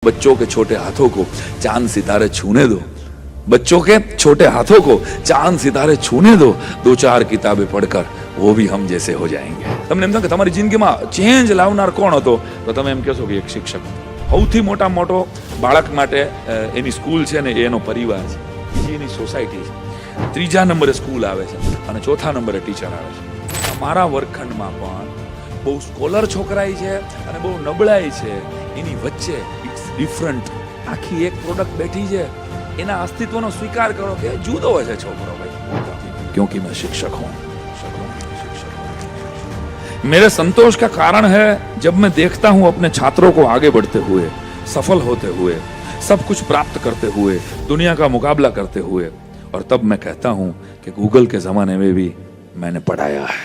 बच्चों के छोटे हाथों को चांद सितारे छूने दो, बच्चों के छोटे हाथों को चांद सितारे छूने दो, दो चार किताबें पढ़कर वो भी हम जैसे हो जाएंगे. તમને એમ થાય કે તમારી જિંદગીમાં ચેન્જ લાવનાર કોણ હતો, તો તમે એમ કહેશો કે એક શિક્ષક. સૌથી મોટો બાળક માટે એની સ્કૂલ છે ને એનો પરિવાર છે, બીજી એની સોસાયટી છે, ત્રીજા નંબરે સ્કૂલ આવે છે અને ચોથા નંબરે ટીચર આવે છે. અમારા વર્ગખંડમાં પણ બહુ સ્કોલર છોકરાઈ છે અને બહુ નબળાઈ છે, એની વચ્ચે ઇટ્સ ડિફરન્ટ. આખી એક પ્રોડક્ટ બેઠી છે, એના अस्तित्व स्वीकार करो कि जुदो है छोकरो भाई, क्योंकि मैं शिक्षक हूं. मेरे संतोष का कारण है जब मैं देखता हूं अपने छात्रों को आगे बढ़ते हुए, सफल होते हुए, सब कुछ प्राप्त करते हुए, दुनिया का मुकाबला करते हुए, और तब मैं कहता हूं कि गूगल के जमाने में भी मैंने पढ़ाया है.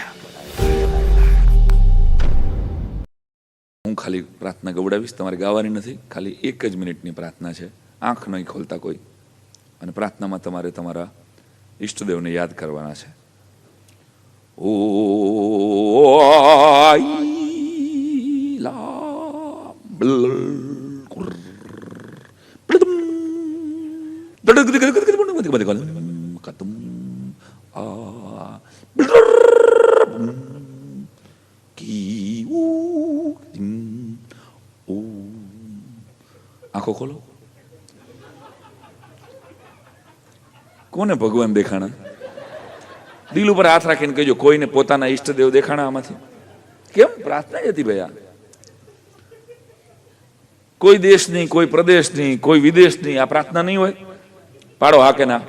હું ખાલી પ્રાર્થના ગવડાવીશ, તમારે ગાવાની નથી, ખાલી 1 જ મિનિટની પ્રાર્થના છે. આંખ નહીં ખોલતા કોઈ, અને પ્રાર્થનામાં તમારે તમારા ઈષ્ટદેવને યાદ કરવાના છે. ઓ આંખો ખોલો. કોને ભગવાન દેખાણા? દિલ ઉપર હાથ રાખીને કહેજો, કોઈને પોતાના ઈષ્ટદેવ દેખાણા આમાંથી? કેમ પ્રાર્થના જ હતી ભાઈ? કોઈ દેશની, કોઈ પ્રદેશની, કોઈ વિદેશની આ પ્રાર્થના નહીં હોય? પાડો હા કે ના?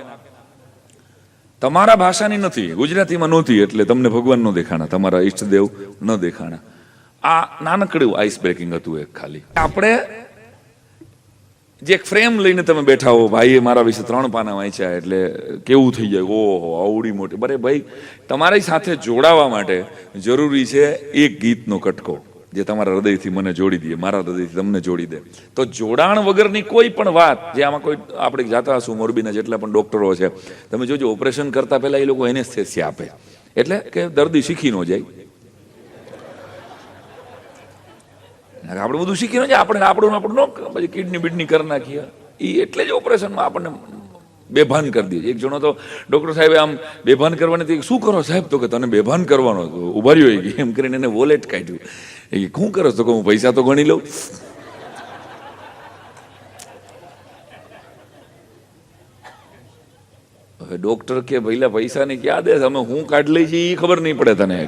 તમારા ભાષાની નથી, ગુજરાતીમાં નહોતી એટલે તમને ભગવાન ન દેખાણા, તમારા ઈષ્ટદેવ ન દેખાણા. આ નાનકડું આઈસ બ્રેકિંગ હતું એક ખાલી. આપણે જે એક ફ્રેમ લઈને તમે બેઠા હો, ભાઈએ મારા વિશે 3 પાના વાંચ્યા એટલે કેવું થઈ જાય, ઓહો આવડી મોટી. બરે ભાઈ, તમારી સાથે જોડાવા માટે જરૂરી છે એક ગીતનો કટકો જે તમારા હૃદયથી મને જોડી દે, મારા હૃદયથી તમને જોડી દે. તો જોડાણ વગરની કોઈ પણ વાત, જે આમાં કોઈ આપણે જાતા હશું મોરબીના જેટલા પણ ડોક્ટરો છે, તમે જોજો ઓપરેશન કરતા પહેલા એ લોકો એનેસ્થેસિયા આપે, એટલે કે દર્દી શીખી ન જાય. આપણે બધું શીખી ન જાય, આપણે આપણું પછી કિડની બીડની કરી નાખીએ. એ એટલે જ ઓપરેશનમાં આપણને બેભાન કરી દે. એક જણો તો ડોક્ટર સાહેબે આમ બેભાન કરવાની, શું કરો સાહેબ? તો કે તને બેભાન કરવાનો હતો, ઉભા રહ્યો એમ કરીને એને વોલેટ કાઢ્યું. એ શું કરો તો કે હું પૈસા તો ગણી લઉં. હવે ડોક્ટર કે ભઈલા પૈસા ની ક્યાં દે, અમે હું કાઢ લઈ છીએ એ ખબર નહીં પડે તને.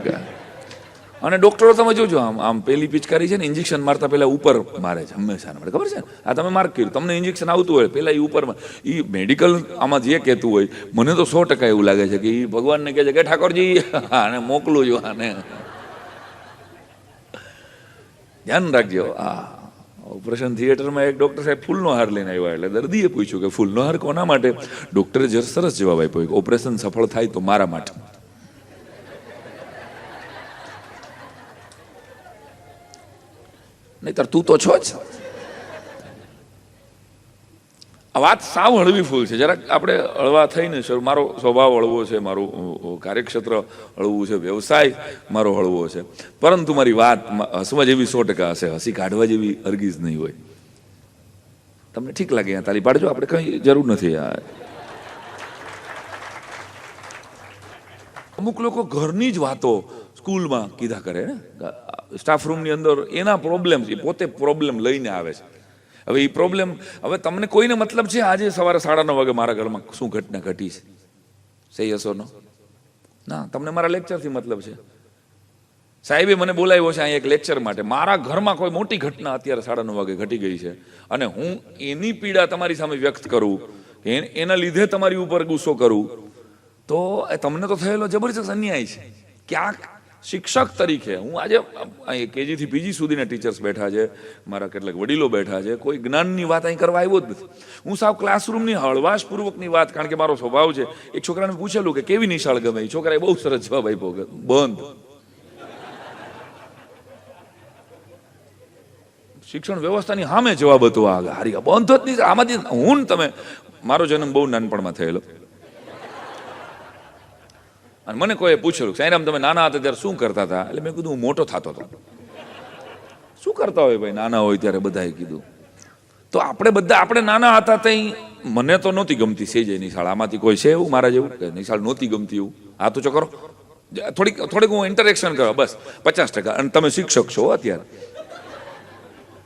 અને ડોક્ટરો તમે જોજો, આમ પેલી પિચકારી છે ને, ઇન્જેક્શન મારતા પેલા ઉપર મારે છે હંમેશા, મને ખબર છે. આ તમે માર્ક કર્યું, તમને ઇન્જેક્શન આવતું હોય પેલા એ ઉપર, એ મેડિકલ આમાં જે કહેતું હોય, મને તો 100% એવું લાગે છે કે એ ભગવાનને કહે છે કે ઠાકોરજી આને મોકલું જો, આને ધ્યાન રાખજો. આ ઓપરેશન થિયેટરમાં એક ડોક્ટર સાહેબ ફૂલનો હાર લઈને આવ્યા, એટલે દર્દીએ પૂછ્યું કે ફૂલનો હાર કોના માટે? ડોક્ટરે સરસ જવાબ આપ્યો કે ઓપરેશન સફળ થાય તો મારા માટે. નહીતર તું તો છો જ. આ વાત સાવ હળવી ફૂલ છે, જરાક આપણે હળવા થઈને, મારો સ્વભાવ હળવો છે, મારું કાર્યક્ષેત્ર હળવું છે, વ્યવસાય મારો હળવો છે, પરંતુ મારી વાત હસવા જેવી 100% હશે, હસી કાઢવા જેવી હરગીઝ નહીં હોય. તમને ઠીક લાગે ત્યાં તાલી પાડજો, આપણે કઈ જરૂર નથી. અમુક લોકો ઘરની જ વાતો સ્કૂલમાં કીધા કરે ને, સ્ટાફ રૂમની અંદર એના પ્રોબ્લેમ, એ પોતે પ્રોબ્લેમ લઈને આવે છે. હવે એ પ્રોબ્લેમ, હવે તમને કોઈને મતલબ છે આજે સવારે 9:30 વાગે મારા ઘરમાં શું ઘટના ઘટી છે? સહી હશો નો? ના, તમને મારા લેક્ચરથી મતલબ છે. સાહેબે મને બોલાવ્યો છે અહીંયા એક લેક્ચર માટે, મારા ઘરમાં કોઈ મોટી ઘટના અત્યારે 9:30 વાગે ઘટી ગઈ છે, અને હું એની પીડા તમારી સામે વ્યક્ત કરું, એના લીધે તમારી ઉપર ગુસ્સો કરું, તો તમને તો થયેલો જબરજસ્ત અન્યાય છે. ક્યાંક શિક્ષક તરીકે હું આજે કેજી થી પીજી સુધીના ટીચર્સ બેઠા છે, મારા કેટલાક વડીલો બેઠા છે, કોઈ જ્ઞાનની વાત અહીં કરવા આવ્યો જ નથી. હું સાવ ક્લાસરૂમની હળવાશપૂર્વકની વાત, કારણ કે મારો સ્વભાવ છે. એક છોકરાને પૂછેલું કે કેવી નિશાળ ગમે, એ છોકરાએ બહુ સરસ જવાબ આપ્યો કે બંધ. શિક્ષણ વ્યવસ્થાની સામે જવાબ હતો આ, હારી બંધ જ નહીં. આમાંથી હું તમે, મારો જન્મ બહુ નાનપણમાં થયેલો, અને મને કોઈ પૂછેલું સાઈરામ તમે નાના હતા ત્યારે શું કરતા હતા, એટલે મેં કીધું હું મોટો થતો હતો. શું કરતા હોય ભાઈ નાના હોય ત્યારે? બધાએ કીધું તો આપણે બધા આપણે નાના હતા ત્યાં મને તો નહોતી ગમતી સેજ એ નિશાળ. આમાંથી કોઈ છે એવું મારા જેવું કે નિશાળ નહોતી ગમતી એવું? હા તો કરો, થોડીક હું ઇન્ટરેક્શન કરો, બસ 50%. અને તમે શિક્ષક છો અત્યારે.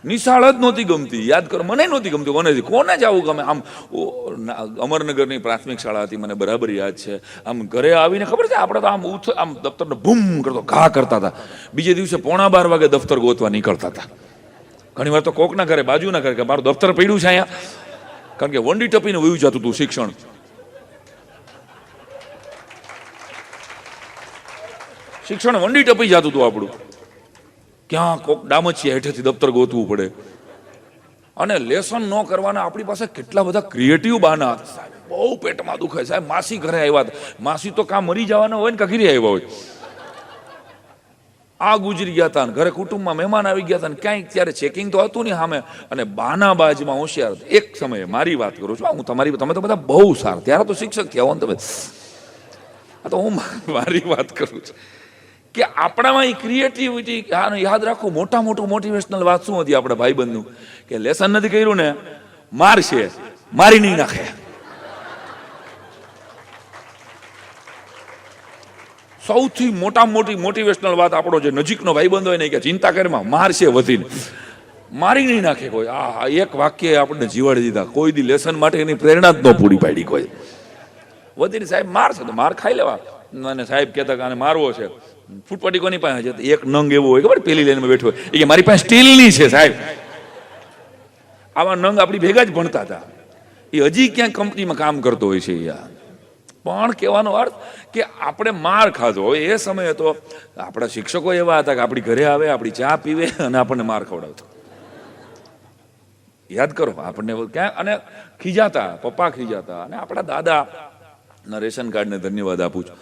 નિશાળ જ નહોતી ગમતી, યાદ કરો. મને નહોતી ગમતી, કોને જવું ગમે. આમ અમરનગરની પ્રાથમિક શાળા હતી, મને બરાબર યાદ છે. આમ ઘરે આવીને ખબર છે આપણે તો આમ દફતરને બૂમ કરતો ઘા કરતા હતા. બીજે દિવસે 11:15 વાગે દફતર ગોતવા નીકળતા હતા. ઘણી વાર તો કોકના ઘરે, બાજુના ઘરે, કે મારું દફતર પડ્યું છે અહીંયા. કારણ કે વંડી ટપીને વયું જતું હતું શિક્ષણ. શિક્ષણ વંડી ટપી જતું હતું આપણું. ક્યાં કોક ડામચિયા હેઠેથી દફતર ગોતવું પડે. અને લેસન ન કરવાના આપણી પાસે કેટલા બધા ક્રિએટિવ બહાના હતા. સાહેબ બહુ પેટમાં દુખે, સાહેબ માસી ઘરે આવ્યા હતા. માસી તો કાં મરી જવાના હોય ને કાં ઘીરે આવ્યા હોય. આ ગુજરી ગયા હતા, ઘરે કુટુંબમાં મહેમાન આવી ગયા હતા, ક્યાંય ત્યારે ચેકિંગ તો હતું નહીં સામે. અને બાના બાજમાં હોશિયાર. એક સમયે મારી વાત કરું છું, હું તમારી, તમે તો બધા બહુ સારા, ત્યારે તો શિક્ષક થયા હો ને તમે. આ તો હું મારી વાત કરું છું કે આપણામાં એ ક્રિએટિવિટી. યાદ રાખો, મોટું મોટિવેશનલ વાત શું હતી આપણા ભાઈબંધનું, કે લેસન નથી કર્યું ને મારશે, મારી નહીં નાખે. સૌથી મોટી મોટિવેશનલ વાત આપણો જે નજીકનો ભાઈબંધ હોય ને, કે ચિંતા કરમાં મારશે વધીને, મારી નહીં નાખે કોઈ. આ એક વાક્ય આપણને જીવાડી દીધા. કોઈ દી લેસન માટે એની પ્રેરણા જ ન પૂરી પાડી કોઈ. વધીને સાહેબ મારશે તો માર ખાઈ લેવા. અને સાહેબ કહેતા કે આને મારવો છે, ફૂટપટ્ટી કોની પાસે છે? એક નંગ એવો હોય, ખબર, પેલી લાઈનમાં બેઠો હોય, કે મારી પાસે સ્ટીલની છે સાહેબ. આવા નંગ આપણી ભેગા જ ભણતા હતા. એ હજી ક્યાંક કંપનીમાં કામ કરતો હોય છે યાર. પણ કહેવાનો અર્થ કે આપણે માર ખાધો હોય. એ સમયે તો આપણા શિક્ષકો એવા હતા કે આપણી ઘરે આવે, આપણી ચા પીવે અને આપણને માર ખવડાવતો. યાદ કરો, આપણને ક્યાં, અને ખીજાતા, પપ્પા ખીજાતા. અને આપણા દાદા ના રેશન કાર્ડને ધન્યવાદ આપું છું.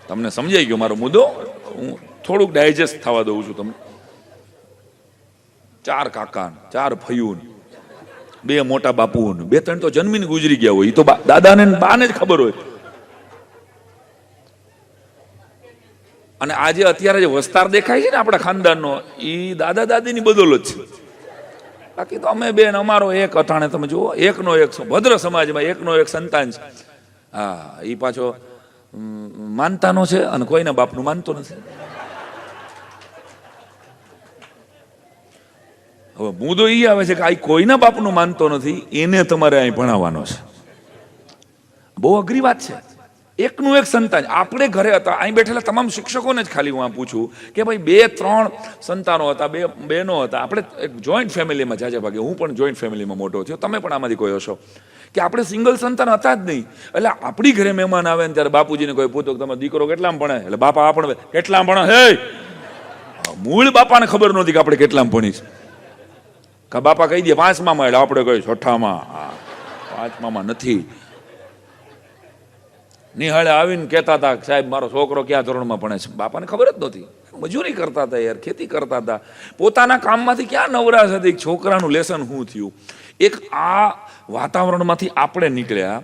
તમને સમજાઈ ગયો મારો મુદ્દો? હું થોડુંક ડાયજેસ્ટ થવા દઉં છું તમને. 4 કાકા, 4 ફયું, 2 મોટા બાપુ, 2-3 તો જન્મીને ગુજરી ગયા હોય. એ તો દાદાને બાને જ ખબર હોય. અને આજે અત્યારે જે વસ્તાર દેખાય છે ને આપણા ખાનદાનનો, એ દાદા દાદીની બદોલત છે. બાકી તો અમે બેન, અમારો એક અટાણે તમે જુઓ, એકનો એક ભદ્ર સમાજમાં એકનો એક સંતાન છે. હા, એ પાછો માનતાનો છે અને કોઈના બાપનું માનતો નથી. હવે મુદ્દો એ આવે છે કે આ કોઈના બાપનું માનતો નથી, એને તમારે અહીં ભણાવવાનો છે. બહુ અઘરી વાત છે. એકનું એક સંતાન. આપણે ઘરે હતા, અહીં બેઠેલા તમામ શિક્ષકોને જ ખાલી હું આ પૂછું કે ભાઈ 2-3 સંતાનો હતા, 2 બહેનો હતા. આપણે એક જોઈન્ટ ફેમિલીમાં જાજા ભાગે, હું પણ જોઈન્ટ ફેમિલીમાં મોટો થયો, તમે પણ આમાંથી કોઈ હશો, કે આપણે સિંગલ સંતાન હતા જ નહીં. એટલે આપણી ઘરે મહેમાન આવે ને ત્યારે બાપુજીને કોઈ પૂછો કે તમે દીકરો કેટલામાં ભણે? એટલે બાપા આપણે કેટલામાં ભણે? હે, મૂળ બાપાને ખબર નહોતી કે આપણે કેટલામાં ભણીશ. કે બાપા કહી દે 5માં, એટલે આપણે કહી 6માં. 5માં નથી. નિહાળે આવીને કહેતા હતા સાહેબ મારો છોકરો કયા ધોરણમાં ભણે છે? બાપાને ખબર જ નહોતી. મજૂરી કરતા હતા યાર, ખેતી કરતા હતા. પોતાના કામમાંથી ક્યાં નવરાશ હતી? છોકરાનું લેસન શું થયું? એક આ વાતાવરણમાંથી આપણે નીકળ્યા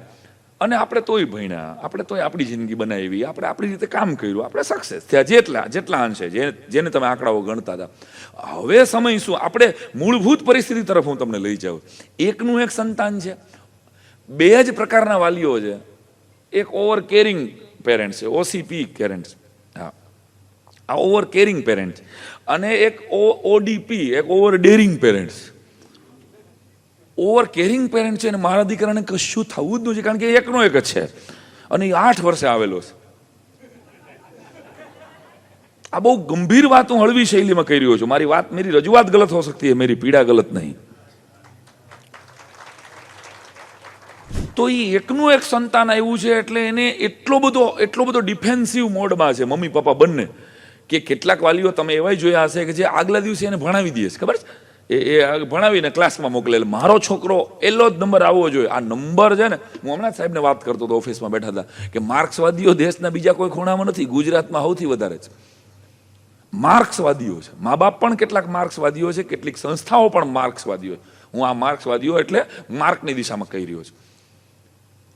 અને આપણે તોય ભણ્યા, આપણે તોય આપણી જિંદગી બનાવી, આપણે આપણી રીતે કામ કર્યું, આપણે સક્સેસ થયા જેટલા અંશે, જેને તમે આંકડાઓ ગણતા હતા. હવે સમય શું? આપણે મૂળભૂત પરિસ્થિતિ તરફ હું તમને લઈ જાઉં. એકનું એક સંતાન છે, 2 જ પ્રકારના વાલીઓ છે. એક ઓવર કેરિંગ પેરેન્ટ છે, ઓસીપી પેરેન્ટ. હા, આ ઓવર કેરિંગ પેરેન્ટ. અને એક ઓડીપી, એક over daring parent. Over caring parent છે અને મારા દીકરાને કશું થવું જ નથી, કારણ કે એકનો એક જ છે અને એ 8 વર્ષે આવેલો છે. આ બહુ ગંભીર વાત હું હળવી શૈલીમાં કરી રહ્યો છું. मेरी रजूआत गलत हो सकती है, मेरी पीड़ा गलत नहीं. તો એ એકનું એક સંતાન આવ્યું છે એટલે એને એટલો બધો ડિફેન્સિવ મોડમાં છે મમ્મી પપ્પા બંને, કે કેટલાક વાલીઓ તમે એવા જોયા હશે કે જે આગલા દિવસે એને ભણાવી દે છે. ખબર છે? એ ભણાવીને ક્લાસમાં મોકલે. મારો છોકરો એલો જ નંબર આવવો જોઈએ. આ નંબર છે ને, હું હમણાં સાહેબને વાત કરતો હતો, ઓફિસમાં બેઠા હતા, કે માર્ક્સવાદીઓ દેશના બીજા કોઈ ખૂણામાં નથી, ગુજરાતમાં સૌથી વધારે છે. માર્ક્સવાદીઓ છે. મા બાપ પણ કેટલાક માર્ક્સવાદીઓ છે, કેટલીક સંસ્થાઓ પણ માર્ક્સવાદીઓ. હું આ માર્ક્સવાદીઓ એટલે માર્કની દિશામાં કહી રહ્યો છું.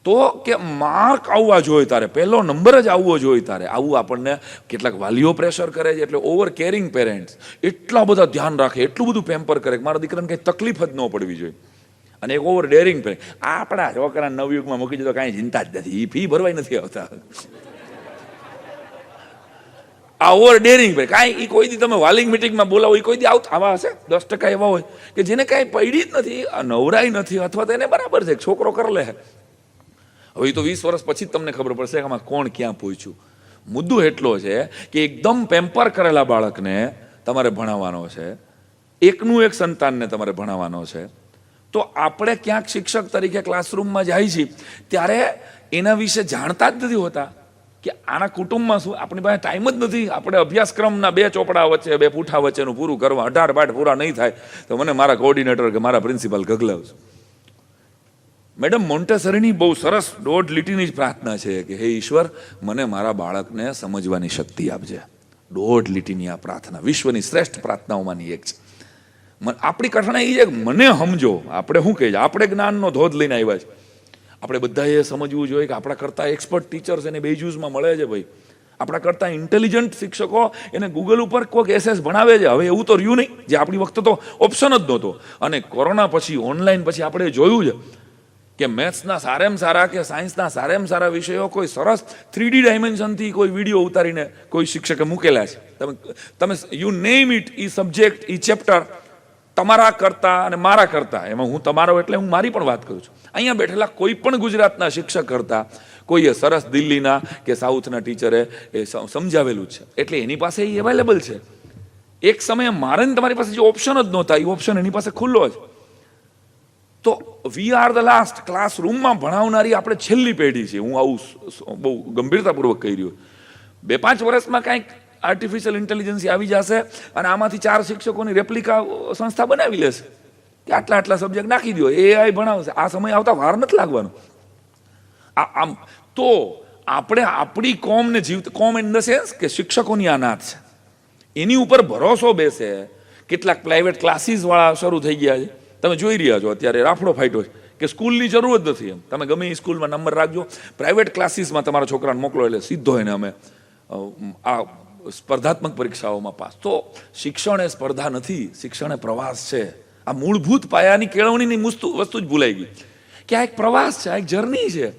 તો કે માર્ક આવવા જોઈએ તારે, પહેલો નંબર જ આવવો જોઈએ તારે. આવું આપણને કેટલાક વાલીઓ પ્રેશર કરે છે. એટલે ઓવર કેરિંગ પેરેન્ટ્સ એટલા બધા ધ્યાન રાખે, એટલું બધું પેમ્પર કરે કે મારા દીકરાને કંઈ તકલીફ જ ન પડવી જોઈએ. અને એક ઓવર ડેરિંગ પેરેન્ટ, આપણા છોકરા નવયુગમાં મૂકી દીધો, કાંઈ ચિંતા જ નથી, ફી ભરવાય નથી આવતા. આ ઓવર ડેરિંગ પેરેન્ટ કાંઈ કોઈ દી તમે વાલિંગ મિટિંગમાં બોલાવો, એ કોઈ દી આવતા આવા હશે 10% એવા હોય કે જેને કાંઈ પડી જ નથી, નવરાઈ નથી, અથવા તો એને બરાબર છે છોકરો કરી લે. હવે એ તો 20 વર્ષ પછી જ તમને ખબર પડશે કે આમાં કોણ ક્યાં પહોંચ્યું. મુદ્દો એટલો છે કે એકદમ પેમ્પર કરેલા બાળકને તમારે ભણાવવાનો છે, એકનું એક સંતાનને તમારે ભણાવવાનો છે. તો આપણે ક્યાંક શિક્ષક તરીકે ક્લાસરૂમમાં જાય છીએ ત્યારે એના વિશે જાણતા જ નથી હોતા કે આના કુટુંબમાં શું. આપણી પાસે ટાઈમ જ નથી. આપણે અભ્યાસક્રમના 2 ચોપડા વચ્ચે 2 પૂઠા વચ્ચેનું પૂરું કરવા 18 પાઠ પૂરા નહીં થાય તો મને મારા કોઓર્ડિનેટર કે મારા પ્રિન્સિપાલ ગગલાવશે. મેડમ મોન્ટેસરીની બહુ સરસ 1.5 લીટીની જ પ્રાર્થના છે કે હે ઈશ્વર, મને મારા બાળકને સમજવાની શક્તિ આપજે. 1.5 લીટીની આ પ્રાર્થના વિશ્વની શ્રેષ્ઠ પ્રાર્થનાઓમાંની એક છે. આપણી કઠણાઈ એ છે કે મને સમજો. આપણે શું કહીએ, આપણે જ્ઞાનનો ધોધ લઈને આવ્યા છે. આપણે બધાએ સમજવું જોઈએ કે આપણા કરતાં એક્સપર્ટ ટીચર્સ એને બેજ્યુઝમાં મળે છે ભાઈ. આપણા કરતાં ઇન્ટેલિજન્ટ શિક્ષકો એને ગૂગલ ઉપર કોઈક એસએસ ભણાવે છે. હવે એવું તો રહ્યું નહીં, જે આપણી વખતે તો ઓપ્શન જ નહોતો. અને કોરોના પછી ઓનલાઈન પછી આપણે જોયું છે કે મેથ્સના સારામાં સારા કે સાયન્સના સારામાં સારા વિષયો કોઈ સરસ 3D ડાયમેન્શનથી કોઈ વિડીયો ઉતારીને કોઈ શિક્ષકે મૂકેલા છે. તમે you name it, A subject, A chapter તમારા કરતાં અને મારા કરતાં, એમાં હું તમારો એટલે હું મારી પણ વાત કરું છું, અહીંયા બેઠેલા કોઈ પણ ગુજરાતના શિક્ષક કરતાં કોઈએ સરસ દિલ્હીના કે સાઉથના ટીચરે એ સમજાવેલું છે. એટલે એની પાસે એ અવેલેબલ છે. એક સમયે મારે ને તમારી પાસે જે ઓપ્શન જ નહોતા, એ ઓપ્શન એની પાસે ખુલ્લો જ. તો વી આર ધ લાસ્ટ. ક્લાસરૂમમાં ભણાવનારી આપણે છેલ્લી પેઢી છે. હું આવું બહુ ગંભીરતાપૂર્વક કહી રહ્યો. 2-5 વર્ષમાં કાંઈક આર્ટિફિશિયલ ઇન્ટેલિજન્સ આવી જશે અને આમાંથી 4 શિક્ષકોની રેપ્લિકા સંસ્થા બનાવી લેશે કે આટલા સબ્જેક્ટ નાખી દો, AI ભણાવશે. આ સમય આવતા વાર નથી લાગવાનો. આમ તો આપણે આપણી કોમને કોમ ઇન ધ સેન્સ કે શિક્ષકોની આ નાત છે, એની ઉપર ભરોસો બેસે. કેટલાક પ્રાઇવેટ ક્લાસીસ વાળા શરૂ થઈ ગયા છે. તમે જોઈ રહ્યા છો અત્યારે રાફડો ફાટ્યો છે કે સ્કૂલની જરૂર જ નથી. એમ તમે ગમે એ સ્કૂલમાં નંબર રાખજો, પ્રાઇવેટ ક્લાસીસમાં તમારા છોકરાને મોકલો એટલે સીધો એને અમે આ સ્પર્ધાત્મક પરીક્ષાઓમાં પાસ. તો શિક્ષણ એ સ્પર્ધા નથી, શિક્ષણ એ પ્રવાસ છે. આ મૂળભૂત પાયાની કેળવણીની વસ્તુ જ ભૂલાઈ ગઈ કે આ એક પ્રવાસ છે, આ એક જર્ની છે.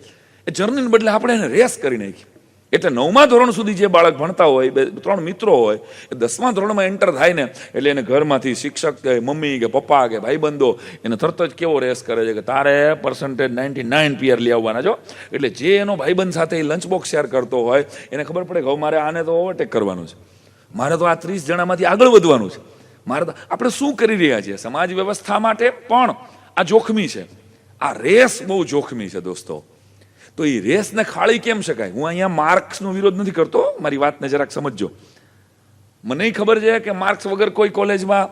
એ જર્નીને બદલે આપણે એને રેસ કરી નાખી. એટલે 9મા ધોરણ સુધી જે બાળક ભણતા હોય, 2-3 મિત્રો હોય, એ 10મા ધોરણમાં એન્ટર થાય ને એટલે એને ઘરમાંથી શિક્ષક કે મમ્મી કે પપ્પા કે ભાઈબંધો એને તરત જ કેવો રેસ કરે છે કે તારે % 99 PR લઈ આવવાના છો. એટલે જે એનો ભાઈબંધ સાથે લંચ બોક્સ શેર કરતો હોય એને ખબર પડે કે હવે મારે આને તો ઓવરટેક કરવાનું છે, મારે તો આ 30 જણામાંથી આગળ વધવાનું છે. મારે તો આપણે શું કરી રહ્યા છીએ સમાજ વ્યવસ્થા માટે પણ આ જોખમી છે. આ રેસ બહુ જોખમી છે દોસ્તો. તો એ રેસને ખાળી કેમ શકાય? હું અહીંયા માર્ક્સનો વિરોધ નથી કરતો, મારી વાતને જરાક સમજજો. મને ખબર છે કે માર્ક્સ વગર કોઈ કોલેજમાં,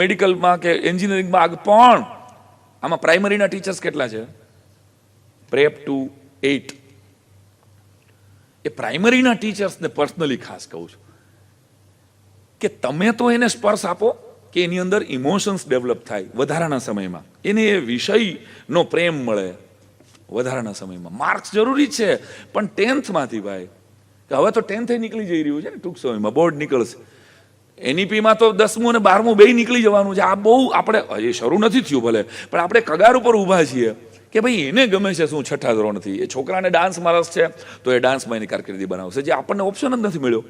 મેડિકલમાં કે એન્જિનિયરિંગમાં પણ આમાં પ્રાઇમરીના ટીચર્સ કેટલા છે? Prep to 8. એ પ્રાઇમરીના ટીચર્સને પર્સનલી ખાસ કહું છું કે તમે તો એને સ્પર્શ આપો કે એની અંદર ઇમોશન્સ ડેવલપ થાય વધારાના સમયમાં, એને એ વિષયનો પ્રેમ મળે વધારાના સમયમાં. માર્ક્સ જરૂરી છે પણ 10thમાંથી ભાઈ, કે હવે તો 10th નીકળી જઈ રહ્યું છે ને, ટૂંક સમયમાં બોર્ડ નીકળશે. NEPમાં તો 10મું અને 12મું બેય નીકળી જવાનું છે. આ બહુ આપણે હજી શરૂ નથી થયું ભલે, પણ આપણે કગાર ઉપર ઊભા છીએ કે ભાઈ એને ગમે છે શું 6ઠા ધોરણથી. એ છોકરાને ડાન્સમાં રસ છે તો એ ડાન્સમાં એની કારકિર્દી બનાવશે, જે આપણને ઓપ્શન જ નથી મળ્યો.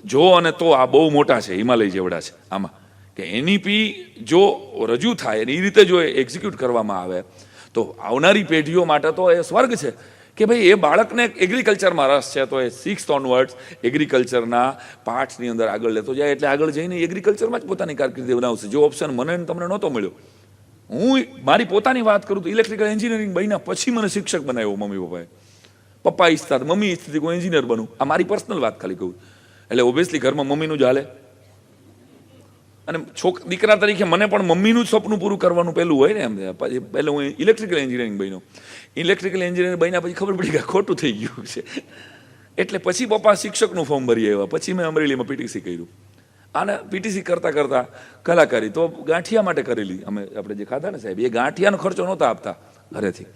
જો અને તો આ બહુ મોટા છે, હિમાલય જેવડા છે આમાં, કે NEP જો રજૂ થાય અને એ રીતે જો એક્ઝિક્યુટ કરવામાં આવે તો આવનારી પેઢીઓ માટે તો એ સ્વર્ગ છે. કે ભાઈ એ બાળકને એગ્રીકલ્ચરમાં રસ છે તો એ 6th ઓનવર્ડ્સ એગ્રીકલ્ચરના પાર્ટ્સની અંદર આગળ લેતો જાય, એટલે આગળ જઈને એગ્રીકલ્ચરમાં જ પોતાની કારકિર્દી બનાવશે. જે ઓપ્શન મને તમને નહોતો મળ્યો. હું મારી પોતાની વાત કરું તો ઇલેક્ટ્રિકલ એન્જિનિયરિંગ બન્યા પછી મને શિક્ષક બનાવ્યો મમ્મી પપ્પાએ. પપ્પા ઈચ્છતા, મમ્મી ઈચ્છતી હતી હું એન્જિનિયર બનું. આ મારી પર્સનલ વાત ખાલી કહું. એટલે ઓબ્વિયસલી ઘરમાં મમ્મીનું જ હાલે. અને દીકરા તરીકે મને પણ મમ્મીનું જ સપનું પૂરું કરવાનું પહેલું હોય ને. એમ પહેલાં હું ઇલેક્ટ્રિકલ એન્જિનિયરિંગ બન્યો. ઇલેક્ટ્રિકલ એન્જિનિયરિંગ બન્યા પછી ખબર પડી કે ખોટું થઈ ગયું છે. એટલે પછી પપ્પા શિક્ષકનું ફોર્મ ભરી આવ્યા. પછી મેં અમરેલીમાં PTC કર્યું. અને PTC કરતાં કરતાં કલાકારી તો ગાંઠિયા માટે કરેલી. અમે આપણે જે ખાધા ને સાહેબ, એ ગાંઠિયાનો ખર્ચો નહોતા આપતા ઘરેથી.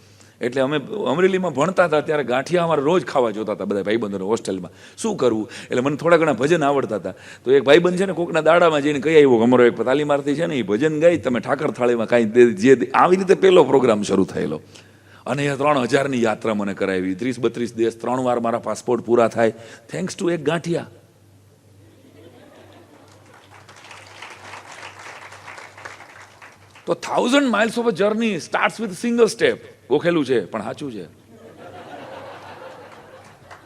એટલે અમે અમરેલીમાં ભણતા હતા ત્યારે ગાંઠિયા અમારે રોજ ખાવા જોતા હતા બધા ભાઈબંધોને હોસ્ટેલમાં. શું કરવું એટલે મને થોડા ઘણા ભજન આવડતા હતા. તો એક ભાઈબંધ છે ને કોકના દાડામાં જઈને કહી આવ્યો, અમારો એક તાલીમાર્થી છે ને એ ભજન ગાઈ તમે ઠાકર થાળીમાં કાંઈ જે આવી રીતે પહેલો પ્રોગ્રામ શરૂ થયેલો. અને એ 3000ની યાત્રા મને કરાવી, 30-32 દેશ, 3 વાર મારા પાસપોર્ટ પૂરા થાય થેન્ક્સ ટુ એક ગાંઠિયા. તો 1000 miles of a journey starts with a single step. ગોખેલું છે પણ સાચું છે.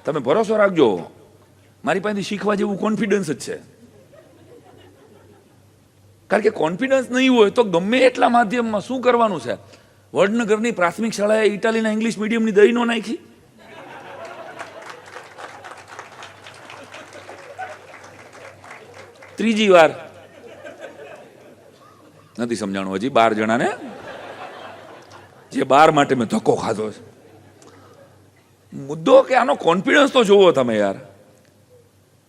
તમે ભરોસો રાખજો, મારી પાસેથી શીખવા જેવું કોન્ફિડન્સ જ છે. કારણ કે કોન્ફિડન્સ નહીં હોય તો ગમે એટલા માધ્યમમાં શું કરવાનું છે. વડનગરની પ્રાથમિક શાળાએ ઇટાલીના ઇંગ્લિશ મીડિયમની દહીં નો નાખી. ત્રીજી વાર નથી સમજાણું હજી 12 જણાને, જે 12 માટે મેં ધક્કો ખાધો છે. મુદ્દો કે આનો કોન્ફિડન્સ તો જોવો તમે યાર.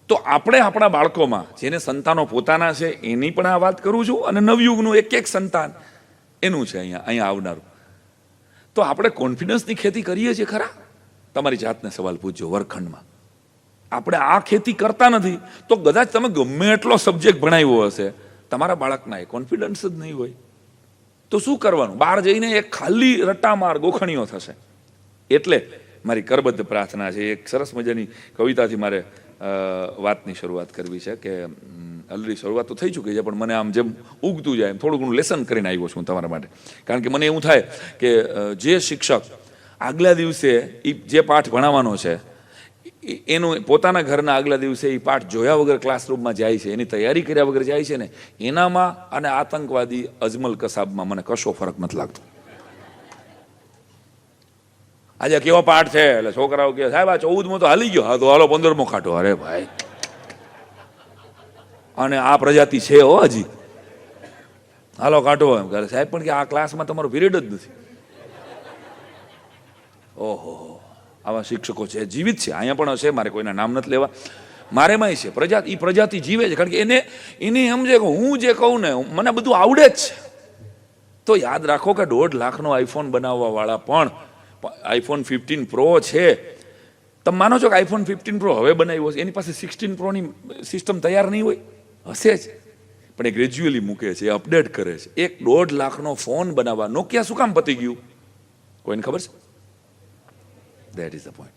તો આપણે આપણા બાળકોમાં જેને સંતાનો પોતાના છે એની પણ આ વાત કરું છું, અને નવયુગનું એક સંતાન એનું છે અહીંયા આવનારું. તો આપણે કોન્ફિડન્સની ખેતી કરીએ છીએ ખરા? તમારી જાતને સવાલ પૂછજો. વર્ગખંડમાં આપણે આ ખેતી કરતા નથી તો કદાચ તમે ગમે એટલો સબ્જેક્ટ ભણાવ્યો હશે, તમારા બાળકના એ કોન્ફિડન્સ જ નહીં હોય તો શું કરવાનું? બહાર જઈને એક ખાલી રટ્ટામાર ગોખણીઓ થશે. એટલે મારી કરબદ્ધ પ્રાર્થના છે, એક સરસ મજાની કવિતાથી મારે વાતની શરૂઆત કરવી છે. કે ઓલરેડી શરૂઆત તો થઈ ચૂકી છે, પણ મને આમ જેમ ઉગતું જાય એમ થોડું ઘણું લેસન કરીને આવ્યો છું તમારા માટે. કારણ કે મને એવું થાય કે જે શિક્ષક આગલા દિવસે એ જે પાઠ ભણાવવાનો છે એનું પોતાના ઘરના આગલા દિવસે એ પાઠ જોયા વગર ક્લાસરૂમમાં જાય છે, એની તૈયારી કર્યા વગર જાય છે ને, એનામાં અને આતંકવાદી અજમલ કસાબમાં મને કશો ફરક નથી લાગતો. આજે કેવો પાઠ છે એટલે છોકરાઓ કે સાહેબ આ 14મો તો હાલી ગયો, હા તો હાલો 15મો ખાટો. અરે ભાઈ, અને આ પ્રજાતિ છે હો હજી, હાલો કાઢો એમ કરે સાહેબ. પણ કે આ ક્લાસમાં તમારો પીરિયડ જ નથી. ઓહો, આવા શિક્ષકો છે, જીવિત છે, અહીંયા પણ હશે, મારે કોઈના નામ નથી લેવા, મારેમાંય છે. પ્રજાતિ જીવે છે, કારણ કે એને સમજે કે હું જે કહું ને મને બધું આવડે જ છે. તો યાદ રાખો કે 1.5 લાખનો આઈફોન બનાવવા વાળા પણ આઈફોન 15 પ્રો છે. તમે માનો છો કે આઈફોન 15 પ્રો હવે બનાવ્યો છે, એની પાસે 16 પ્રોની સિસ્ટમ તૈયાર નહીં હોય? હશે જ, પણ એ ગ્રેજ્યુઅલી મૂકે છે, અપડેટ કરે છે. 1.5 લાખનો ફોન બનાવવા નોકિયા શું કામ પતી ગયું કોઈને ખબર છે? That is the point.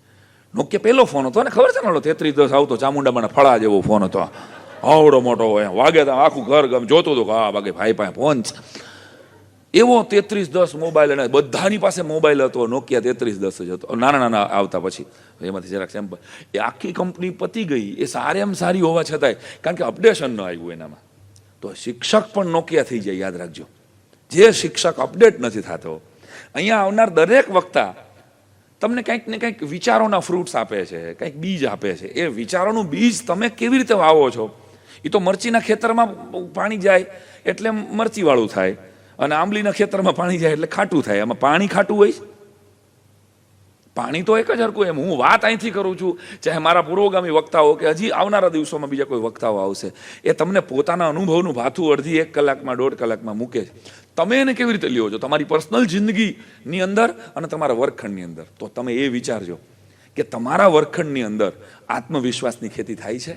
Nokia પહેલો ફોન હતો ને, ખબર છે ને, 3310 આવતો ચામુંડામાં ફળા જેવો ફોન હતો, આવડો મોટો હોય, વાગે તો આખું ઘર ગમ જોતું હતું કે હા વાગે ભાઈ પાસે ફોન છે. એવો 3310 મોબાઈલ, અને બધાની પાસે મોબાઈલ હતો. નોકિયા 3310 જ હતો, નાના આવતા પછી એમાંથી જરાક સેમ્પલ. એ આખી કંપની પતી ગઈ, એ સારામાં સારી હોવા છતાંય, કારણ કે અપડેશન ન આવ્યું એનામાં. તો શિક્ષક પણ નોકિયા થઈ જાય, યાદ રાખજો. જે શિક્ષક અપડેટ નથી થતો, અહીંયા આવનાર દરેક વક્તા તમને કંઈક ને કંઈક વિચારોના ફ્રૂટ્સ આપે છે, કંઈક બીજ આપે છે. એ વિચારોનું બીજ તમે કેવી રીતે વાવો છો? એ તો મરચીના ખેતરમાં પાણી જાય એટલે મરચીવાળું થાય, અને આંબલીના ખેતરમાં પાણી જાય એટલે ખાટું થાય. એમાં પાણી ખાટું હોય? પાણી તો એક જ હરકું. એમ હું વાત અહીંથી કરું છું, ચાહે મારા પૂર્વગામી વક્તાઓ કે હજી આવનારા દિવસોમાં બીજા કોઈ વક્તાઓ આવશે, એ તમને પોતાના અનુભવનું ભાથું અડધી 1 કલાકમાં 1.5 કલાકમાં મૂકે છે. તમે એને કેવી રીતે લ્યો છો તમારી પર્સનલ જિંદગીની અંદર અને તમારા વર્ગખંડની અંદર? તો તમે એ વિચારજો કે તમારા વર્ગખંડની અંદર આત્મવિશ્વાસની ખેતી થાય છે?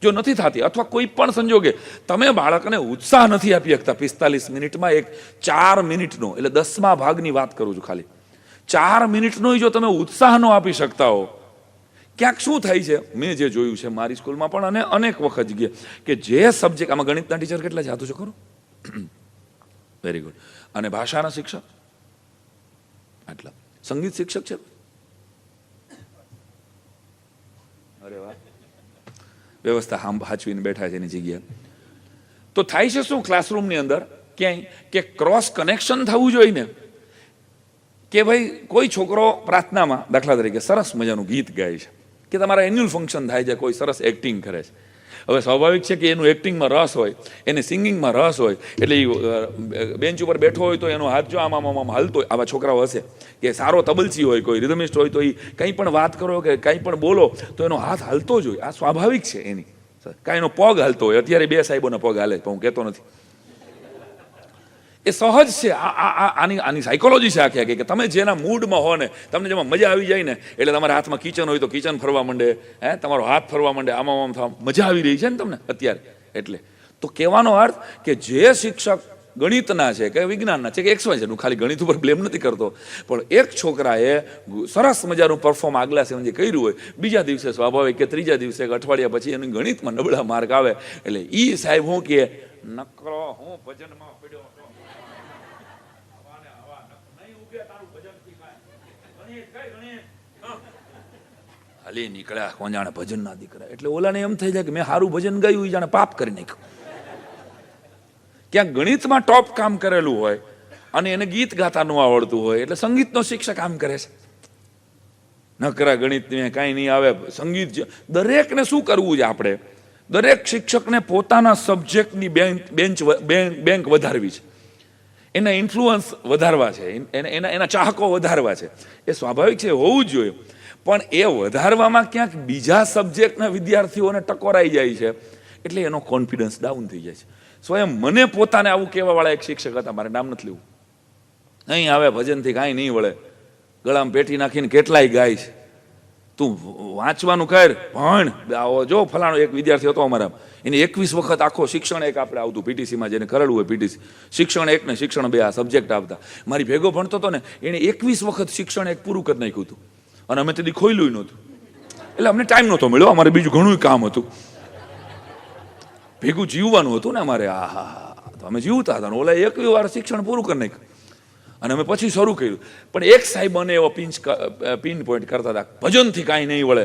જો નથી થતી, અથવા કોઈ પણ સંજોગે તમે બાળકને ઉત્સાહ નથી આપી શકતા 45 મિનિટમાં, એક 4 મિનિટનો, એટલે 10મા ભાગની વાત કરું છું, ખાલી 4 મિનિટનો જો તમે ઉત્સાહ ન આપી શકતા હો, ક્યાંક શું થાય છે? મેં જે જોયું છે મારી સ્કૂલમાં પણ, અને અનેક વખત જગ્યાએ, કે જે સબ્જેક્ટ, આમાં ગણિતના ટીચર કેટલા છે? હાથ ઊંચો કરો. Very good. અને ભાષાના શિક્ષક આટલા, સંગીત શિક્ષક છે? અરે વાહ, વ્યવસ્થા હાચવીને બેઠા છે એની જગ્યાએ. તો થાય છે શું ક્લાસરૂમની અંદર ક્યાંય કે ક્રોસ કનેક્શન થવું જોઈએ ને, કે ભાઈ કોઈ છોકરો પ્રાર્થનામાં દાખલા તરીકે સરસ મજાનું ગીત ગાય છે, કે તમારા એન્યુઅલ ફંક્શન થાય છે, કોઈ સરસ એક્ટિંગ કરે છે. હવે સ્વાભાવિક છે કે એનું એક્ટિંગમાં રસ હોય, એને સિંગિંગમાં રસ હોય, એટલે એ બેન્ચ ઉપર બેઠો હોય તો એનો હાથ જો આમ હાલતો હોય. આવા છોકરાઓ હશે કે સારો તબલચી હોય, કોઈ રિધમિસ્ટ હોય, તો એ કંઈ પણ વાત કરો કે કંઈ પણ બોલો તો એનો હાથ હાલતો જ હોય. આ સ્વાભાવિક છે એની. કાંઈ એનો પગ હાલતો હોય. અત્યારે 2 સાહેબોના પગ હાલે, પણ હું કહેતો નથી. એ સહજ છે. આની સાયકોલોજી છે આખી કે તમે જેના મૂડમાં હો ને, તમને જેમાં મજા આવી જાય ને, એટલે તમારા હાથમાં કિચન હોય તો કિચન ફરવા માંડે, તમારો હાથ ફરવા માંડે, આમાં આમ થવા મજા આવી રહી છે ને તમને અત્યારે. એટલે તો કહેવાનો અર્થ કે જે શિક્ષક ગણિતના છે કે વિજ્ઞાનના છે કે XY છે, હું ખાલી ગણિત ઉપર બ્લેમ નથી કરતો, પણ એક છોકરાએ સરસ મજાનું પરફોર્મ આગલા સેમ જે કર્યું હોય, બીજા દિવસે સ્વાભાવિક કે ત્રીજા દિવસે કે અઠવાડિયા પછી એની ગણિતમાં નબળા માર્ક આવે, એટલે ઈ સાહેબ હું કે નકરો હું ભજનમાં પડ્યો હાલી નીકળ્યા કોણ જાણે ભજન ના દીકરા. એટલે ઓલાને એમ થઈ જાય કે મેં સારું ભજન ગાયું, એ જાણે પાપ કરી નાખ્યું. ક્યાંક ગણિતમાં ટોપ કામ કરેલું હોય અને એને ગીત ગાતા ન આવડતું હોય, એટલે સંગીતનો શિક્ષક કામ કરે છે. નકરા ગણિત કાંઈ નહીં આવે, સંગીત. દરેકને શું કરવું છે આપણે? દરેક શિક્ષકને પોતાના સબ્જેક્ટની બેંક વધારવી છે, એના ઇન્ફ્લુઅન્સ વધારવા છે, એના ચાહકો વધારવા છે. એ સ્વાભાવિક છે, હોવું જ જોઈએ. પણ એ વધારવામાં ક્યાંક બીજા સબ્જેક્ટના વિદ્યાર્થીઓને ટકોરાઈ જાય છે, એટલે એનો કોન્ફિડન્સ ડાઉન થઈ જાય છે. સ્વયં મને પોતાને આવું કહેવાવાળા એક શિક્ષક હતા, મારે નામ નથી લેવું. અહીં આવે ભજનથી કાંઈ નહીં વળે, ગળામાં પેટી નાખીને કેટલાય ગાય છે, તું વાંચવાનું કર, ભણ. જો ફલાણો એક વિદ્યાર્થી હતો અમારા, એને 21 વખત આખો શિક્ષણ એક આપણે આવતું પીટીસીમાં, જેને કરેલું હોય પીટીસી, શિક્ષણ 1 ને શિક્ષણ 2 આ સબ્જેક્ટ આવતા. મારી ભેગો ભણતો હતો ને, એને 21 વખત શિક્ષણ 1 પૂરું કરી નાખ્યું હતું, અને અમે તેથી ખોયલું નહોતું. એટલે અમને ટાઈમ નહોતો મળ્યો, અમારે બીજું ઘણું કામ હતું, ભેગું જીવવાનું હતું ને અમારે. તો અમે જીવતા હતા, ઓલા 21 વાર શિક્ષણ પૂરું કરી નાખ્યું, અને અમે પછી શરૂ કર્યું. પણ એક સાહેબ મને એવો પિન પોઈન્ટ કરતા હતા, ભજનથી કાંઈ નહીં વળે.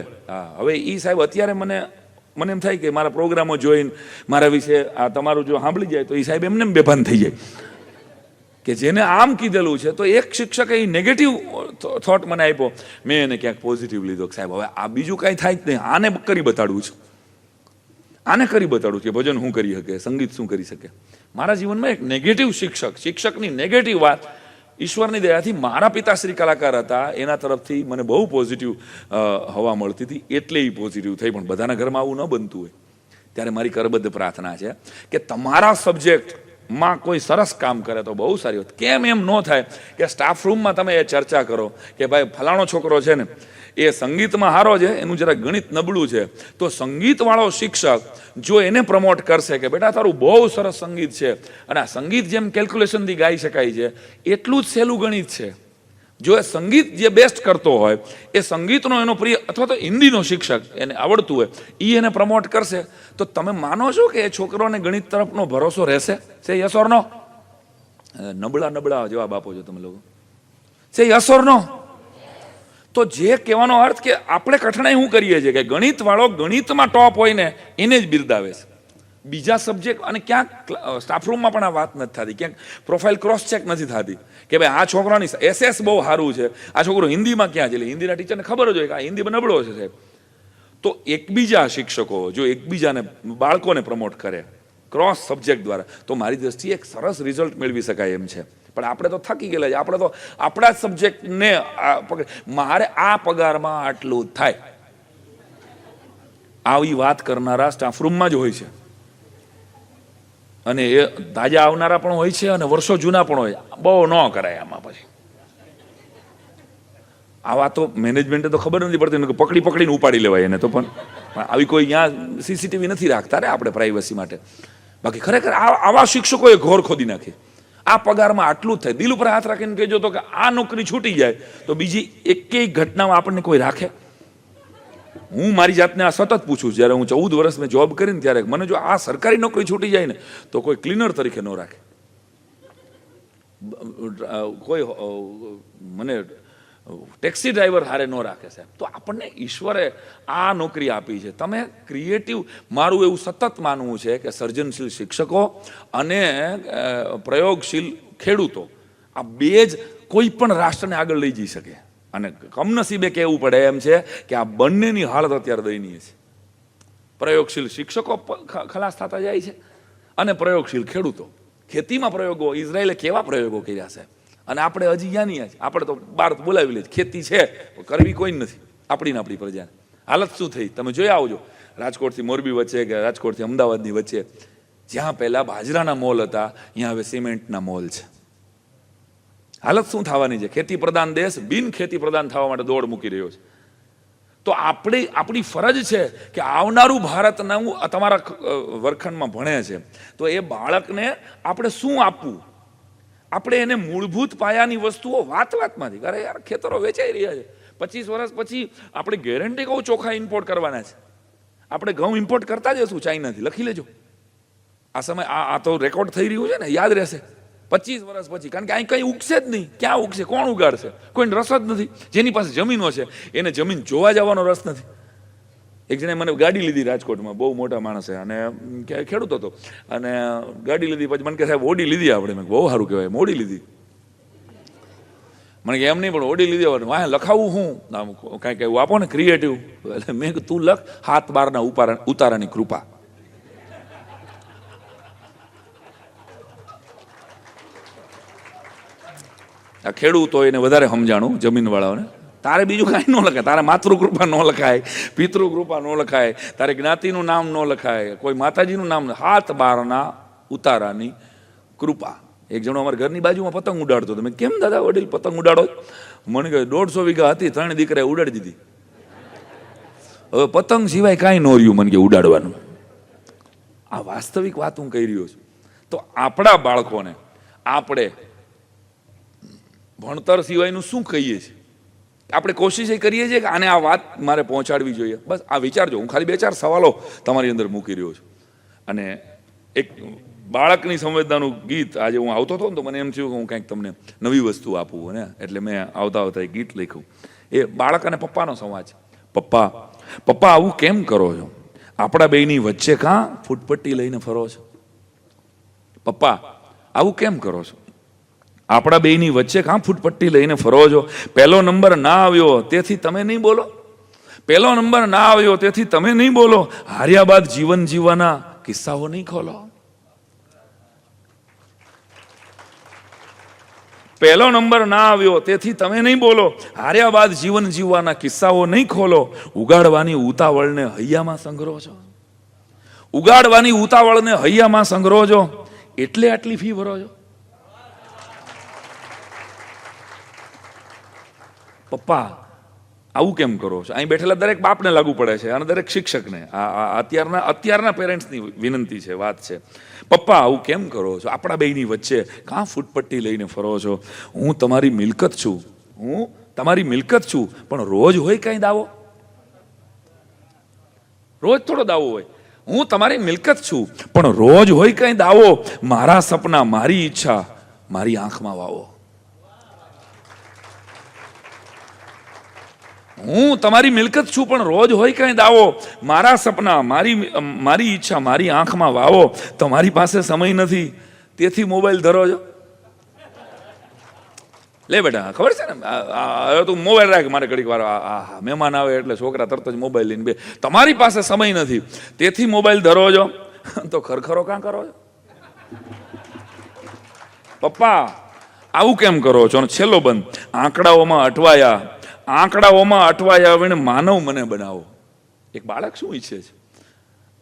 હવે એ સાહેબ અત્યારે મને એમ થાય કે મારા પ્રોગ્રામો જોઈને મારા વિશે આ તમારું જો સાંભળી જાય તો એ સાહેબ એમને બેભાન થઈ જાય કે જેને આમ કીધેલું છે. તો એક શિક્ષકે એ નેગેટિવ થોટ મને આપ્યો, મેં એને ક્યાંક પોઝિટિવ લીધો કે સાહેબ હવે આ બીજું કાંઈ થાય જ નહીં, આને કરી બતાડવું છે, આને કરી બતાડવું છે. ભજન શું કરી શકે, સંગીત શું કરી શકે. મારા જીવનમાં એક નેગેટિવ શિક્ષકની નેગેટિવ વાત ઈશ્વરની દયાથી મારા પિતાશ્રી કલાકાર હતા, એના તરફથી મને બહુ પોઝિટિવ હવા મળતી હતી, એટલે એ પોઝિટિવ થઈ. પણ બધાના ઘરમાં આવું ન બનતું હોય, ત્યારે મારી કરબદ્ધ પ્રાર્થના છે કે તમારા સબ્જેક્ટમાં કોઈ સરસ કામ કરે તો બહુ સારી વાત. કેમ એમ ન થાય કે સ્ટાફ રૂમમાં તમે એ ચર્ચા કરો કે ભાઈ ફલાણો છોકરો છે ને એ સંગીતમાં સારો છે, એનું જરા ગણિત નબળું છે, તો સંગીતવાળો શિક્ષક જો એને પ્રમોટ કરશે કે બેટા તારું બહુ સરસ સંગીત છે, અને આ સંગીત જેમ કેલ્ક્યુલેશનથી ગાઈ શકાય છે એટલું જ સહેલું ગણિત છે. જો એ સંગીત જે બેસ્ટ કરતો હોય, એ સંગીતનો એનો પ્રિય અથવા તો હિન્દીનો શિક્ષક એને આવડતું હોય, એ એને પ્રમોટ કરશે, તો તમે માનો છો કે એ છોકરોને ગણિત તરફનો ભરોસો રહેશે? છે યસ ઓર નો? નબળા જવાબ આપો છો તમે લોકો. છે યસ ઓર નો? તો જે કહેવાનો અર્થ કે આપણે કઠણાઈ શું કરીએ છીએ કે ગણિતવાળો ગણિતમાં ટોપ હોય ને એને જ બિરદાવે છે, બીજા સબ્જેક્ટ. અને ક્યાંક સ્ટાફ રૂમમાં પણ આ વાત નથી થતી, ક્યાંક પ્રોફાઇલ ક્રોસ ચેક નથી થતી કે ભાઈ આ છોકરાની SS બહુ સારું છે, આ છોકરો હિન્દીમાં ક્યાં છે, એટલે હિન્દીના ટીચરને ખબર જ હોય કે આ હિન્દીમાં નબળો છે સાહેબ. તો એકબીજા શિક્ષકો જો એકબીજાને બાળકોને પ્રમોટ કરે ક્રોસ સબ્જેક્ટ દ્વારા, તો મારી દ્રષ્ટિએ એક સરસ રિઝલ્ટ મેળવી શકાય એમ છે. પણ આપણે તો થાકી ગયેલા છે, આપણે તો આપણા સબ્જેક્ટને મારે આ પગારમાં આટલું થાય, આવી વાત કરનારા સ્ટાફ રૂમમાં જ હોય છે, અને એ તાજા આવનારા પણ હોય છે અને વર્ષો જૂના પણ હોય. બહુ ન કરાય આમાં. પછી આ વાતો મેનેજમેન્ટે તો ખબર નથી પડતી, પકડીને ઉપાડી લેવાય એને. તો પણ આવી કોઈ અહીંયા CCTV નથી રાખતા રે આપણે પ્રાઇવસી માટે. બાકી ખરેખર આવા શિક્ષકોએ ઘોર ખોદી નાખી. આ પગારમાં આટલું જ થાય. દિલ ઉપર હાથ રાખીને કહેજો તો કે આ નોકરી છૂટી જાય તો બીજી એકેય ઘટનામાં આપણને કોઈ રાખે? હું મારી જાતને આ સતત પૂછું, જ્યારે હું 14 વર્ષ મેં જોબ કરીને ત્યારે મને જો આ સરકારી નોકરી છૂટી જાય ને તો કોઈ ક્લીનર તરીકે ન રાખે, કોઈ મને ટેક્સી ડ્રાઈવર હારે ન રાખે સાહેબ. તો આપણને ઈશ્વરે આ નોકરી આપી છે. તમે ક્રિએટિવ, મારું એવું સતત માનવું છે કે સર્જનશીલ શિક્ષકો અને પ્રયોગશીલ ખેડૂતો, આ બે જ કોઈ પણ રાષ્ટ્રને આગળ લઈ જઈ શકે. અને કમનસીબે કહેવું પડે એમ છે કે આ બંનેની હાલત અત્યારે દયનીય છે. પ્રયોગશીલ શિક્ષકો ખલાસ થતા જાય છે અને પ્રયોગશીલ ખેડૂતો. ખેતીમાં પ્રયોગો, ઇઝરાયલે કેવા પ્રયોગો કર્યા છે, અને આપણે હજી જ્ઞાનીયા છે. આપણે તો બહાર બોલાવી લે, ખેતી છે કરવી કોઈ નથી આપણી પ્રજાને. હાલત શું થઈ તમે જોઈ આવજો. રાજકોટથી મોરબી વચ્ચે કે રાજકોટથી અમદાવાદની વચ્ચે જ્યાં પહેલા બાજરાના મોલ હતા ત્યાં હવે સિમેન્ટના મોલ છે. હાલત શું થવાની છે? ખેતી પ્રધાન દેશ બિન ખેતી પ્રધાન થવા માટે દોડ મૂકી રહ્યો છે. તો આપણી ફરજ છે કે આવનારું ભારતનું તમારા વર્ગખંડમાં ભણે છે તો એ બાળકને આપણે શું આપવું? આપણે એને મૂળભૂત પાયાની વસ્તુઓ વાતમાંથી, અરે યાર ખેતરો વેચાઈ રહ્યા છે, 25 વર્ષ પછી આપણે ગેરંટી કહું ચોખા ઇમ્પોર્ટ કરવાના છે. આપણે ઘઉં ઇમ્પોર્ટ કરતા જશું ચાઇનાથી, લખી લેજો. આ સમય આ તો રેકોર્ડ થઈ રહ્યું છે ને, યાદ રહેશે 25 વર્ષ પછી. કારણ કે અહીં કંઈ ઉગશે જ નહીં. ક્યાં ઉગશે? કોણ ઉગાડશે? કોઈને રસ જ નથી. જેની પાસે જમીનો છે એને જમીન જોવા જવાનો રસ નથી. એક જણે મને ગાડી લીધી રાજકોટમાં, બહુ મોટા માણસ છે અને ખેડૂત હતો, અને ગાડી લીધી. પછી મને કહે સાહેબ ઓડી લીધી આપણે. મેં બહુ સારું કહેવાય, મોડી લીધી. મને કે એમ નહીં પણ ઓડી લીધી હોય વાહ લખાવું હું કાંઈક એવું આપો ને ક્રિએટિવ. એટલે મેં કીધું તું લખ 7/12 ઉતારાની કૃપા. આ ખેડૂતો એને વધારે સમજાણું જમીનવાળાઓને. તારે બીજું કાંઈ ન લખાય, તારે માતૃકૃપા ન લખાય, પિતૃકૃપા ન લખાય, તારે જ્ઞાતિનું નામ ન લખાય, કોઈ માતાજીનું નામ 7/12 ઉતારાની કૃપા. એક જણો અમારા ઘરની બાજુમાં પતંગ ઉડાડતો હતો. મેં કેમ દાદા વડીલ પતંગ ઉડાડો? મને કહે 150 વીઘા હતી, 3 દીકરાએ ઉડાડી દીધી. હવે પતંગ સિવાય કાંઈ ન રહ્યું મને કે ઉડાડવાનું. આ વાસ્તવિક વાત હું કહી રહ્યો છું. તો આપણા બાળકોને આપણે ભણતર સિવાયનું શું કહીએ છીએ? આપણે કોશિશ એ કરીએ છીએ કે આને આ વાત મારે પહોંચાડવી જોઈએ. બસ આ વિચારજો. હું ખાલી 2-4 સવાલો તમારી અંદર મૂકી રહ્યો છું. અને એક બાળકની સંવેદનાનું ગીત આજે હું આવતો હતો ને તો મને એમ થયું કે હું કંઈક તમને નવી વસ્તુ આપું ને, એટલે મેં આવતા એક ગીત લખ્યું. એ બાળક અને પપ્પાનો સંવાદ છે. પપ્પા આવું કેમ કરો છો? આપણા બેયની વચ્ચે કાં ફૂટપટ્ટી લઈને ફરો છો? પપ્પા આવું કેમ કરો છો? આપણા બેયની વચ્ચે કાં ફૂટપટ્ટી લઈને ફરો છો? પહેલો નંબર ના આવ્યો તેથી તમે નહીં બોલો? પહેલો નંબર ના આવ્યો તેથી તમે નહીં બોલો? હાર્યા બાદ જીવન જીવવાના કિસ્સાઓ નહીં ખોલો? પહેલો નંબર ના આવ્યો તેથી તમે નહીં બોલો? હાર્યા બાદ જીવન જીવવાના કિસ્સાઓ નહીં ખોલો? ઉગાડવાની ઉતાવળને હૈયામાં સંગ્રહો છો? ઉગાડવાની ઉતાવળને હૈયામાં સંગ્રહો છો એટલે આટલી ફી ભરો છો? પપ્પા આવું કેમ કરો છો? અહીં બેઠેલા દરેક બાપને લાગુ પડે છે અને દરેક શિક્ષકને. અત્યારના પેરેન્ટ્સની વિનંતી છે, વાત છે. પપ્પા આવું કેમ કરો છો? આપણા બેયની વચ્ચે કાં ફૂટપટ્ટી લઈને ફરો છો? હું તમારી મિલકત છું, પણ રોજ હોય કાંઈ દાવો? રોજ થોડો દાવો હોય? હું તમારી મિલકત છું પણ રોજ હોય કાંઈ દાવો? મારા સપના, મારી ઈચ્છા મારી આંખમાં વાવો. હું તમારી મિલકત છું પણ રોજ હોય કાંઈ દાવો? મારા સપના, મારી ઈચ્છા મારી આંખમાં વાવો. તમારી પાસે સમય નથી તેથી મોબાઈલ ધરો છો? લે બેટા, ખબર છે ને, હવે તું મોબાઈલ રાખ, મારે ઘડીક વાર મહેમાન આવે એટલે છોકરા તરત જ મોબાઈલ લઈને બે. તમારી પાસે સમય નથી તેથી મોબાઈલ ધરો છો? તો ખરખરો કાં કરો છો? પપ્પા આવું કેમ કરો છો? અને છેલ્લો બંધ, આંકડાઓમાં અટવાયા વિણ માનવ મને બનાવો. એક બાળક શું ઈચ્છે છે?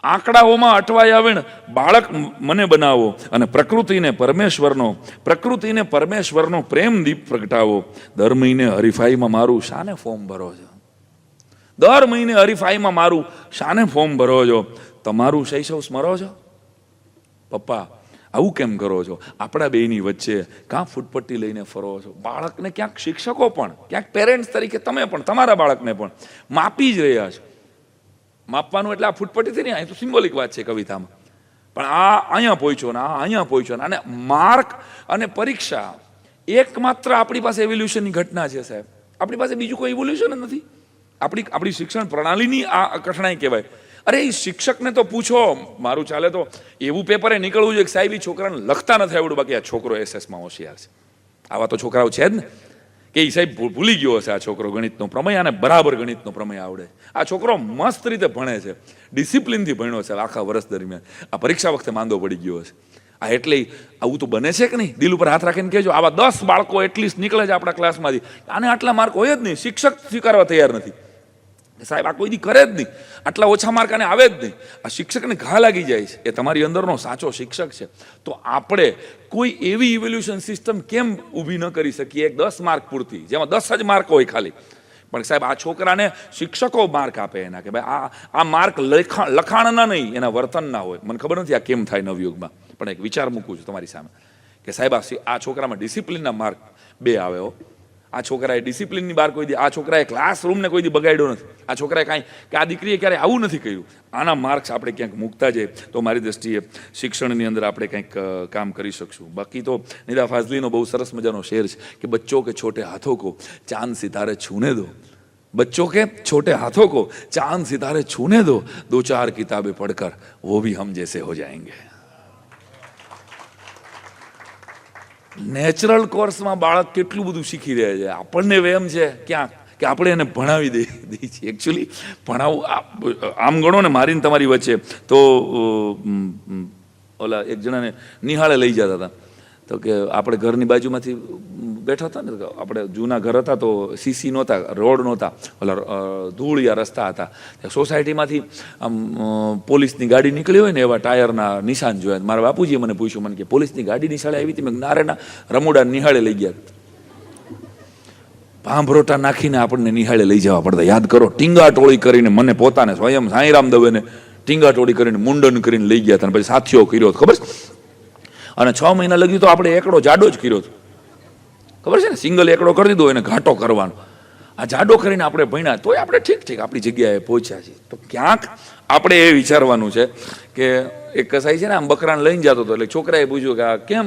આંકડાઓમાં અટવાયા વિણ બાળક મને બનાવો અને પ્રકૃતિને પરમેશ્વરનો પ્રેમ દીપ પ્રગટાવો. દર મહિને હરીફાઈમાં મારું શાને ફોર્મ ભરો છો? દર મહિને હરીફાઈમાં મારું શાને ફોર્મ ભરો છો? તમારું શૈશવ સ્મરો છો? પપ્પા આવું કેમ કરો છો? આપણા બેયની વચ્ચે કાં ફૂટપટ્ટી લઈને ફરો છો? બાળકને ક્યાંક શિક્ષકો પણ, ક્યાંક પેરેન્ટ્સ તરીકે તમે પણ તમારા બાળકને પણ માપી જ રહ્યા છો. માપવાનું એટલે આ ફૂટપટ્ટીથી નહીં, અહીં તો સિમ્બોલિક વાત છે કવિતામાં. પણ આ અહીંયા પહોંચ્યો ને આ અહીંયા પહોંચ્યો ને, અને માર્ક અને પરીક્ષા એકમાત્ર આપણી પાસે એવોલ્યુશનની ઘટના છે સાહેબ. આપણી પાસે બીજું કોઈ એવોલ્યુશન જ નથી. આપણી શિક્ષણ પ્રણાલીની આ કઠણાઈ કહેવાય. અરે એ શિક્ષકને તો પૂછો, મારું ચાલે તો એવું પેપરે નીકળવું જોઈએ કે સાહેબ એ છોકરાને લખતા નથી આવડું, બાકી આ છોકરો SS-માં હોશિયાર છે. આવા તો છોકરાઓ છે જ ને કે એ સાહેબ ભૂલી ગયો હશે આ છોકરો ગણિતનો પ્રમેય, અને બરાબર ગણિતનો પ્રમેય આવડે. આ છોકરો મસ્ત રીતે ભણે છે, ડિસિપ્લિનથી ભણ્યો છે આખા વર્ષ દરમિયાન. આ પરીક્ષા વખતે માંદો પડી ગયો હશે. આ એટલે આવું તો બને છે કે નહીં? દિલ ઉપર હાથ રાખીને કહેજો, આવા 10 બાળકો એટલીસ્ટ નીકળે છે આપણા ક્લાસમાંથી, આને આટલા માર્ક હોય જ નહીં. શિક્ષક સ્વીકારવા તૈયાર નથી. સાહેબ આ કોઈ દી કરે જ નહીં, આટલા ઓછા માર્ક આને આવે જ નહીં, આ શિક્ષકને ઘા લાગી જાય છે, એ તમારી અંદરનો સાચો શિક્ષક છે. તો આપણે કોઈ એવી ઇવેલ્યુશન સિસ્ટમ કેમ ઊભી ન કરી શકીએ 10 માર્ક પૂરતી, જેમાં 10 જ માર્ક હોય ખાલી, પણ સાહેબ આ છોકરાને શિક્ષકો માર્ક આપે એના કે ભાઈ આ માર્ક લખાણના નહીં, એના વર્તનના હોય. મને ખબર નથી આ કેમ થાય નવયુગમાં, પણ એક વિચાર મૂકું છું તમારી સામે કે સાહેબ આ છોકરામાં ડિસિપ્લિનના માર્ક 2 આવે હો. આ છોકરાએ ડિસિપ્લિનની બહાર કોઈ દી, આ છોકરાએ ક્લાસરૂમને કોઈ દી બગાડ્યો નથી, આ છોકરાએ કાંઈ કે આ દીકરીએ ક્યારે આવું નથી કર્યું. આના માર્ક્સ આપણે ક્યાંક મૂકતા જઈએ તો મારી દ્રષ્ટિએ શિક્ષણની અંદર આપણે કંઈક કામ કરી શકશું. બાકી તો નિદા ફાઝલીનો બહુ સરસ મજાનો શેર છે કે બચ્ચો કે છોટે હાથો કો ચાંદ સિતારે છૂને દો, बच्चों के छोटे हाथों को चांद सितारे छूने दो, 2-4 किताबें पढ़कर वो भी हम जैसे हो जाएंगे. નેચરલ કોર્સમાં બાળક કેટલું બધું શીખી રહે છે, આપણને વેમ છે ક્યાંક કે આપણે એને ભણાવી દઈએ છીએ. એકચ્યુઅલી ભણાવવું આમ ગણો ને, મારીને તમારી વચ્ચે તો ઓલા એક જણાને નિહાળે લઈ જતા હતા, તો કે આપણે ઘરની બાજુમાંથી બેઠા હતા ને, આપણે જૂના ઘર હતા તો સીસી નહોતા, રોડ નહોતા, ઓલા ધૂળિયા રસ્તા હતા. સોસાયટીમાંથી આમ પોલીસની ગાડી નીકળી હોય ને એવા ટાયરના નિશાન જોયા. મારા બાપુજીએ મને પૂછ્યું, મને કે પોલીસની ગાડી નિશાળે આવી હતી? મેં નારેના રમુડા નિહાળે લઈ ગયા. ભાંભરોટા નાખીને આપણને નિહાળે લઈ જવા પડતા, યાદ કરો. ટીંગાટોળી કરીને મને પોતાને સ્વયં સાંઈરામ દવેને ટીંગાટોળી કરીને મુંડન કરીને લઈ ગયા હતા, પછી સાથીઓ કર્યો ખબર છે. અને 6 મહિના લગી તો આપણે એકડો જાડો જ કર્યો હતો, ખબર છે ને. સિંગલ એકડો કરી દીધો એને ઘાટો કરવાનો, આ જાડો કરીને આપણે ભણ્યા તોય આપણે ઠીક આપણી જગ્યાએ પહોંચ્યા છીએ. તો ક્યાંક આપણે એ વિચારવાનું છે કે એક કસાઈ છે ને આમ બકરાને લઈને જતો હતો, એટલે છોકરાએ પૂછ્યું કે આ કેમ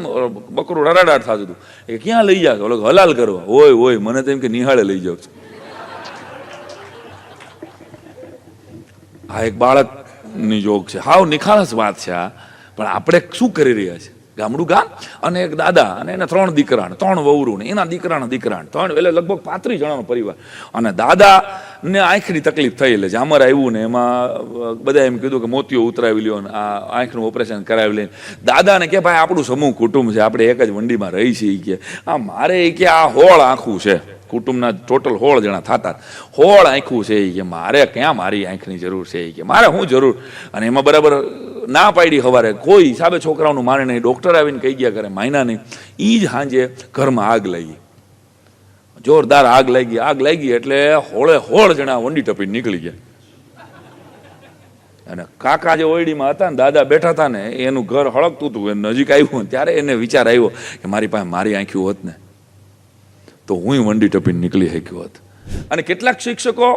બકરું રડાડાટ થતું હતું? એ ક્યાં લઈ જાય? ઓલો હલાલ કરવા. હોય મને તો એમ કે નિહાળે લઈ જાવ છું. આ એક બાળકની જોગ છે, હાવ નિખાલસ વાત છે આ. પણ આપણે શું કરી રહ્યા છીએ? ગામડું ગામ અને એક દાદા અને એના 3 દીકરા, 3 વહુરું ને એના દીકરાના 3, એટલે લગભગ 35 જણાનો પરિવાર. અને દાદાને આંખની તકલીફ થઈ, એટલે જામર આવ્યું ને એમાં બધા એમ કીધું કે મોતિયો ઉતરાવી લ્યો ને આ આંખનું ઓપરેશન કરાવી લઈને. દાદાને કે ભાઈ આપણું સમૂહ કુટુંબ છે, આપણે એક જ વંડીમાં રહી છીએ કે આ મારે કે આ હોળ આંખું છે, કુટુંબના ટોટલ 16 જણા થતા, 16 આંખું છે કે મારે ક્યાં મારી આંખની જરૂર છે કે મારે શું જરૂર. અને એમાં બરાબર ના પાડી હવારે, કોઈ હિસાબે છોકરાઓનું માને નહીં. ડૉક્ટર આવીને કહી ગયા કરે માયના નહીં. એ જ સાંજે ઘરમાં આગ લાગી, જોરદાર આગ લાગી એટલે 16 જણા વંડી ટપીને નીકળી ગયા. અને કાકા જે ઓયડીમાં હતા ને, દાદા બેઠા હતા ને, એનું ઘર હળકતું હતું. એ નજીક આવ્યું ત્યારે એને વિચાર આવ્યો કે મારી પાસે મારી આંખ્યું હોત ને તો હું વંડી ટપીને નીકળી શક્યો હોત. અને કેટલાક શિક્ષકો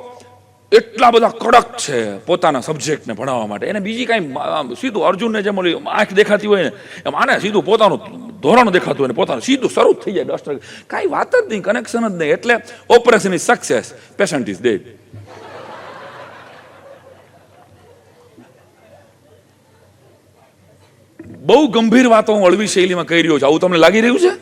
એટલા બધા કડક છે પોતાના સબ્જેક્ટને ભણાવવા માટે, એને બીજી કાંઈ સીધું અર્જુનને જેમ ઓલી આંખ દેખાતી હોય ને એમ આને સીધું પોતાનું ધોરણ દેખાતું હોય ને પોતાનું સીધું શરૂ થઈ જાય ડસ્ટર. કાંઈ વાત જ નહીં, કનેક્શન જ નહીં. એટલે operation is success, patient is dead. બહુ ગંભીર વાતો હું હળવી શૈલીમાં કહી રહ્યો છું, આવું તમને લાગી રહ્યું છે?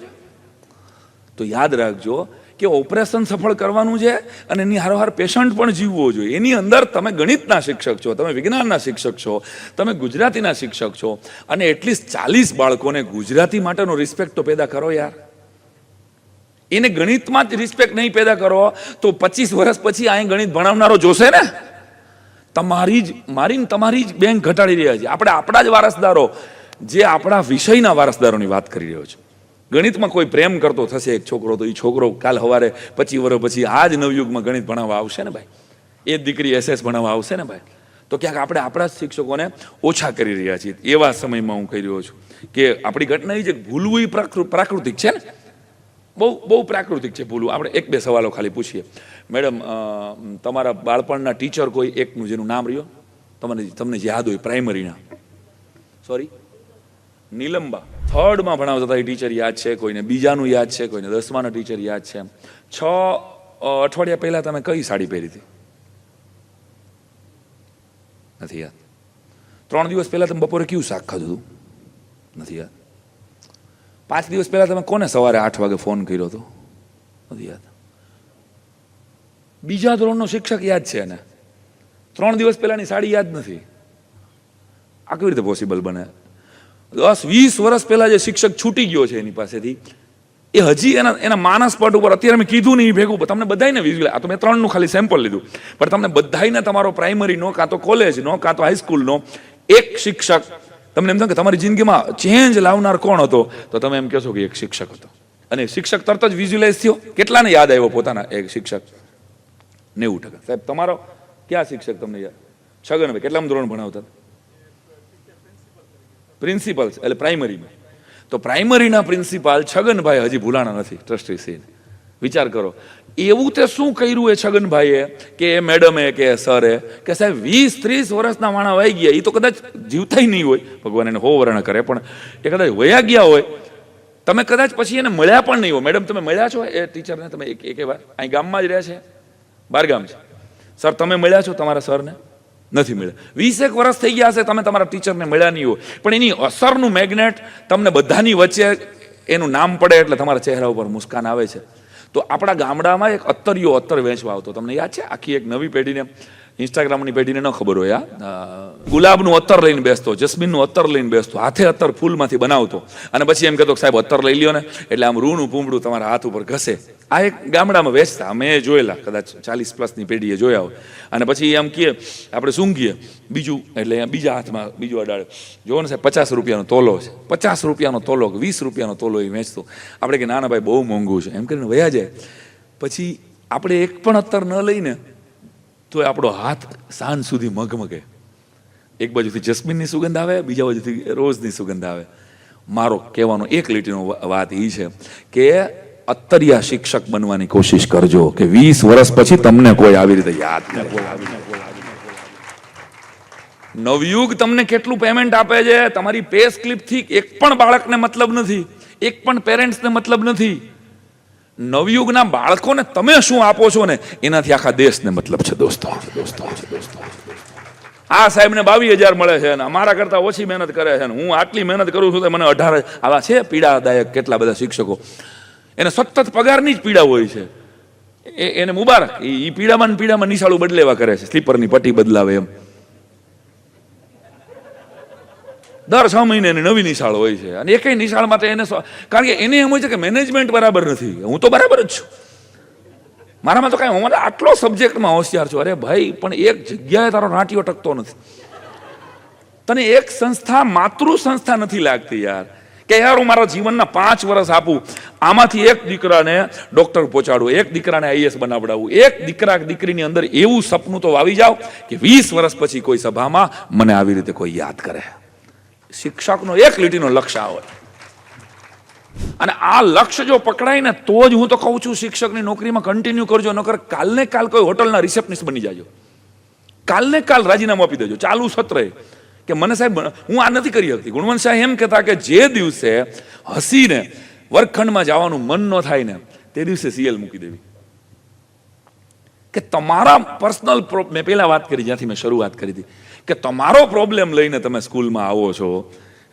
તો યાદ રાખજો કે ઓપરેશન સફળ કરવાનું છે અને એની હારોહાર પેશન્ટ પણ જીવવો જોઈએ. એની અંદર તમે ગણિતના શિક્ષક છો, તમે વિજ્ઞાનના શિક્ષક છો, તમે ગુજરાતીના શિક્ષક છો, અને એટલીસ્ટ 40 બાળકોને ગુજરાતી માટેનો રિસ્પેક્ટ તો પેદા કરો યાર. એને ગણિતમાં જ રિસ્પેક્ટ નહીં પેદા કરો તો 25 વર્ષ પછી અહીં ગણિત ભણાવનારો જોશે ને. તમારી જ બેંક ઘટાડી રહ્યા છે. આપણે આપણા જ વારસદારો, જે આપણા વિષયના વારસદારોની વાત કરી રહ્યો છું. ગણિતમાં કોઈ પ્રેમ કરતો થશે એક છોકરો, તો એ છોકરો કાલ સવારે 25 વર્ષ પછી આ જ નવયુગમાં ગણિત ભણાવવા આવશે ને ભાઈ. એ દીકરી SS ભણાવવા આવશે ને ભાઈ. તો ક્યાંક આપણે આપણા જ શિક્ષકોને ઓછા કરી રહ્યા છીએ. એવા સમયમાં હું કહી રહ્યો છું કે આપણી ઘટના એ જે ભૂલવું એ પ્રાકૃતિક છે ને, બહુ પ્રાકૃતિક છે ભૂલવું. આપણે 1-2 સવાલો ખાલી પૂછીએ. મેડમ, તમારા બાળપણના ટીચર કોઈ એકનું જેનું નામ રહ્યો તમને યાદ હોય પ્રાઇમરીના? સોરી, નીલંબા. 3rd ભણાવતા હતા એ ટીચર યાદ છે કોઈને? બીજાનું યાદ છે કોઈને? 10માના ટીચર યાદ છે? 6 અઠવાડિયા પહેલા તમે કઈ સાડી પહેરી હતી? નથી યાદ. 3 દિવસ પહેલા તમે બપોરે કયું શાક ખાધું હતું? નથી યાદ. 5 દિવસ પહેલા તમે કોને સવારે 8 વાગે ફોન કર્યો હતો? નથી યાદ. બીજા ધોરણનો શિક્ષક યાદ છે એને, 3 દિવસ પહેલાની સાડી યાદ નથી. આ કેવી રીતે પોસિબલ બને? 10-20 વર્ષ પહેલા જે શિક્ષક છૂટી ગયો છે એની પાસેથી એ હજી એના માનસ પટ ઉપર અત્યારે મેં કીધું નહીં ભેગું તમને બધાને વિઝ્યુઅલ, આ તો મેં 3નું ખાલી સેમ્પલ લીધું, પણ તમને બધાને તમારો પ્રાઇમરીનો કાં તો કોલેજનો કાં તો હાઈસ્કૂલનો એક શિક્ષક તમને એમ થાય કે તમારી જિંદગીમાં ચેન્જ લાવનાર કોણ હતો, તો તમે એમ કહેશો કે એક શિક્ષક હતો. અને શિક્ષક તરત જ વિઝ્યુઅલાઇઝ થયો. કેટલાને યાદ આવ્યો પોતાના એક શિક્ષક? 90%. સાહેબ તમારો ક્યાં શિક્ષક તમને યાદ? છગનભાઈ કેટલામાં ધોરણ ભણાવતા? પ્રિન્સિપલ એટલે પ્રાઇમરીમાં. તો પ્રાઇમરીના પ્રિન્સિપાલ છગનભાઈ હજી ભૂલાણા નથી ટ્રસ્ટી સિંહ. વિચાર કરો એવું તે શું કર્યું એ છગનભાઈએ કે એ મેડમે કે સરે કે સાહેબ 20-30 વર્ષના માણા વહી ગયા, એ તો કદાચ જીવતા નહીં હોય, ભગવાન એને હોવરણ કરે, પણ એ કદાચ વયા ગયા હોય, તમે કદાચ પછી એને મળ્યા પણ નહીં હોય. મેડમ તમે મળ્યા છો એ ટીચરને? તમે એક વાર અહીં ગામમાં જ રહે છે, બાર ગામ છે. સર તમે મળ્યા છો તમારા સરને? નથી મળ્યા. 20 વર્ષ થઈ ગયા હશે તમે તમારા ટીચરને મળ્યા નહીં હોય, પણ એની અસરનું મેગ્નેટ તમને બધાની વચ્ચે એનું નામ પડે એટલે તમારા ચહેરા ઉપર મુસ્કાન આવે છે. તો આપણા ગામડામાં એક અત્તર વેચવા આવતો, તમને યાદ છે? આખી એક નવી પેઢીને, ઇન્સ્ટાગ્રામની પેઢીને ન ખબર હોય, ગુલાબનું અત્તર લઈને બેસતો, જસ્મીનનું અત્તર લઈને બેસતો, હાથે અત્તર ફૂલમાંથી બનાવતો, અને પછી એમ કહેતો કે સાહેબ અત્તર લઈ લ્યો ને, એટલે આમ રૂનું પૂમડું તમારા હાથ ઉપર ઘસે. આ એક ગામડામાં વેચતા અમે જોયેલા, કદાચ 40+ પેઢીએ જોયા હોય. અને પછી એમ કહીએ આપણે સૂંઘીએ બીજું, એટલે બીજા હાથમાં બીજું અડાડે. જોવો ને સાહેબ 50 રૂપિયાનો તોલો છે, 50 રૂપિયાનો તોલો, 20 રૂપિયાનો તોલો એ વેચતો. આપણે કે નાના ભાઈ બહુ મોંઘું છે એમ કરીને વયા જાય. પછી આપણે એક પણ અત્તર ન લઈને તો આપણો હાથ સાંજ સુધી મગમગે. એક બાજુથી જસ્મીનની સુગંધ આવે, બીજા બાજુથી રોઝની સુગંધ આવે. મારો કહેવાનો એક લીટીનો વાત એ છે કે અત્તરિયા શિક્ષક બનવાની કોશિશ કરજો કે 20 વર્ષ પછી તમને કોઈ આવી રીતે યાદ કરે. નવયુગ તમને કેટલું પેમેન્ટ આપે છે, તમારી પે સ્લિપથી એક પણ બાળકને મતલબ નથી, એક પણ પેરેન્ટ્સને મતલબ નથી. નવયુગના બાળકોને તમે શું આપો છો ને એનાથી આખા દેશને મતલબ છે દોસ્તો. આ સાહેબને 22,000 મળે છે, અમારા કરતા ઓછી મહેનત કરે છે, હું આટલી મહેનત કરું છું તો મને 18. આવા છે પીડાદાયક કેટલા બધા શિક્ષકો, એને સતત પગારની જ પીડા હોય છે. એને મુબારક, એ પીડામાં નિશાળું બદલેવા કરે છે, સ્લીપરની પટ્ટી બદલાવે એમ. દર 6 મહિને નવી નિશાળ હોય છે, અને એકય નિશાળમાં તો એને, કારણ કે એને એમ હોય છે કે મેનેજમેન્ટ બરાબર નથી. હું તો બરાબર જ છું, મારામાં તો કાંઈ, હું આટલો સબ્જેક્ટમાં હોશિયાર છું. અરે ભાઈ, પણ એક જગ્યાએ તારો નાટ્યો ટકતો નથી. તને એક સંસ્થા માતૃ સંસ્થા નથી લાગતી યાર, કે યાર હું મારા જીવનના 5 વર્ષ આપું, આમાંથી એક દીકરાને ડોક્ટર પહોંચાડું, એક દીકરાને IAS બનાવડાવું, એક દીકરીની અંદર એવું સપનું તો વાવી જાવ કે 20 વર્ષ પછી કોઈ સભામાં મને આવી રીતે કોઈ યાદ કરે. શિક્ષકનો એક લીટીનો લક્ષ્ય આવે, અને આ લક્ષ્ય જો પકડાય ને તો જ હું તો કહું છું શિક્ષકની નોકરીમાં કન્ટિન્યુ કરજો. નકર કાલને કાલ કોઈ હોટલના રિસેપ્શનિસ્ટ બની જાજો, કાલને કાલ રાજીનામું આપી દેજો ચાલુ સત્રે કે મને સાહેબ હું આ નથી કરી શકતી. ગુણવંત શાહ એમ કહેતા કે જે દિવસે હસીને વર્ગખંડમાં જવાનું મન ન થાય ને તે દિવસે CL મૂકી દેવી. કે તમારા પર્સનલ, મેં પહેલા વાત કરી જ્યાંથી મેં શરૂઆત કરી હતી, કે તમારો પ્રોબ્લેમ લઈને તમે સ્કૂલમાં આવો છો.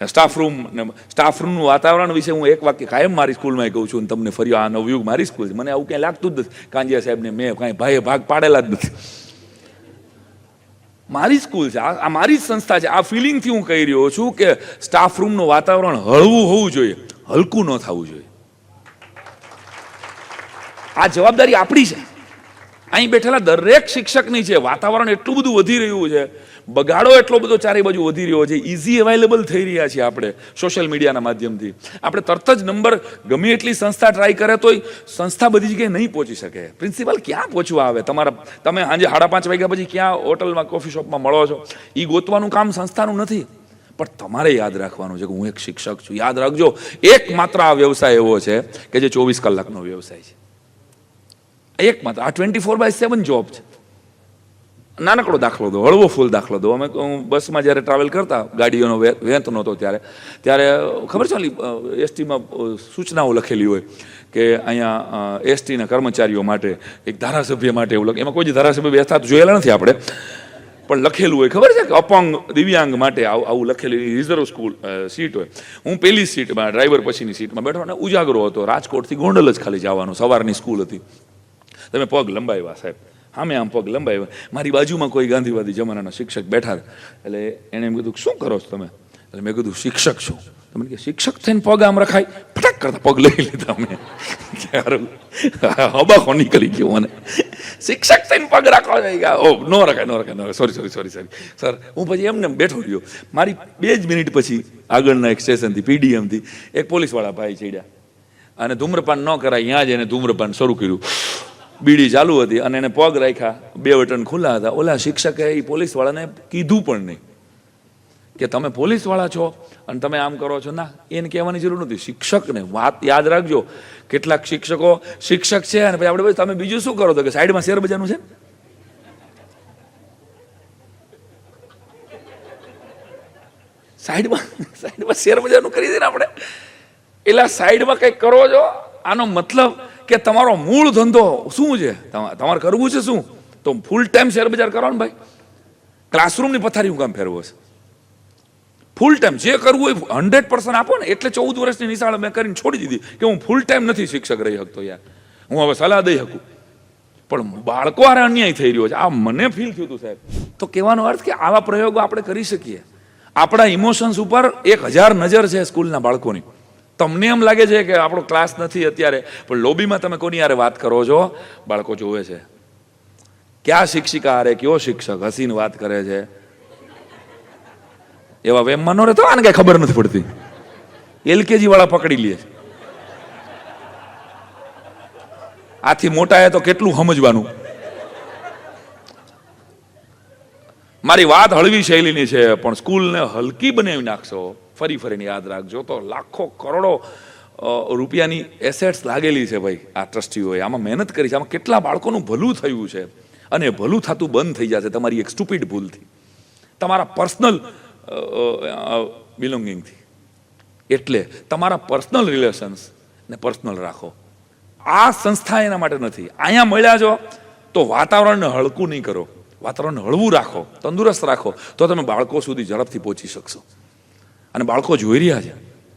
સ્ટાફરૂમનું વાતાવરણ વિશે હું એક વાક્ય કાયમ મારી સ્કૂલમાં કહું છું, અને તમને ફરી આ નવયુગ મારી સ્કૂલ છે, મને આવું ક્યાંય લાગતું જ નથી. કાંજિયા સાહેબને મેં કાંઈ ભાગ પાડેલા જ નથી. મારી સ્કૂલ છે, આ મારી જ સંસ્થા છે. આ ફિલિંગથી હું કહી રહ્યો છું કે સ્ટાફરૂમનું વાતાવરણ હળવું હોવું જોઈએ, હલકું ન થવું જોઈએ. આ જવાબદારી આપણી છે, અહીં બેઠેલા દરેક શિક્ષકની છે. વાતાવરણ એટલું બધું વધી રહ્યું છે, બગાડો એટલો બધો ચારે બાજુ વધી રહ્યો છે, ઇઝી અવેલેબલ થઈ રહ્યા છે. આપણે સોશિયલ મીડિયાના માધ્યમથી આપણે તરત જ નંબર, ગમે એટલી સંસ્થા ટ્રાય કરે તોય સંસ્થા બધી જગ્યાએ નહીં પહોંચી શકે. પ્રિન્સિપાલ ક્યાં પહોંચવા આવે? તમે સાંજે 5:30 વાગ્યા પછી ક્યાં હોટલમાં, કોફી શોપમાં મળો છો, એ ગોતવાનું કામ સંસ્થાનું નથી. પણ તમારે યાદ રાખવાનું છે કે હું એક શિક્ષક છું. યાદ રાખજો, એકમાત્ર આ વ્યવસાય એવો છે કે જે 24 કલાકનો વ્યવસાય છે. એકમાત્ર આ 24/7 જોબ છે. નાનકડો દાખલો દો, હળવો ફૂલ દાખલો દો. અમે બસમાં જ્યારે ટ્રાવેલ કરતા, ગાડીઓનો વેંત નહોતો ત્યારે ખબર છે એસટીમાં સૂચનાઓ લખેલી હોય કે અહીંયા એસટીના કર્મચારીઓ માટે, એક ધારાસભ્ય માટે એવું એમાં કોઈ ધારાસભ્ય બેસતા જોયેલા નથી આપણે, પણ લખેલું હોય ખબર છે કે અપંગ દિવ્યાંગ માટે આવું લખેલું. રિઝર્વ સ્કૂલ સીટ હોય. હું પહેલી સીટમાં, ડ્રાઈવર પછીની સીટમાં બેઠો, અને ઉજાગરો હતો. રાજકોટથી ગોંડલ જ ખાલી જવાનું, સવારની સ્કૂલ હતી. તમે પગ લંબાવ્યા સાહેબ, સામે આમ પગ લંબાવ્યા. મારી બાજુમાં કોઈ ગાંધીવાદી જમાનાના શિક્ષક બેઠા, એટલે એણે એમ કીધું શું કરો છો તમે? એટલે મેં કીધું શિક્ષક છું. તમે કે શિક્ષક થઈને પગ આમ રખાય? ફટાક કરતા પગ લઈ લીધા મેં. હબાખો નીકળી ગયો મને. શિક્ષક થઈને પગ રાખવા જાય ગયા. ઓ નો રખાય સોરી સર. હું પછી એમને બેઠો રહ્યો. મારી 2 જ મિનિટ પછી આગળના એક સ્ટેશનથી પીડીએમથી એક પોલીસવાળા ભાઈ ચડ્યા અને ધૂમ્રપાન ન કરાય ત્યાં જ એને ધૂમ્રપાન શરૂ કર્યું. બીડી ચાલુ હતી અને એને પગ રાખ્યા, 2 બટન ખુલ્લા હતા. ઓલા શિક્ષકે એ પોલીસવાળાને કીધું પણ નહીં કે તમે પોલીસવાળા છો અને તમે આમ કરો છો. ના, એને કહેવાની જરૂર નથી. શિક્ષકને વાત યાદ રાખજો, કેટલાક શિક્ષકો શિક્ષક છે અને પછી આપણે તમે બીજું શું કરો તો કે સાઈડમાં શેર બજારનું છે, સાઈડમાં શેર બજારનું કરી દે ને આપણે. એટલે સાઈડમાં કંઈક કરો છો, આનો મતલબ કે તમારો મૂળ ધંધો શું છે, તમારે કરવું છે શું, તો ફૂલ ટાઈમ શેર બજાર કરો ને ભાઈ. ક્લાસરૂમની પથારી હું કામ ફેરવો છે? ફૂલ ટાઈમ જે કરવું હોય 100% આપો ને. એટલે 14 વર્ષની નિશાળ મેં કરીને છોડી દીધી કે હું ફૂલ ટાઈમ નથી શિક્ષક રહી શકતો યાર, હું હવે સલાહ દઈ શકું. પણ બાળકો હારે અન્યાય થઈ રહ્યો છે, આ મને ફીલ થયું હતું સાહેબ. તો કહેવાનો અર્થ કે આવા પ્રયોગો આપણે કરી શકીએ. આપણા ઇમોશન્સ ઉપર 1000 નજર છે સ્કૂલના બાળકોની. તમને એમ લાગે છે કે આપણો ક્લાસ નથી અત્યારે, પણ લોબીમાં તમે કોની હારે વાત કરો છો, બાળકો જોવે છે. ક્યાં શિક્ષિકા હારે કયો શિક્ષક હસીને વાત કરે છે. એવા વેમમાં નો રહેતો, આને કઈ ખબર નથી પડતી. LKG વાળા પકડી લે છે. આથી મોટા તો કેટલું સમજવાનું. મારી વાત હળવી શૈલીની છે, પણ સ્કૂલને હલકી બનાવી નાખશો, ફરીને યાદ રાખજો, તો લાખો કરોડો રૂપિયાની એસેટ્સ લાગેલી છે ભાઈ આ ટ્રસ્ટીઓએ. આમાં મહેનત કરી છે, આમાં કેટલા બાળકોનું ભલું થયું છે અને ભલું થતું બંધ થઈ જશે તમારી એક સ્ટુપિડ ભૂલથી, તમારા પર્સનલ બિલોંગિંગથી. એટલે તમારા પર્સનલ રિલેશન્સ ને પર્સનલ રાખો. આ સંસ્થા એના માટે નથી. અહીંયા મળ્યા છો તો વાતાવરણને હળકું નહીં કરો, વાતાવરણને હળવું રાખો, તંદુરસ્ત રાખો, તો તમે બાળકો સુધી ઝડપથી પહોંચી શકશો. અને બાળકો જોઈ રહ્યા છે,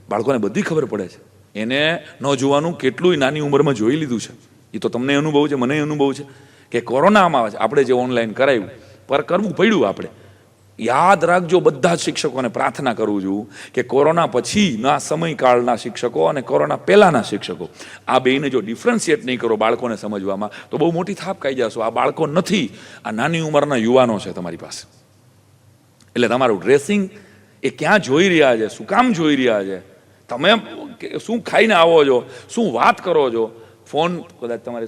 બાળકોને બધી ખબર પડે છે. એને ન જોવાનું કેટલું નાની ઉંમરમાં જોઈ લીધું છે. એ તો તમને અનુભવ છે, મને અનુભવ છે કે કોરોનામાં આપણે જે ઓનલાઈન કરાવ્યું પર કરવું પડ્યું. આપણે યાદ રાખજો, બધા જ શિક્ષકોને પ્રાર્થના કરું છું કે કોરોના પછીના સમયકાળના શિક્ષકો અને કોરોના પહેલાના શિક્ષકો, આ બેને જો ડિફરન્શિએટ નહીં કરો બાળકોને સમજવામાં, તો બહુ મોટી થાપ ખાઈ જશો. આ બાળકો નથી, આ નાની ઉંમરના યુવાનો છે તમારી પાસે. એટલે તમારું ડ્રેસિંગ એ ક્યાં જોઈ રહ્યા છે, શું કામ જોઈ રહ્યા છે, તમે શું ખાઈને આવો છો, શું વાત કરો છો. ફોન કદાચ તમારે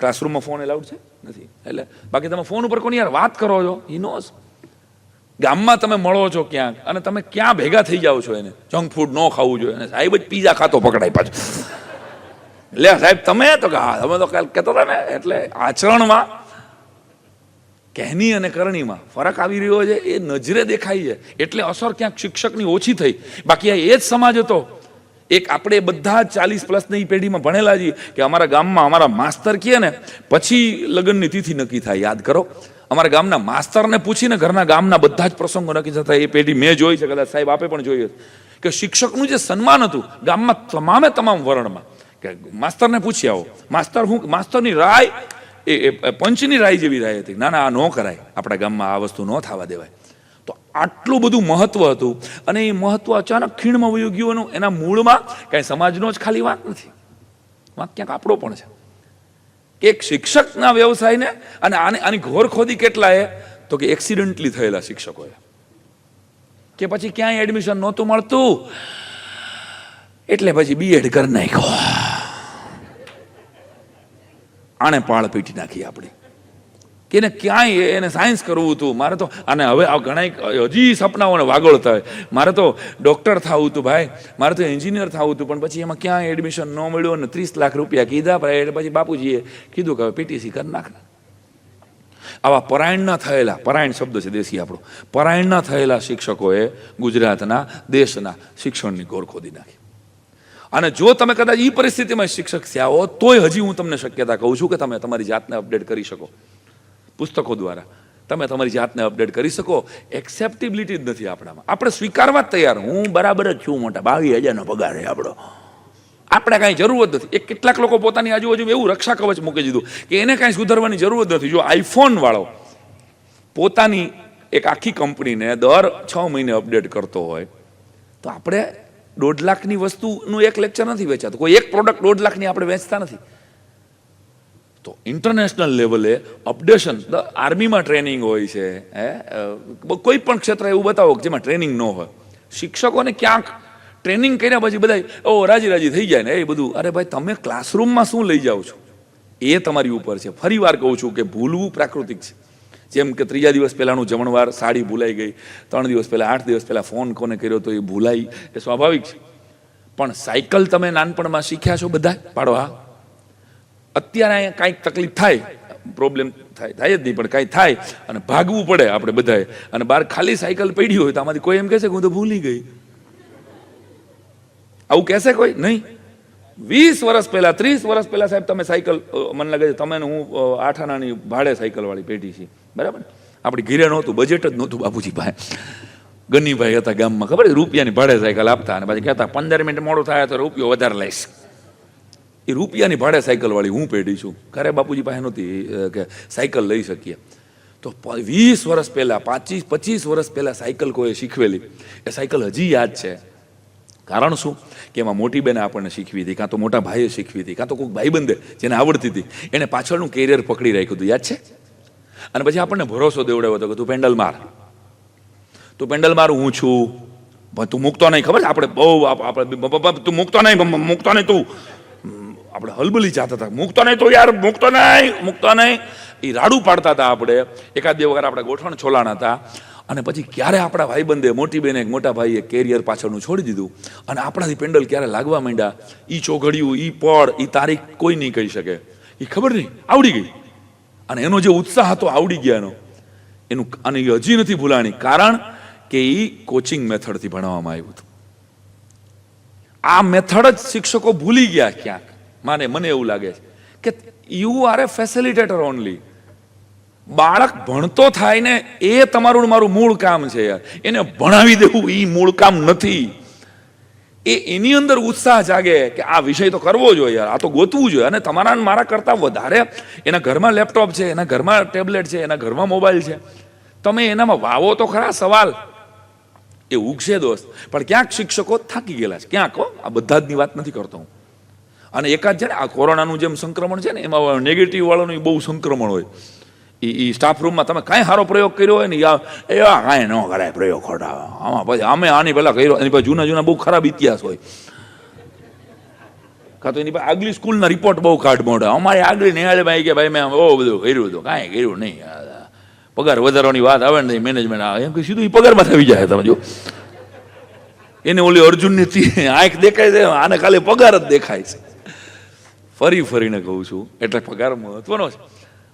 ક્લાસરૂમમાં ફોન એલાઉડ છે નથી, એટલે બાકી તમે ફોન ઉપર કોની યાર વાત કરો છો, ઈ નોઝ. ગામમાં તમે મળો છો ક્યાંક અને તમે ક્યાં ભેગા થઈ જાઓ છો, એને જંક ફૂડ ન ખાવું જોઈએ, અને સાહેબ જ પીઝા ખાતો પકડાય પાછું. લે સાહેબ તમે તો હા તમે તો કાલ કહેતો હતા ને. એટલે આચરણમાં, કહેની અને કરણીમાં ફરક આવી રહ્યો છે, એ નજરે દેખાય છે. એટલે અસર ક્યાંક શિક્ષકની ઓછી થઈ. બાકી આ એ જ સમાજ હતો. એક આપણે બધા 40+ પેઢીમાં ભણેલા છીએ કે અમારા ગામમાં અમારા માસ્તર કહે ને પછી લગ્નની તિથિ નક્કી થાય. યાદ કરો, અમારા ગામના માસ્તરને પૂછીને ઘરના ગામના બધા જ પ્રસંગો નક્કી થતા. એ પેઢી મેં જોઈ છે, કદાચ સાહેબ આપે પણ જોઈ કે શિક્ષકનું જે સન્માન હતું ગામમાં તમામ વર્ણમાં, કે માસ્તરને પૂછી આવો, માસ્તર હું, માસ્તરની રાય એ પંચની રાય જેવી રાય હતી. ના આ ન કરાય, આપણા ગામમાં આ વસ્તુ ન થવા દેવાય. તો આટલું બધું મહત્વ હતું, અને એ મહત્વ અચાનક ખીણમાં વયું ગયું. એના મૂળમાં કાંઈ સમાજનો જ ખાલી વાંક નથી, વાંક ક્યાંક આપણો પણ છે. કે એક શિક્ષકના વ્યવસાયને અને આની ઘોરખોદી કેટલાએ, તો કે એક્સિડન્ટલી થયેલા શિક્ષકોએ, કે પછી ક્યાંય એડમિશન નહોતું મળતું એટલે પછી B.Ed કરી નાખ્યો. આણે પાળ પીટી નાખી આપણી. કે એને ક્યાંય એને સાયન્સ કરવું હતું, મારે તો, અને હવે ઘણા હજી સપનાઓને વાગોળતા હોય, મારે તો ડૉક્ટર થવું હતું ભાઈ, મારે તો એન્જિનિયર થવું હતું, પણ પછી એમાં ક્યાંય એડમિશન ન મળ્યું અને 30 લાખ રૂપિયા કીધા. પછી બાપુજીએ કીધું કે હવે PTC કરી નાખ. આવા પરાયણના થયેલા, પરાયણ શબ્દ છે દેશી આપણો, પરાયણના થયેલા શિક્ષકોએ ગુજરાતના દેશના શિક્ષણની ગોર ખોદી નાખી. અને જો તમે કદાચ એ પરિસ્થિતિમાં શિક્ષક થયા હો, તોય હજી હું તમને શક્યતા કહું છું કે તમે તમારી જાતને અપડેટ કરી શકો. પુસ્તકો દ્વારા તમે તમારી જાતને અપડેટ કરી શકો. એક્સેપ્ટેબિલિટી જ નથી આપણામાં. આપણે સ્વીકારવા જ તૈયાર, હું બરાબર જ છું, મોટા 22,000નો પગાર છે આપણો, આપણે કાંઈ જરૂર જ નથી. એક કેટલાક લોકો પોતાની આજુબાજુ એવું રક્ષા કવચ મૂકી દીધું કે એને કાંઈ સુધારવાની જરૂર જ નથી. જો આઈફોન વાળો પોતાની એક આખી કંપનીને દર 6 મહિને અપડેટ કરતો હોય, તો આપણે 1.5 લાખની વસ્તુનું એક લેક્ચર નથી વેચાતું, કોઈ એક પ્રોડક્ટ 1.5 લાખની આપણે વેચતા નથી. તો ઇન્ટરનેશનલ લેવલે અપડેશન, આર્મીમાં ટ્રેનિંગ હોય છે, કોઈ પણ ક્ષેત્ર એવું બતાવો જેમાં ટ્રેનિંગ ન હોય. શિક્ષકોને ક્યાંક ટ્રેનિંગ કર્યા પછી બધા રાજી થઈ જાય ને એ બધું. અરે ભાઈ, તમે ક્લાસરૂમમાં શું લઈ જાઓ છો એ તમારી ઉપર છે. ફરી વાર કહું છું કે ભૂલવું પ્રાકૃતિક છે. જેમ કે 3જા દિવસ પહેલાંનું જમણવાર, સાડી ભૂલાઈ ગઈ, 3 દિવસ પહેલાં, 8 દિવસ પહેલાં ફોન કોને કર્યો તો એ ભૂલાઈ, એ સ્વાભાવિક છે. પણ સાયકલ તમે નાનપણમાં શીખ્યા છો બધા પાડો? હા. અત્યારે અહીંયા કાંઈક તકલીફ થાય, પ્રોબ્લેમ થાય જ નહીં, પણ કાંઈ થાય અને ભાગવું પડે આપણે બધાએ, અને બહાર ખાલી સાયકલ પડી હોય તો આમાંથી કોઈ એમ કહેશે કે હું તો ભૂલી ગઈ? આવું કહેશે કોઈ? નહીં. 20 વર્ષ પહેલા, 30 વર્ષ પહેલા સાહેબ તમે સાયકલ, મને લાગે છે તમે હું 8 આનાની ભાડે સાયકલ વાળી પેઢી છે, બરાબર? આપણી ઘીરે નહોતું, બજેટ જ નહોતું બાપુજી પાસે. ગનીભાઈ હતા ગામમાં, ખબર, રૂપિયાની ભાડે સાયકલ આપતા અને પછી કહેતા 15 મિનિટ મોડું થાય તો રૂપિયો વધારે લઈશ. એ રૂપિયાની ભાડે સાયકલ વાળી હું પેઢી છું. ઘરે બાપુજી પાસે નહોતી કે સાયકલ લઈ શકીએ. તો 20 વર્ષ પહેલા, 25 વર્ષ પહેલા સાયકલ કોઈ શીખવેલી, એ સાયકલ હજી યાદ છે. કારણ શું? કે એમાં મોટી બેને આપણને શીખવી હતી, કાં તો મોટા ભાઈએ શીખવી હતી, કાં તો કોઈ ભાઈબંધે જેને આવડતી હતી એને પાછળનું કેરિયર પકડી રાખ્યું હતું, યાદ છે? અને પછી આપણને ભરોસો દેવડાવ્યો હતો કે તું પેન્ડલ માર, તું પેન્ડલ માર, હું છું, તું મૂકતો નહીં. ખબર છે આપણે બહુ આપણે તું મૂકતો નહીં તું, આપણે હલબલી જતા હતા, મૂકતો નહીં તું યાર, મૂકતો નહીં. એ રાડું પાડતા હતા આપણે. 1-2 વખત આપણે ગોઠવણ છોલાણા હતા. અને પછી ક્યારે આપણા ભાઈબંધે, મોટી બેને, મોટા ભાઈએ કેરિયર પાછળનું છોડી દીધું અને આપણાથી પેન્ડલ ક્યારે લાગવા માંડ્યા, એ ચોઘડિયું, એ પળ, એ તારીખ કોઈ નહીં કહી શકે. એ ખબર નહીં, આવડી ગઈ. અને એનો જે ઉત્સાહ હતો આવડી ગયા એનું, અને એ હજી નથી ભૂલાણી. કારણ કે એ કોચિંગ મેથડથી ભણાવવામાં આવ્યું હતું. આ મેથડ જ શિક્ષકો ભૂલી ગયા ક્યાંક. મને એવું લાગે છે કે you are A facilitator only. બાળક ભણતો થાય ને એ તમારું મારું મૂળ કામ છે યાર. એને ભણાવી દેવું એ મૂળ કામ નથી. એની અંદર ઉત્સાહ જાગે કે આ વિષય તો કરવો જોઈએ યાર, આ તો ગોતવું જોઈએ. અને તમારા મારા કરતા વધારે એના ઘરમાં લેપટોપ છે, એના ઘરમાં ટેબ્લેટ છે, એના ઘરમાં મોબાઈલ છે. તમે એનામાં વાવો તો ખરા સવાલ, એ ઉગશે દોસ્ત. પણ ક્યાંક શિક્ષકો થાકી ગયેલા છે, ક્યાંક. આ બધા જ ની વાત નથી કરતો હું. અને એકાદ છે ને આ કોરોનાનું જેમ સંક્રમણ છે ને, એમાં નેગેટિવ વાળાનું બહુ સંક્રમણ હોય. એ સ્ટાફ રૂમમાં તમે કાંઈ સારો પ્રયોગ કર્યો હોય ને, કાંઈ ન કરાય પ્રયોગ ખોટા, આમાં પછી અમે આની પહેલાં કર્યો, એની પાસે જૂના બહુ ખરાબ ઇતિહાસ હોય, કાં તો એની પાસે આગલી સ્કૂલના રિપોર્ટ બહુ કાઢ મોઢા. અમારી આગળ નિહાળેમાં કે ભાઈ મેં બહુ બધું કર્યું હતું, કાંઈ કર્યું નહીં, પગાર વધારવાની વાત આવે ને મેનેજમેન્ટ આવે એમ કે સીધું એ પગારમાં આવી જાય. તમે જો એને ઓલી અર્જુનની આંખ દેખાય છે, આને ખાલી પગાર જ દેખાય છે. ફરીને કહું છું, એટલે પગાર મહત્વનો છે.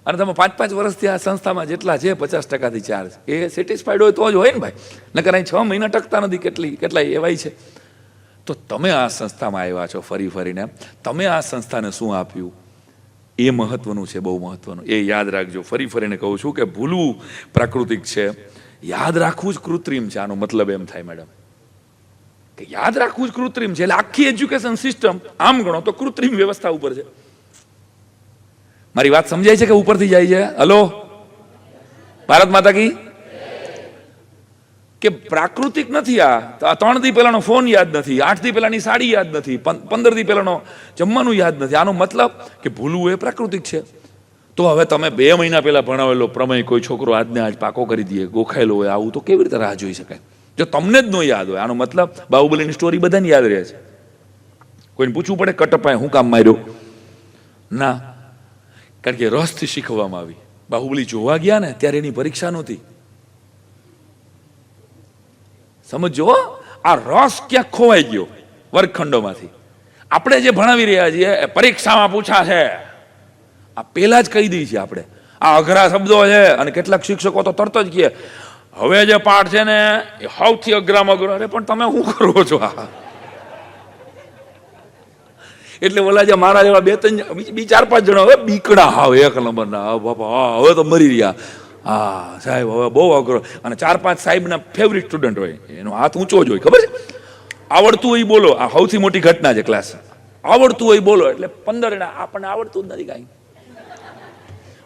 અને તમે 5-5 વર્ષથી આ સંસ્થામાં જેટલા છે 50%થી ચાર્જ, એ સેટિસ્ફાઈડ હોય તો જ હોય ને ભાઈ. નકર અહીં 6 મહિના ટકતા નથી. કેટલાય એવાય છે. તો તમે આ સંસ્થામાં આવ્યા છો ફરીને, તમે આ સંસ્થાને શું આપ્યું એ મહત્વનું છે, બહુ મહત્વનું. એ યાદ રાખજો. ફરીને કહું છું કે ભૂલવું પ્રાકૃતિક છે, યાદ રાખવું જ કૃત્રિમ છે. આનો મતલબ એમ થાય મેડમ કે યાદ રાખવું જ કૃત્રિમ છે. એટલે આખી એજ્યુકેશન સિસ્ટમ આમ ગણો તો કૃત્રિમ વ્યવસ્થા ઉપર છે. મારી વાત સમજાય છે કે ઉપરથી જાય છે? હલો, ભારત માતા કી. કે પ્રાકૃતિક નથી. આ 3 દી પહેલાનો ફોન યાદ નથી, 8 દી પહેલાની સાડી યાદ નથી, 15 દી પહેલાનો જમવાનું યાદ નથી. આનો મતલબ કે ભૂલવું એ પ્રાકૃતિક છે. તો હવે તમે 2 મહિના પહેલા ભણાવેલો પ્રમેય કોઈ છોકરો આજને આજ પાકો કરી દે, ગોખાયેલો હોય, આવું તો કેવી રીતે રાહ જોઈ શકાય? જો તમને જ ન યાદ હોય, આનો મતલબ બાહુબલીની સ્ટોરી બધાને યાદ રહે છે. કોઈને પૂછવું પડે કટપ્પાએ હું કામ માર્યો? ના, કારણ કે રસથી શીખવામાં આવી. બાહુબલી જોવા ગયા ને ત્યારે એની પરીક્ષા નહોતી. સમજો, આ રસ ક્યાંક ખોવાઈ ગયો વર્ગખંડોમાંથી. આપણે જે ભણાવી રહ્યા છીએ પરીક્ષામાં પૂછા છે, આ પહેલા જ કહી દઈએ છીએ આપણે. આ અઘરા શબ્દો છે અને કેટલાક શિક્ષકો તો તરત જ કહે હવે જે પાઠ છે ને એ સૌથી અઘરામાં અઘરો. અરે પણ તમે શું કરો છો? એટલે ઓલા જે મારા જેવા 2-3 4-5 જણા હવે બીકડા, હાવ 1 નંબરના, બાપા હવે તો મરી રહ્યા. હા સાહેબ હવે બહુ અઘરો. અને 4-5 સાહેબના ફેવરિટ સ્ટુડન્ટ હોય, એનો હાથ ઊંચો જ હોય, ખબર છે? આવડતું હોય બોલો. આ સૌથી મોટી ઘટના છે ક્લાસ. આવડતું હોય બોલો એટલે 15 જણા આપણને આવડતું જ નથી કાંઈ.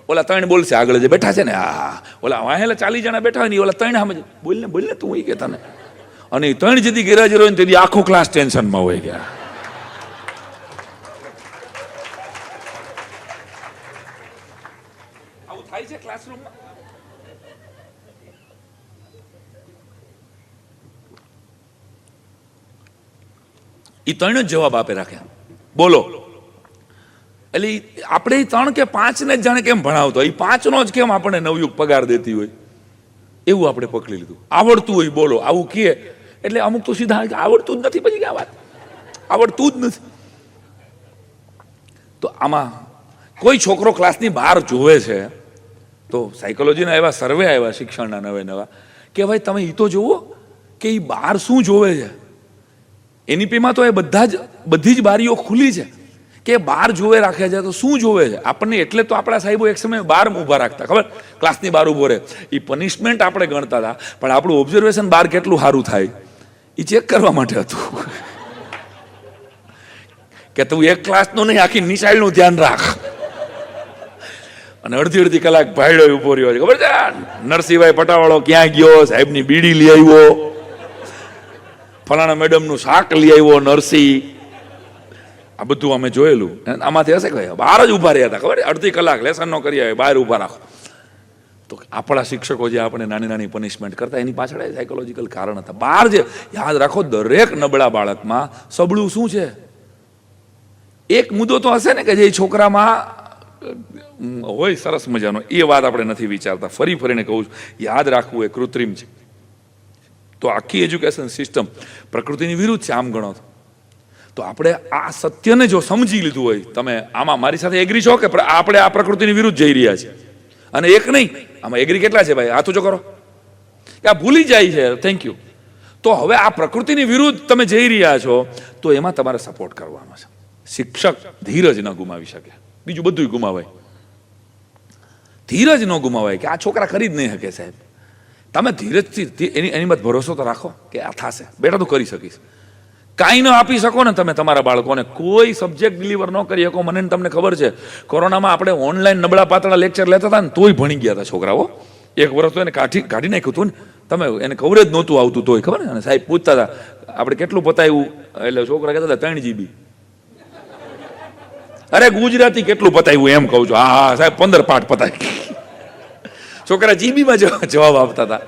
ઓલા 3 બોલશે આગળ જે બેઠા છે ને, હા ઓલા વાહેલા 40 જણા બેઠા હોય ને ઓલા 3 સામે બોલને તું એ કહેતા ને અને 3 જેથી ગેરહાજર હોય ને તેથી આખો ક્લાસ ટેન્શનમાં હોય ગયા. આવું થાય છે ક્લાસરૂમમાં. એ 3 જ જવાબ આપે રાખ્યા, બોલો. એટલે આપણે 3 કે 5 ને જ જાણે કેમ ભણાવતો, એ 5 નો જ કેમ આપણને નવયુગ પગાર દેતી હોય એવું આપણે પકડી લીધું. આવડતું હોય બોલો આવું કહે એટલે અમુક તો સીધા આવડતું જ નથી, પછી ક્યાં વાત, આવડતું જ નથી. તો આમાં કોઈ છોકરો ક્લાસની બહાર જોવે છે તો સાયકોલોજીના એવા સર્વે આવ્યા શિક્ષણના નવા કે ભાઈ તમે એ તો જુઓ કે એ બહાર શું જોવે છે. એનઈપીમાં તો એ બધી જ બારીઓ ખુલ્લી છે કે બહાર જોવે રાખ્યા છે તો શું જોવે છે આપણને. એટલે તો આપણા સાહેબો એક સમય બહાર ઊભા રાખતા, ખબર, ક્લાસની બહાર ઊભો રહે. એ પનિશમેન્ટ આપણે ગણતા હતા, પણ આપણું ઓબ્ઝર્વેશન બહાર કેટલું સારું થાય એ ચેક કરવા માટે હતું કે તું એક ક્લાસનું નહીં આખી નિશાળનું ધ્યાન રાખ. અને અડધી કલાક ભાઈડો ઉભો રહ્યો છે, ખબર છે, નરસિંહભાઈ પટાવાળો ક્યાં ગયો, સાહેબની બીડી લઈ આવ્યો, ફલાણા મેડમનું શાક લઈ આવ્યો નરસિંહ. આ બધું અમે જોયેલું. આમાંથી હશે કઈ બહાર જ ઉભા રહ્યા હતા, ખબર, અડધી કલાક લેસન નો કરી આવે બહાર ઉભા રાખો. તો આપણા શિક્ષકો જે આપણે નાની નાની પનિશમેન્ટ કરતા એની પાછળ સાયકોલોજીકલ કારણ હતા. બહાર જે યાદ રાખો, દરેક નબળા બાળકમાં સબળું શું છે, એક મુદ્દો તો હશે ને કે જે છોકરામાં હોય સરસ મજાનો. એ વાત આપણે નથી વિચારતા. ફરીને કહું છું, યાદ રાખવું એ કૃત્રિમ છે. તો આખી એજ્યુકેશન સિસ્ટમ પ્રકૃતિની વિરુદ્ધ છે આમ ગણો તો. આપણે આ સત્યને જો સમજી લીધું હોય, તમે આમાં મારી સાથે એગ્રી છો કે આપણે આ પ્રકૃતિની વિરુદ્ધ જઈ રહ્યા છીએ? અને એક નહીં, આમાં એગ્રી કેટલા છે ભાઈ? હાથ ઊંચો કરો. આ ભૂલી જાય છે. Thank you. તો હવે આ પ્રકૃતિની વિરુદ્ધ તમે જઈ રહ્યા છો તો એમાં તમારે સપોર્ટ કરવાનો છે. શિક્ષક ધીરજ ન ગુમાવી શકે, બીજું બધું ગુમાવાય, ધીરજ ન ગુમાવાય કે આ છોકરા કરી જ નહીં શકે સાહેબ. તમે ધીરજથી એની મત ભરોસો તો રાખો કે આ થશે, બેટા તો કરી શકીશ. કાંઈ ન આપી શકો ને તમે તમારા બાળકોને, કોઈ સબ્જેક્ટ ડિલિવર ન કરી શકો. મને તમને ખબર છે, કોરોનામાં આપણે ઓનલાઈન નબળા પાતળા લેક્ચર લેતા હતા ને તોય ભણી ગયા હતા છોકરાઓ. 1 વર્ષ તો એને કાઢી નાખ્યું હતું ને, તમે એને કવરેજ નહોતું આવતું તોય, ખબર ને. અને સાહેબ પૂછતા હતા આપણે કેટલું પતાવ્યું, એટલે છોકરા કહેતા હતા 3 GB. અરે ગુજરાતી કેટલું પતાવ્યું એમ કહું છું. હા સાહેબ 15 પાઠ પતાવી. છોકરા જીબીમાં જવાબ આપતા હતા.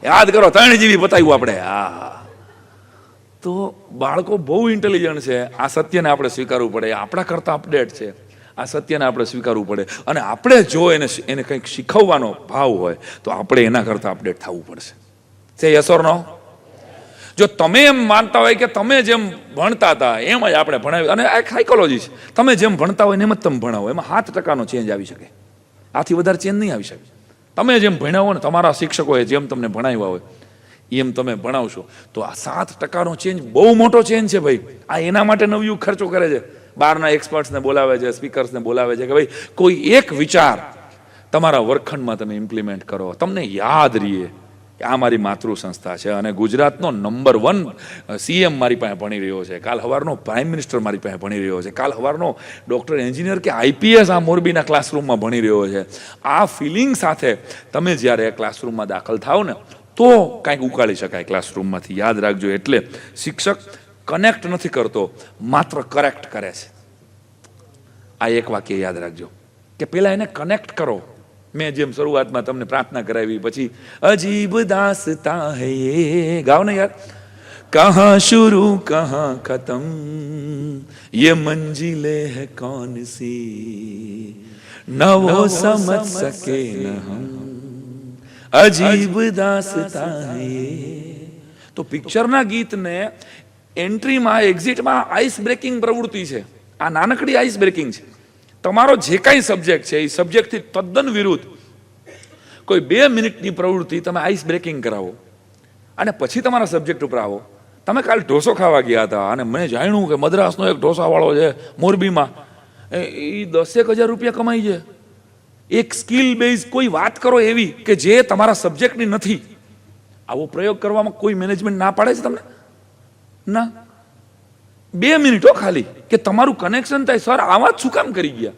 યાદ કરો 3 GB પતાવ્યું આપણે. હા, તો બાળકો બહુ ઇન્ટેલિજન્ટ છે. આ સત્યને આપણે સ્વીકારવું પડે. આપણા કરતા અપડેટ છે. આ સત્યને આપણે સ્વીકારવું પડે. અને આપણે જો એને કંઈક શીખવવાનો ભાવ હોય તો આપણે એના કરતા અપડેટ થવું પડશે. છે યસ ઓર નો? જો તમે એમ માનતા હોય કે તમે જેમ ભણતા હતા એમ જ આપણે ભણાવ્યું, અને આ સાયકોલોજી છે, તમે જેમ ભણતા હોય એમ જ તમે ભણાવો, એમાં 7% ચેન્જ આવી શકે. આથી વધારે ચેન્જ નહીં આવી શકે. તમે જેમ ભણ્યા હો ને, તમારા શિક્ષકોએ જેમ તમને ભણાવ્યા હોય એમ તમે ભણાવશો તો આ 7% ચેન્જ બહુ મોટો ચેન્જ છે ભાઈ. આ એના માટે નવયુગ ખર્ચો કરે છે. બહારના એક્સપર્ટ્સને બોલાવે છે, સ્પીકર્સને બોલાવે છે કે ભાઈ કોઈ એક વિચાર તમારા વર્ગખંડમાં તમે ઇમ્પ્લિમેન્ટ કરો, તમને યાદ રહીએ કે આ મારી માતૃ સંસ્થા છે. અને ગુજરાતનો નંબર 1 CM મારી પાસે ભણી રહ્યો છે, કાલ સવારનો પ્રાઇમ મિનિસ્ટર મારી પાસે ભણી રહ્યો છે, કાલ સવારનો ડૉક્ટર, એન્જિનિયર કે IPS આ મોરબીના ક્લાસરૂમમાં ભણી રહ્યો છે. આ ફિલિંગ સાથે તમે જ્યારે ક્લાસરૂમમાં દાખલ થાવ ને તો કાંઈક ઉકાળી શકાય ક્લાસરૂમમાંથી. યાદ રાખજો. એટલે શિક્ષક કનેક્ટ નથી કરતો, માત્ર કરેક્ટ કરે છે. આ એક વાક્ય યાદ રાખજો કે પહેલા એને કનેક્ટ કરો. મેં જેમ શરૂઆતમાં તમને પ્રાર્થના કરાવી, પછી અજીબ દાસ્તા હૈ યે ગાઓ ને યાર, કહાં શુरू કહાં ખતમ, ये मंजिले है कौन सी, न वो समझ सके न हम, अजीब दास्तां है ये. તો પિક્ચરના ગીતને એન્ટ્રીમાં એક્ઝિટમાં આઈસ બ્રેકિંગ પ્રવૃત્તિ છે. આ નાનકડી આઈસ બ્રેકિંગ છે. તમારો જે કાંઈ સબ્જેક્ટ છે એ સબ્જેક્ટથી તદ્દન વિરુદ્ધ કોઈ 2 મિનિટની પ્રવૃત્તિ તમે આઈસ બ્રેકિંગ કરાવો અને પછી તમારા સબ્જેક્ટ ઉપર આવો. તમે કાલ ઢોસો ખાવા ગયા હતા અને મેં જાણ્યું કે મદ્રાસનો એક ઢોસાવાળો છે મોરબીમાં, એ 10,000 રૂપિયા કમાઈ છે. એક સ્કિલ બેઝ કોઈ વાત કરો એવી કે જે તમારા સબ્જેક્ટની નથી. આવો પ્રયોગ કરવામાં કોઈ મેનેજમેન્ટ ના પાડે છે તમને? ના. 2 મિનિટો ખાલી કે તમારું કનેક્શન થાય. સર આવા જ શું કામ કરી ગયા?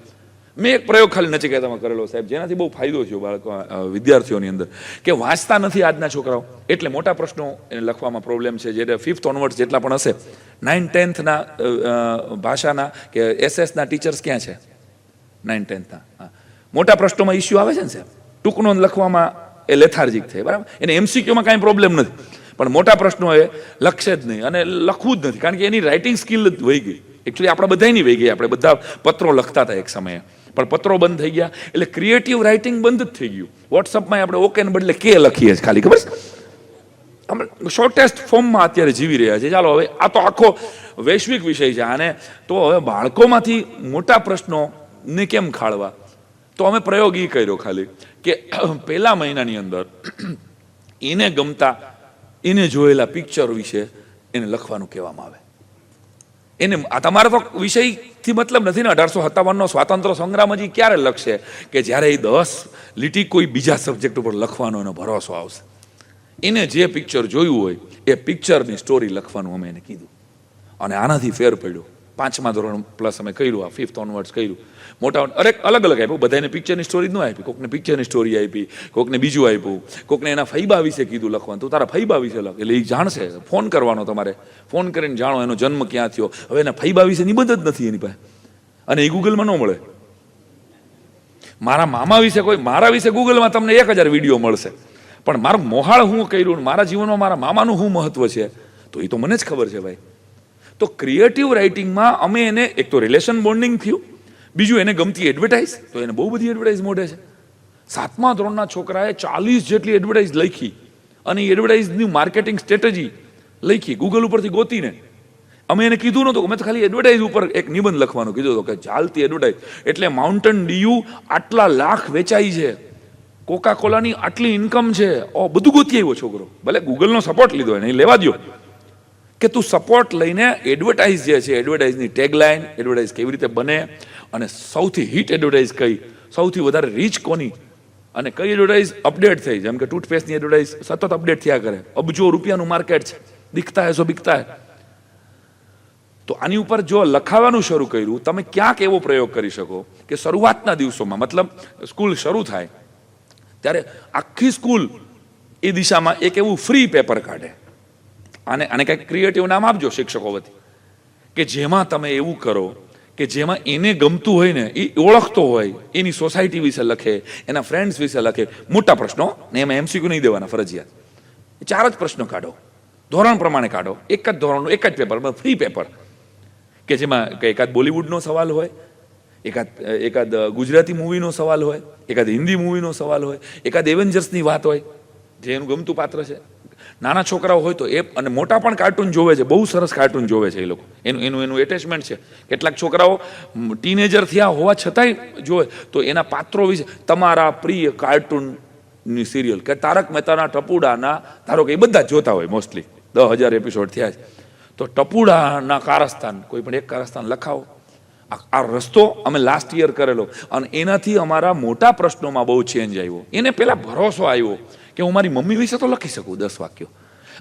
મેં એક પ્રયોગ ખાલી નચિકેતામાં કરેલો સાહેબ, જેનાથી બહુ ફાયદો થયો બાળકો વિદ્યાર્થીઓની અંદર, કે વાંચતા નથી આજના છોકરાઓ, એટલે મોટા પ્રશ્નો એને લખવામાં પ્રોબ્લેમ છે. જે 5th ઓનવર્ડ્સ જેટલા પણ હશે, 9th 10thના ભાષાના કે એસએસના ટીચર્સ ક્યાં છે? 9th 10thના મોટા પ્રશ્નોમાં ઇસ્યુ આવે છે ને સાહેબ, ટૂંકનો લખવામાં એ લેથાર્જિક થાય, બરાબર. એને એમસીક્યુમાં કાંઈ પ્રોબ્લેમ નથી, પણ મોટા પ્રશ્નો એ લખશે જ નહીં અને લખવું જ નથી, કારણ કે એની રાઇટિંગ સ્કિલ જ વહી ગઈ. એકચ્યુઅલી આપણે બધાની વહી ગઈ. આપણે બધા પત્રો લખતા હતા એક સમયે, પણ પત્રો બંધ થઈ ગયા એટલે ક્રિએટિવ રાઇટિંગ બંધ જ થઈ ગયું. વોટ્સઅપમાં આપણે ઓકે ને બદલે કે લખીએ છીએ ખાલી, ખબર છે? અમે શોર્ટેસ્ટ ફોર્મમાં અત્યારે જીવી રહ્યા છે. ચાલો હવે આ તો આખો વૈશ્વિક વિષય છે આને, તો હવે બાળકોમાંથી મોટા પ્રશ્નોને કેમ ખાળવા? તો અમે પ્રયોગ એ કર્યો ખાલી કે પહેલા મહિનાની અંદર એને ગમતા, એને જોયેલા પિક્ચર વિશે એને લખવાનું કહેવામાં આવે. એને આ તમારે તો વિષયથી મતલબ નથી ને. 1857નો સ્વાતંત્ર્ય સંગ્રામ હજી ક્યારે લખશે? કે જ્યારે એ 10 લીટી કોઈ બીજા સબ્જેક્ટ ઉપર લખવાનો એનો ભરોસો આવશે. એને જે પિક્ચર જોયું હોય એ પિક્ચરની સ્ટોરી લખવાનું અમે એને કીધું, અને આનાથી ફેર પડ્યો. 5મા ધોરણ પ્લસ અમે કર્યું, આ 5th ઓનવર્ડ્સ કર્યું. મોટા અલગ અલગ આપ્યું, બધાને પિક્ચરની સ્ટોરી ન આપી. કોકને પિક્ચરની સ્ટોરી આપી, કોકને બીજું આપ્યું, કોકને એના ફૈબા વિશે કીધું લખવાનું. તું તારા ફૈબા વિશે લખ, એટલે એ જાણશે. ફોન કરવાનો તમારે, ફોન કરીને જાણો એનો જન્મ ક્યાં થયો. હવે એના ફૈબા વિશે નિબંધ જ નથી એની પાસે, અને એ ગૂગલમાં ન મળે. મારા મામા વિશે મારા વિશે ગૂગલમાં તમને 1000 વિડીયો મળશે, પણ મારું મોહાળ હું કર્યું, મારા જીવનમાં મારા મામાનું શું મહત્વ છે, તો એ તો મને જ ખબર છે ભાઈ. તો ક્રિએટિવ રાઇટિંગમાં અમે એને એક તો રિલેશન બોન્ડિંગ થયું, બીજું એને ગમતી એડવર્ટાઇઝ, તો એને બહુ બધી એડવર્ટાઇઝ મોઢે છે. 7મા ધોરણના છોકરાએ 40 જેટલી એડવર્ટાઇઝ લખી, અને એ એડવર્ટાઇઝની માર્કેટિંગ સ્ટ્રેટેજી લખી ગૂગલ ઉપરથી ગોતીને. અમે એને કીધું નહોતું, અમે તો ખાલી એડવર્ટાઇઝ ઉપર એક નિબંધ લખવાનું કીધું હતું કે ચાલતી એડવર્ટાઇઝ એટલે માઉન્ટેન ડીયુ આટલા લાખ વેચાઈ છે, કોકા કોલાની આટલી ઇન્કમ છે, બધું ગોતી આવ્યો છોકરો. ભલે ગૂગલનો સપોર્ટ લીધો એને, લેવા દો કે તું સપોર્ટ લઈને એડવર્ટાઇઝ જે છે, એડવર્ટાઇઝની ટેગલાઇન, એડવર્ટાઇઝ કેવી રીતે બને, અને સૌથી હિટ એડવર્ટાઇઝ કઈ, સૌથી વધારે રીચ કોની, અને કઈ એડવર્ટાઇઝ અપડેટ થઈ. જેમ કે ટૂથપેસ્ટની એડવર્ટાઇઝ સતત અપડેટ થયા કરે, અબજો રૂપિયાનું માર્કેટ છે, દિખતા હે સો બિકતા હે. તો આની ઉપર જો લખાવાનું શરૂ કર્યું, તમે ક્યાંક એવો પ્રયોગ કરી શકો કે શરૂઆતના દિવસોમાં, મતલબ સ્કૂલ શરૂ થાય ત્યારે આખી સ્કૂલ એ દિશામાં એક એવું ફ્રી પેપર કાઢે. આને કંઈક ક્રિએટિવ નામ આપજો શિક્ષકો વતી, કે જેમાં તમે એવું કરો કે જેમાં એને ગમતું હોય ને, એ ઓળખતો હોય, એની સોસાયટી વિશે લખે, એના ફ્રેન્ડ્સ વિશે લખે. મોટા પ્રશ્નો ને એમાં એમસીક્યુ નહીં દેવાના ફરજિયાત. 4 જ પ્રશ્નો કાઢો, ધોરણ પ્રમાણે કાઢો, એક જ ધોરણનું એક જ પેપર, ફ્રી પેપર, કે જેમાં એકાદ બોલિવૂડનો સવાલ હોય, એકાદ ગુજરાતી મૂવીનો સવાલ હોય, એકાદ હિન્દી મૂવીનો સવાલ હોય, એકાદ એવેન્જર્સની વાત હોય જે એનું ગમતું પાત્ર છે. નાના છોકરાઓ હોય તો એ, અને મોટા પણ કાર્ટૂન જોવે છે, બહુ સરસ કાર્ટૂન જોવે છે એ લોકો, એનું એટેચમેન્ટ છે. કેટલાક છોકરાઓ ટીનેજર થયા હોવા છતાંય જોવે, તો એના પાત્રો વિશે તમારા પ્રિય કાર્ટૂનની સિરિયલ કે તારક મહેતાના ટપુડાના, ધારો કે એ બધા જ જોતા હોય, મોસ્ટલી 10,000 એપિસોડ થયા છે, તો ટપુડાના કારસ્તાન, કોઈ પણ એક કારસ્તાન લખાવો. આ રસ્તો અમે લાસ્ટ યર કરેલો, અને એનાથી અમારા મોટા પ્રશ્નોમાં બહુ ચેન્જ આવ્યો. એને પહેલા ભરોસો આવ્યો કે હું મારી મમ્મી વિશે તો લખી શકું 10 વાક્યો,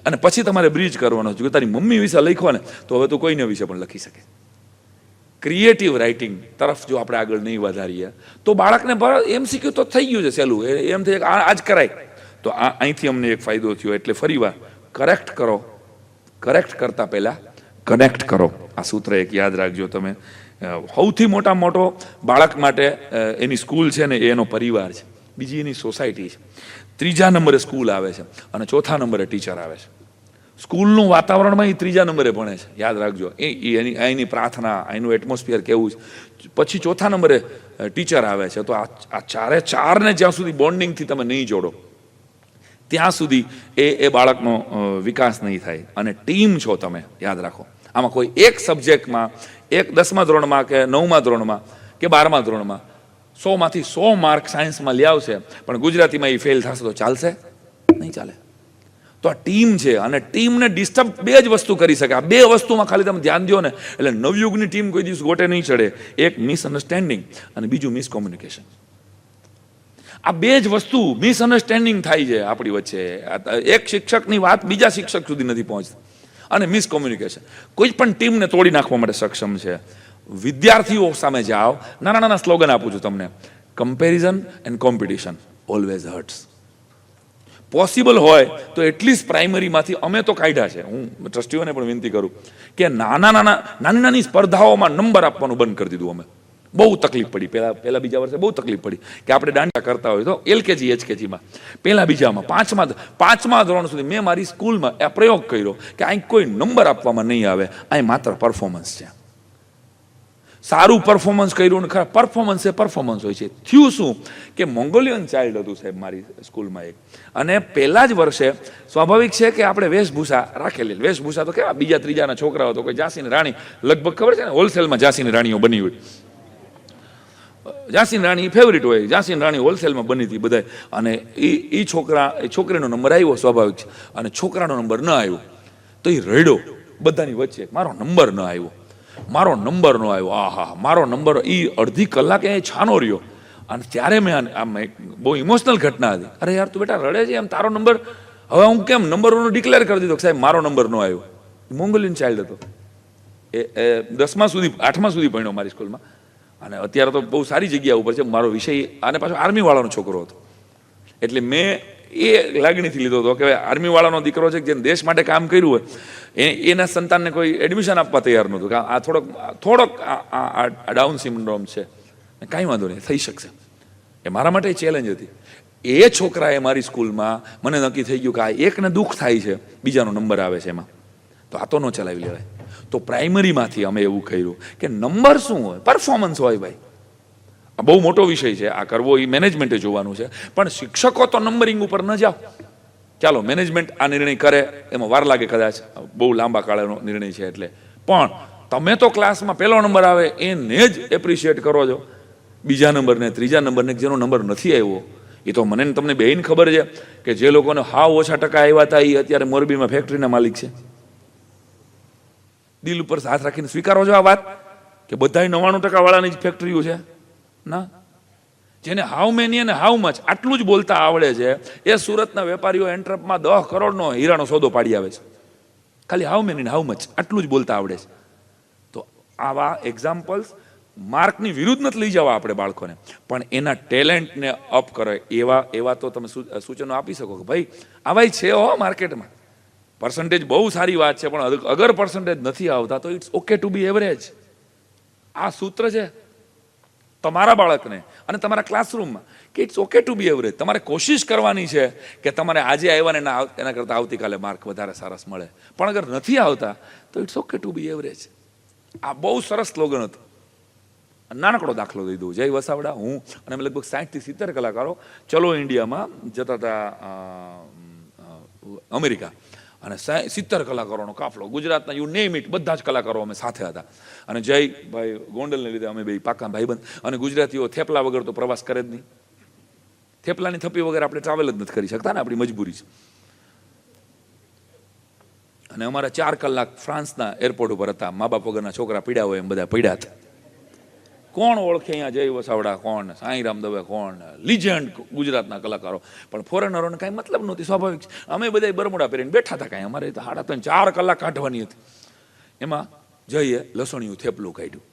અને પછી તમારે બ્રિજ કરવાનો છે કે તારી મમ્મી વિશે લખો ને તો હવે તું કોઈને વિશે પણ લખી શકે. ક્રિએટિવ રાઇટિંગ તરફ જો આપણે આગળ નહીં વધારીએ તો બાળકને એમસીક્યુ તો થઈ ગયું છે સહેલું, એમ થઈ આજ કરાય. તો અહીંથી અમને એક ફાયદો થયો. એટલે ફરીવાર કરેક્ટ કરો, કરેક્ટ કરતા પહેલા કનેક્ટ કરો. આ સૂત્ર એક યાદ રાખજો તમે. સૌથી મોટો બાળક માટે એની સ્કૂલ છે ને, એનો પરિવાર છે, બીજી એની સોસાયટી છે, 3જા નંબરે સ્કૂલ આવે છે, અને 4થા નંબરે ટીચર આવે છે. સ્કૂલનું વાતાવરણમાં એ 3જા નંબરે ભણે છે, યાદ રાખજો. એની પ્રાર્થના, એનું એટમોસ્ફિયર કેવું છે. પછી 4થા નંબરે ટીચર આવે છે. તો આ ચારને જ્યાં સુધી બોન્ડિંગથી તમે નહીં જોડો ત્યાં સુધી એ બાળકનો વિકાસ નહીં થાય. અને ટીમ છો તમે, યાદ રાખો. આમાં કોઈ એક સબ્જેક્ટમાં, એક 10મા ધોરણમાં કે 9મા ધોરણમાં કે 12મા ધોરણમાં 100માંથી 100 માર્ક સાયન્સમાં લઈ આવશે, પણ ગુજરાતીમાં એ ફેલ થશે તો ચાલશે? નહીં ચાલે. તો આ ટીમ છે, અને ટીમને ડિસ્ટર્બ 2 જ વસ્તુ કરી શકે. આ 2 વસ્તુમાં ખાલી તમે ધ્યાન દો ને, એટલે નવયુગની ટીમ કોઈ દિવસ ગોટે નહીં ચડે. એક મિસઅન્ડરસ્ટેન્ડિંગ, અને બીજું મિસકોમ્યુનિકેશન. આ 2 જ વસ્તુ મિસઅન્ડરસ્ટેન્ડિંગ થાય છે આપણી વચ્ચે. એક શિક્ષકની વાત બીજા શિક્ષક સુધી નથી પહોંચતી, અને મિસકોમ્યુનિકેશન કોઈ પણ ટીમને તોડી નાખવા માટે સક્ષમ છે. વિદ્યાર્થીઓ સામે જાઓ, નાના નાના સ્લોગન આપું છું તમને. Comparison and competition always hertz. Possible હોય તો એટલીસ્ટ પ્રાઇમરીમાંથી અમે તો કાઢ્યા છે, હું ટ્રસ્ટીઓને પણ વિનંતી કરું કે નાની નાની સ્પર્ધાઓમાં નંબર આપવાનું બંધ કરી દીધું અમે. બહુ તકલીફ પડી પહેલા બીજા વર્ષે, બહુ તકલીફ પડી કે આપણે દાંડિયા કરતા હોય તો LKG HKGમાં, પહેલા બીજામાં, પાંચમા ધોરણ સુધી મેં મારી સ્કૂલમાં આ પ્રયોગ કર્યો કે અહીં કોઈ નંબર આપવામાં નહીં આવે, અહીં માત્ર પરફોર્મન્સ છે. સારું પરફોર્મન્સ કર્યું ને ખરા, પરફોર્મન્સ એ પરફોર્મન્સ હોય છે. થયું શું કે મોંગોલિયન ચાઇલ્ડ હતું સાહેબ મારી સ્કૂલમાં એક, અને પહેલા જ વર્ષે સ્વાભાવિક છે કે આપણે વેશભૂષા રાખેલી. વેશભૂષા તો કેવા બીજા ત્રીજાના છોકરાઓ તો કોઈ ઝાંસીની રાણી, લગભગ ખબર છે ને હોલસેલમાં ઝાંસીની રાણીઓ બની હોય, ઝાંસીની રાણી ફેવરિટ હોય, ઝાંસીની રાણી હોલસેલમાં બની હતી બધાય. અને એ છોકરીનો નંબર આવ્યો સ્વાભાવિક છે, અને છોકરાનો નંબર ન આવ્યો તો એ રડ્યો બધાની વચ્ચે, મારો નંબર ન આવ્યો, મારો નંબર ન આવ્યો. આહા, મારો નંબર. એ અડધી કલાકે છાનો રહ્યો. અને ત્યારે મેં આમ એક બહુ ઇમોશનલ ઘટના હતી. અરે યાર તું બેટા રડે છે એમ, તારો નંબર, હવે હું કેમ નંબરનો ડિક્લેર કરી દીધો સાહેબ મારો નંબર ન આવ્યો. મોંગોલિયન ચાઇલ્ડ હતો એ, 10મા સુધી 8મા સુધી ભણ્યો મારી સ્કૂલમાં, અને અત્યારે તો બહુ સારી જગ્યા ઉપર છે. મારો વિષય આને પાછો આર્મીવાળાનો છોકરો હતો, એટલે મેં એ લાગણીથી લીધો હતો કે આર્મીવાળાનો દીકરો છે જેને દેશ માટે કામ કર્યું હોય, એના સંતાનને કોઈ એડમિશન આપવા તૈયાર નહોતું. આ થોડોક ડાઉન સિન્ડ્રોમ છે, કાંઈ વાંધો નહીં, થઈ શકશે. એ મારા માટે ચેલેન્જ હતી. એ છોકરાએ મારી સ્કૂલમાં મને નક્કી થઈ ગયું કે આ એકને દુઃખ થાય છે, બીજાનો નંબર આવે છે એમાં, તો આ તો ન ચલાવી લેવાય. તો પ્રાઇમરીમાંથી અમે એવું કર્યું કે નંબર શું હોય, પરફોર્મન્સ હોય ભાઈ. આ બહુ મોટો વિષય છે, આ કરવો એ મેનેજમેન્ટે જોવાનું છે. પણ શિક્ષકો તો નંબરિંગ ઉપર ન જાઓ. ચાલો મેનેજમેન્ટ આ નિર્ણય કરે, એમાં વાર લાગે કદાચ, બહુ લાંબા ગાળાનો નિર્ણય છે એટલે, પણ તમે તો ક્લાસમાં પહેલો નંબર આવે એને જ એપ્રિશિએટ કરો છો, બીજા નંબરને, ત્રીજા નંબરને, જેનો નંબર નથી આવ્યો. એ તો મને તમને બેન ખબર છે કે જે લોકોને હાવ ઓછા ટકા આવ્યા હતા એ અત્યારે મોરબીમાં ફેક્ટરીના માલિક છે. દિલ ઉપર હાથ રાખીને સ્વીકારો છો આ વાત કે બધાય 99% વાળાની જ ફેક્ટરીઓ છે? ના. જેને હાઉ મેની અને હાઉ મચ આટલું જ બોલતા આવડે છે, એ સુરતના વેપારીઓ એન્ટ્રપમાં 10 કરોડનો હીરાનો સોદો પાડી આવે છે. ખાલી હાઉ મેની હાઉ મચ આટલું જ બોલતા આવડે છે. તો આવા એક્ઝામ્પલ્સ માર્કની વિરુદ્ધ નથી લઈ જવા આપણે બાળકોને, પણ એના ટેલેન્ટને અપ કરે એવા તો તમે સૂચનો આપી શકો કે ભાઈ આવાય છે હો માર્કેટમાં. પર્સન્ટેજ બહુ સારી વાત છે, પણ અગર પર્સન્ટેજ નથી આવતા તો it's okay to be average. આ સૂત્ર છે તમારા બાળકને અને તમારા ક્લાસરૂમમાં કે it's okay to be average. તમારે કોશિશ કરવાની છે કે તમારે આજે આવ્યા ને એના કરતાં આવતીકાલે માર્ક વધારે સરસ મળે, પણ અગર નથી આવતા તો it's okay to be average. આ બહુ સરસ સ્લોગન હતું. નાનકડો દાખલો દઈ દઉં. જય વસાવડા, હું અને અમે લગભગ 60 થી 70 કલાકારો ચલો ઇન્ડિયામાં જતા હતા અમેરિકા, અને 70 કલાકારોનો કાફલો, ગુજરાતના યુ નેમ ઇટ, બધા જ કલાકારો અમે સાથે હતા. અને જયભાઈ ગોંડલને લીધે અમે બે પાકા ભાઈબંધ. અને ગુજરાતીઓ થેપલા વગર તો પ્રવાસ કરે જ નહીં. થેપલાની થપ્પી વગર આપણે ટ્રાવેલ જ નથી કરી શકતા ને, આપણી મજબૂરી છે. અને અમારા 4 કલાક ફ્રાન્સના એરપોર્ટ ઉપર હતા. મા બાપ વગરના છોકરા પીડ્યા હોય એમ બધા પડ્યા હતા. કોણ ઓળખે અહીંયા જય વસાવડા, કોણ સાંઈરામ દવે, કોણ લિજેન્ડ ગુજરાતના કલાકારો, પણ ફોરેનરોને કાંઈ મતલબ નહોતી. સ્વાભાવિક છે. અમે બધા બરમુડા પહેરીને બેઠા હતા. કાંઈ અમારે તો 3.5-4 કલાક કાઢવાની હતી. એમાં જઈએ લસણીયું થેપલું કાઢ્યું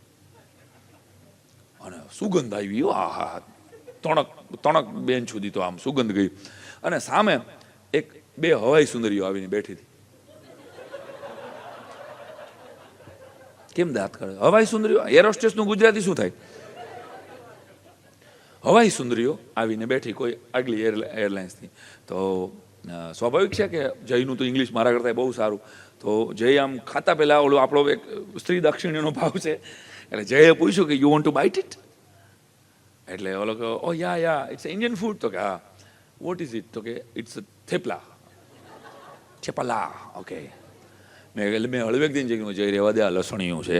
અને સુગંધ આવી. આહા, તણક બેન સુધી તો આમ સુગંધ ગઈ. અને સામે 2 હવાઈ સુંદરીઓ આવીને બેઠી હતી. કેમ દાંત કરે? હવાઈ સુંદરીઓ, એરોસ્ટેસનું ગુજરાતી શું થાય? હવાઈ સુંદરીઓ આવીને બેઠી કોઈ આગલી એરલાઇન્સની. તો સ્વાભાવિક છે કે જયનું તો ઇંગ્લિશ મારા કરતાં બહુ સારું. તો જય આમ ખાતા પહેલાં ઓલો આપણો એક સ્ત્રી દક્ષિણીનો ભાવ છે, એટલે જયે પૂછ્યું કે you want to bite it? એટલે ઓલો કે oh yeah it's Indian food. તો કે હા. What is it? તો કે ઇટ્સ થેપલા. થેપલા, ઓકે. મેં હળવેક દિન જઈને જઈ રહેવા દે, આ લસણીયું છે.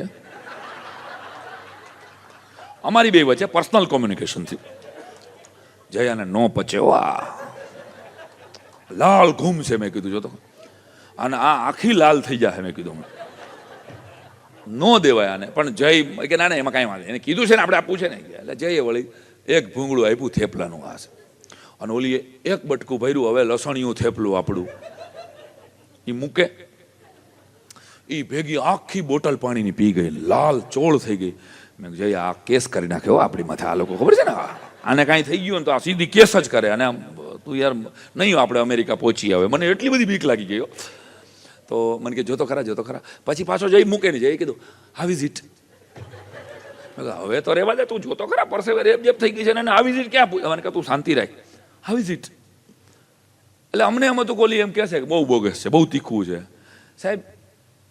અમારી બે વચ્ચે પર્સનલ કોમ્યુનિકેશન થયું. જયાને નો પચે, લાલ ઘૂમ છે. મેં કીધું જો તો, અને આ આખી લાલ થઈ જાય. મેં કીધું નો દેવાય આને. પણ જય કે ના એમાં કાંઈ વાંધો, એને કીધું છે ને આપણે આપવું છે ને. એટલે જઈએ વળી એક ભૂંગળું આપ્યું થેપલાનું. આ છે. અને ઓલીએ એક બટકું ભર્યું. હવે લસણીયું થેપલું આપણું એ મૂકે. એ ભેગી આખી બોટલ પાણીની પી ગઈ, લાલ ચોળ થઈ ગઈ. મેં કીધું જય આ કેસ કરી નાખ્યો આપણી માથે, આ લોકો ખબર છે ને આને કાંઈ થઈ ગયું ને તો આ સીધી કેસ જ કરે, અને તું યાર નહીં આપણે અમેરિકા પહોંચી આવે. મને એટલી બધી બીક લાગી ગઈ. તો મને કે જોતો ખરા. પછી પાછો જઈ મૂકે નહીં, જઈ કીધું હાવ ઇઝ ઇટ. હવે તો રેવા દે, તું જોતો ખરા પરસેવે રેપ જેપ થઈ ગઈ છે ને, હાવ ઇઝ ઇટ ક્યાં? મને કે તું શાંતિ રાખ, હાવ ઇઝ ઇટ. એટલે અમને એમ હતું કોલી એમ કહે છે કે બહુ બોગસ છે, બહુ તીખું છે. સાહેબ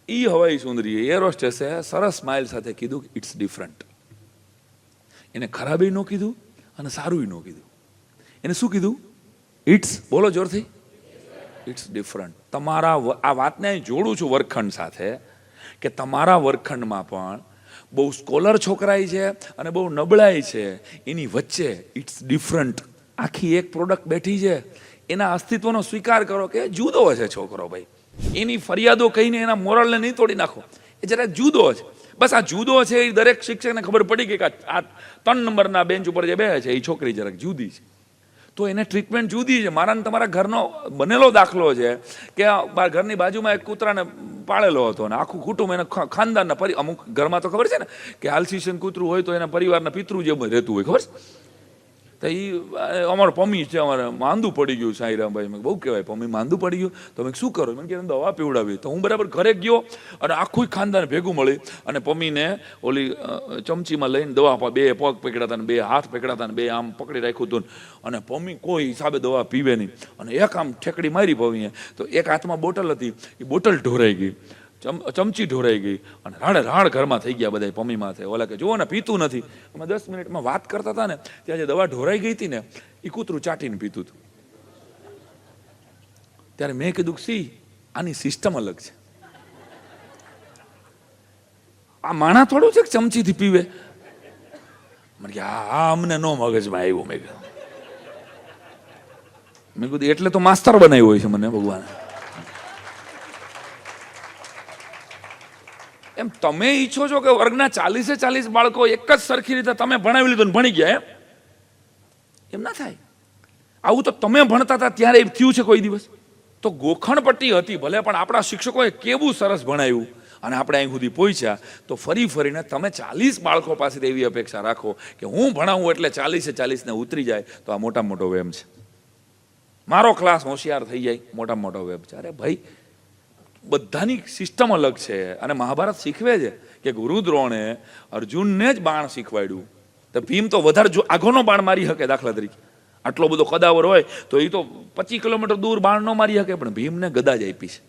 ઈ હવાઈ સુંદરી એર હોસ્ટેસે સરસ સ્માઇલ સાથે કીધું કે ઇટ્સ ડિફરન્ટ. એને ખરાબે ન કીધું અને સારું ન કીધું. એને શું કીધું? ઇટ્સ, બોલો જોરથી, ઇટ્સ ડિફરન્ટ. તમારા આ વાતને જોડું છું વર્ગખંડ સાથે કે તમારા વર્ગખંડમાં પણ બહુ સ્કોલર છોકરાઈ છે અને બહુ નબળાઈ છે, એની વચ્ચે ઇટ્સ ડિફરન્ટ આખી એક પ્રોડક્ટ બેઠી છે. એના અસ્તિત્વનો સ્વીકાર કરો કે જુદો છે છોકરો ભાઈ. એની ફરિયાદો કહીને એના મોરલને નહીં તોડી નાખો, એ જરાક જુદો છે. બસ આ જુદો છે એ દરેક શિક્ષકને ખબર પડી ગઈ કે આ 3 નંબરના બેન્ચ ઉપર જે બેસે છે એ છોકરી જરાક જુદી છે, તો એને ટ્રીટમેન્ટ જુદી છે. મારા ને તમારા ઘરનો બનેલો દાખલો છે કે ઘરની બાજુમાં એક કૂતરાને પાળેલો હતો અને આખું કુટુંબ એના ખાનદાનના અમુક ઘરમાં તો ખબર છે ને કે હાલસીશન કૂતરું હોય તો એના પરિવારના પિતૃ જેવું રહેતું હોય, ખબર છે? તો એ અમારો પમ્મી છે, અમારે માંદું પડી ગયું સાંઈરામભાઈ. મેં બહુ કહેવાય પમ્મી માંદું પડી ગયું તો મેં શું કરો? મેં કે દવા પીવડાવી. તો હું બરાબર ઘરે ગયો અને આખું ખાનદાન ભેગું મળી અને પમ્મીને ઓલી ચમચીમાં લઈને દવા આપવા, 2 પગ પકડાતા ને 2 હાથ પકડાતા ને 2 આમ પકડી રાખ્યું હતું અને પમ્મી કોઈ હિસાબે દવા પીવે નહીં અને એક આમ ઠેકડી મારી પમ્મીએ તો એક હાથમાં બોટલ હતી, એ બોટલ ઢોરાઈ ગઈ, ચમચી ઢોરાઈ ગઈ અને રાડે રાડ ઘરમાં થઈ ગયા બધા પમ્મી માથે. ઓલા કે જુઓ ને પીતું નથી. અમે 10 મિનિટમાં વાત કરતા હતા ને ત્યાં જે દવા ઢોરાઈ ગઈ હતી ને એ કૂતરું ચાટીને પીતું હતું. ત્યારે મેં કીધું સી આની સિસ્ટમ અલગ છે, આ માણા થોડું છે કે ચમચીથી પીવે. મને કે હા અમને નો મગજમાં આવ્યું. મેં કીધું એટલે તો માસ્તર બનાવ્યો હોય છે મને ભગવાન. એમ તમે ઈચ્છો છો કે વર્ગના 40 બાળકો એક જ સરખી રીતે તમે ભણાવી લીધું ભણી ગયા, એમ ના થાય. આવું તો તમે ભણતા હતા ત્યારે થયું છે કોઈ દિવસ? તો ગોખણપટ્ટી હતી ભલે, પણ આપણા શિક્ષકોએ કેવું સરસ ભણાવ્યું અને આપણે અહીં સુધી પહોંચ્યા. તો ફરીને તમે 40 બાળકો પાસેથી એવી અપેક્ષા રાખો કે હું ભણાવું એટલે 40 ને ઉતરી જાય, તો આ મોટામાં મોટો વેમ છે. મારો ક્લાસ હોશિયાર થઈ જાય, મોટામાં મોટો વેમ છે. અરે ભાઈ બધાની સિસ્ટમ અલગ છે. અને મહાભારત શીખવે છે કે ગુરુદ્રોણે અર્જુનને જ બાણ શીખવાડ્યું. તો ભીમ તો વધારે આગોનો બાણ મારી શકે, દાખલા તરીકે આટલો બધો કદાવર હોય તો એ તો 25 કિલોમીટર દૂર બાણ ન મારી શકે, પણ ભીમને ગદા જ આપી છે.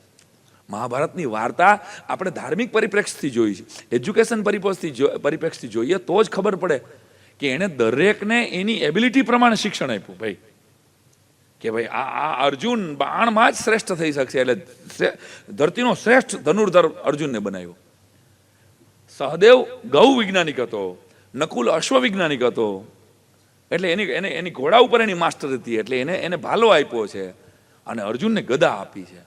મહાભારતની વાર્તા આપણે ધાર્મિક પરિપ્રેક્ષથી જોઈ છે, એજ્યુકેશન પરિપ્રેક્ષથી જોઈએ તો જ ખબર પડે કે એણે દરેકને એની એબિલિટી પ્રમાણે શિક્ષણ આપ્યું. ભાઈ કે ભાઈ આ અર્જુન બાણમાં જ શ્રેષ્ઠ થઈ શકશે, એટલે ધરતીનો શ્રેષ્ઠ ધનુર્ધર અર્જુનને બનાવ્યો. સહદેવ ગૌ વૈજ્ઞાનિક હતો, નકુલ અશ્વ વૈજ્ઞાનિક હતો, એટલે એની ઘોડા ઉપર એની માસ્ટર હતી, એટલે એને ભાલો આપ્યો છે અને અર્જુનને ગદા આપી છે.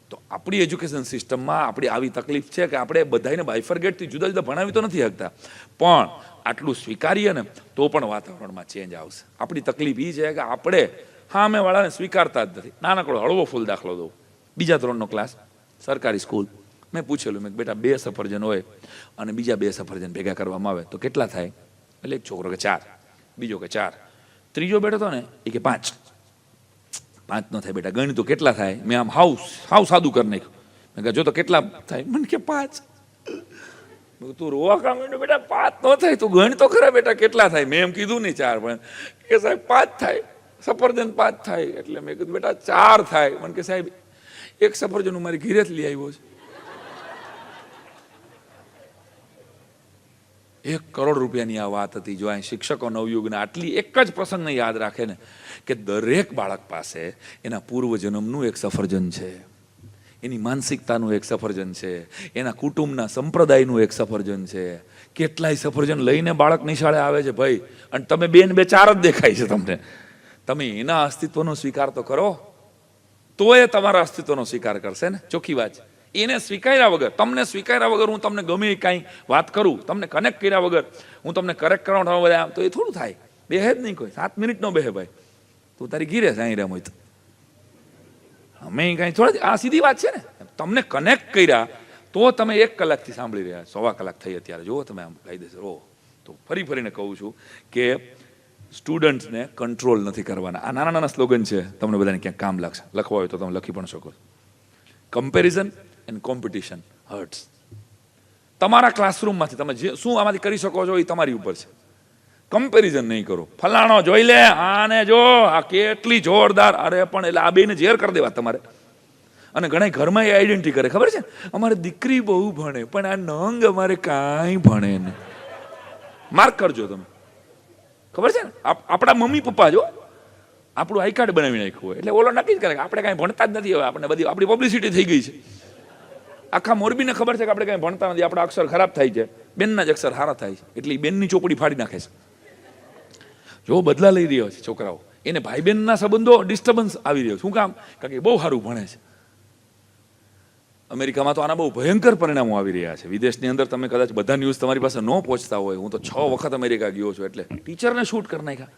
તો આપણી એજ્યુકેશન સિસ્ટમમાં આપણી આવી તકલીફ છે કે આપણે બધાને બાયફર્ગેટથી જુદા જુદા ભણાવી તો નથી શકતા, પણ આટલું સ્વીકારીએ ને તો પણ વાતાવરણમાં ચેન્જ આવશે. આપણી તકલીફ એ છે કે આપણે અમે વાળાને સ્વીકારતા જ નથી. નાનકડો હળવો ફૂલ દાખલો દઉં. 2 ધોરણનો ક્લાસ, સરકારી સ્કૂલ. મેં પૂછેલું, મેં બેટા 2 સફરજન હોય અને બીજા 2 સફરજન ભેગા કરવામાં આવે તો કેટલા થાય? એટલે એક છોકરો કે 4, બીજો કે 4, ત્રીજો બેઠો હતો ને એ કે 5. 5 ન થાય બેટા, ગણ તો કેટલા થાય? મેં આમ હાવ સાદું કરી નાખ્યું. મેં કહ્યું જો તો કેટલા થાય? મને કે 5. તું રોવા કામ બેટા 5 ન થાય, તું ગણ તો ખરા બેટા કેટલા થાય? મેં એમ કીધું નહીં 4, પણ કે સાહેબ 5 થાય, સફરજન 5 થાય. એટલે મેં કીધું બેટા 4 થાય. મને કે સાહેબ એક સફરજન હું મારી ઘીરે જ લઈ આવ્યો છે. 1 કરોડ રૂપિયાની આ વાત હતી. જો અહીં શિક્ષકો નવયુગના આટલી એક જ પ્રસંગને યાદ રાખે ને કે દરેક બાળક પાસે એના પૂર્વજન્મનું એક સફરજન છે, એની માનસિકતાનું એક સફરજન છે, એના કુટુંબના સંપ્રદાયનું એક સફરજન છે. કેટલાય સફરજન લઈને બાળક નિશાળે આવે છે ભાઈ, અને તમે 2 ને 2 4 જ દેખાય છે તમને. તમે એના અસ્તિત્વનો સ્વીકાર તો કરો, તો એ તમારા અસ્તિત્વનો સ્વીકાર કરશે ને. ચોખ્ખી વાત છે. એને સ્વીકાર્યા વગર, તમને સ્વીકાર્યા વગર હું તમને ગમે કાંઈ વાત કરું, તમને કનેક્ટ કર્યા વગર હું તમને કરેક્ટ કરવા બધા, તો એ થોડું થાય. બેહે જ નહીં કોઈ, 7 મિનિટ નો બેહે ભાઈ. તું તારી ઘીરે સાંઈ રેમ હોય તો અમે કાંઈ થોડા, આ સીધી વાત છે ને. તમને કનેક્ટ કર્યા તો તમે 1 કલાકથી સાંભળી રહ્યા, 1.25 કલાક થઈ અત્યારે, જુઓ તમે આમ કાયદેસર. તો ફરીને કહું છું કે સ્ટુડન્ટ્સને કંટ્રોલ નથી કરવાના. આ નાના સ્લોગન છે, તમને બધાને ક્યાંક કામ લાગશે. લખવા હોય તો તમે લખી પણ શકો. Comparison and competition hertz. તમારા ક્લાસરૂમમાંથી તમે શું આમાંથી કરી શકો છો એ તમારી ઉપર છે. કમ્પેરિઝન નહીં કરો. ફલાણો જોઈ લે, આને જો, આ કેટલી જોરદાર. અરે પણ એટલે આ બેને ઝેર કરી દેવા તમારે. અને ઘણા ઘરમાં એ આઈડેન્ટિટી કરે, ખબર છે, અમારે દીકરી બહુ ભણે પણ આ નંગ અમારે કાંઈ ભણે નહીં. માર્ક કરજો તમે. ખબર છે ને, આપણા મમ્મી પપ્પા જો આપણું આઈ કાર્ડ બનાવી નાખ્યું હોય એટલે ઓલો નક્કી જ કરે કે આપણે કાંઈ ભણતા જ નથી. હવે આપણે બધી આપણી પબ્લિસિટી થઈ ગઈ છે. આખા મોરબીને ખબર છે કે આપણે કાંઈ ભણતા નથી, આપણા અક્ષર ખરાબ થાય છે, બેનના જ અક્ષર સારા થાય છે, એટલે બેનની ચોપડી ફાડી નાખે છે. જો બદલા લઈ રહ્યો છે છોકરાઓ, એને ભાઈ બહેનના સંબંધો ડિસ્ટર્બન્સ આવી રહ્યો. શું કામ? કારણ કે બહુ સારું ભણે છે. અમેરિકામાં તો આના બહુ ભયંકર પરિણામો આવી રહ્યા છે. વિદેશની અંદર તમે કદાચ બધા ન્યૂઝ તમારી પાસે ન પહોંચતા હોય. હું તો 6 વખત અમેરિકા ગયો છું. એટલે ટીચરને શૂટ કરી નાખ્યા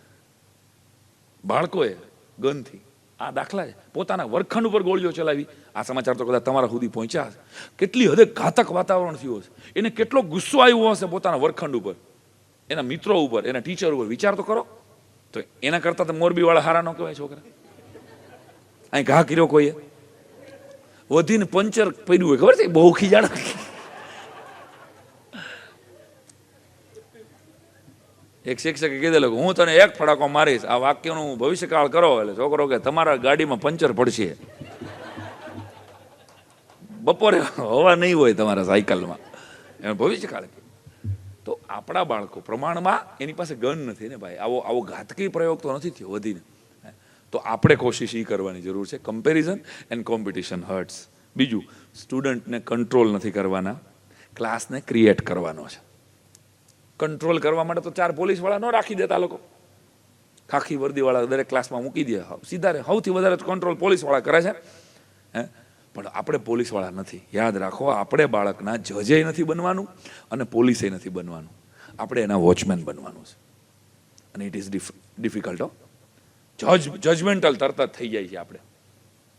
બાળકોએ ગનથી. આ દાખલા છે. પોતાના વર્ગખંડ ઉપર ગોળીઓ ચલાવી. આ સમાચાર તો કદાચ તમારા સુધી પહોંચ્યા હશે. કેટલી હદે ઘાતક વાતાવરણ થયું હશે. એને કેટલો ગુસ્સો આવ્યો હશે પોતાના વર્ગખંડ ઉપર, એના મિત્રો ઉપર, એના ટીચર ઉપર. વિચાર તો કરો. તો એના કરતાં તો મોરબીવાળા હારા ન કહેવાય છોકરા. અહીં ઘા કર્યો કોઈએ, વધીને પંચર પડ્યું હોય, ખબર છે, બહુ ખીજાણ. એક શિક્ષકે કીધેલું કે હું તને 1 ફડાકો મારીશ, આ વાક્યનું ભવિષ્યકાળ કરો. એટલે છોકરો કે તમારા ગાડીમાં પંચર પડશે, બપોરે હવા નહીં હોય તમારા સાયકલમાં. એનો ભવિષ્યકાળ. તો આપણા બાળકો પ્રમાણમાં એની પાસે ગન નથી ને ભાઈ. આવો ઘાતકી પ્રયોગ તો નથી થયો વધીને. તો આપણે કોશિશ એ કરવાની જરૂર છે. Comparison and competition hertz. બીજું, સ્ટુડન્ટને કંટ્રોલ નથી કરવાના, ક્લાસને ક્રિએટ કરવાનો છે. કંટ્રોલ કરવા માટે તો 4 પોલીસવાળા ન રાખી દેતા લોકો. ખાખી વર્દીવાળા દરેક ક્લાસમાં મૂકી દે. સીધા સૌથી વધારે કંટ્રોલ પોલીસવાળા કરે છે. પણ આપણે પોલીસવાળા નથી. યાદ રાખો, આપણે બાળકના જજે નથી બનવાનું અને પોલીસે નથી બનવાનું. આપણે એના વોચમેન બનવાનું છે. અને ઇટ ઇઝ ડિફિકલ્ટ. જજમેન્ટલ તરત જ થઈ જાય છે આપણે.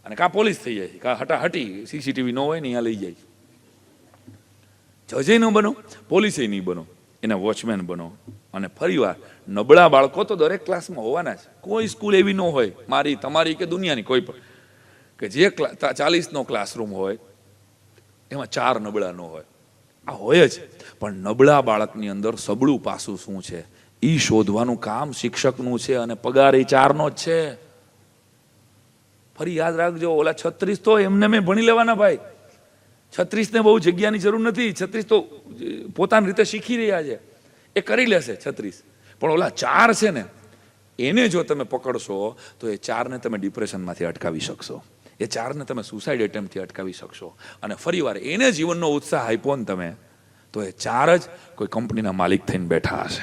અને કાં પોલીસ થઈ જાય છે, કાં હટાહટી સીસીટીવી ન હોય ને અહીંયા લઈ જાય છે. જજે ન બનો, પોલીસે નહીં બનો, એના વોચમેન બનો. અને ફરીવાર નબળા બાળકો તો દરેક ક્લાસમાં હોવાના છે. કોઈ સ્કૂલ એવી ન હોય, મારી, તમારી કે દુનિયાની કોઈ પણ, કે જે 40નો ક્લાસરૂમ હોય એમાં 4 નબળા ન હોય. આ હોય જ. પણ નબળા બાળકની અંદર સબળું પાસું શું છે એ શોધવાનું કામ શિક્ષકનું છે. અને પગાર એ 4નો જ છે. ફરી યાદ રાખજો, ઓલા 36 તો એમને મેં ભણી લેવાના ભાઈ. 36ને બહુ જગ્યાની જરૂર નથી. 36 તો પોતાની રીતે શીખી રહ્યા છે, એ કરી લેશે 36. પણ ઓલા 4 છે ને, એને જો તમે પકડશો તો એ 4ને તમે ડિપ્રેશનમાંથી અટકાવી શકશો. એ 4ને તમે સુસાઇડ એટેમ્પથી અટકાવી શકશો. અને ફરીવાર એને જીવનનો ઉત્સાહ આપ્યો ને તમે, તો એ 4 જ કોઈ કંપનીના માલિક થઈને બેઠા હશે.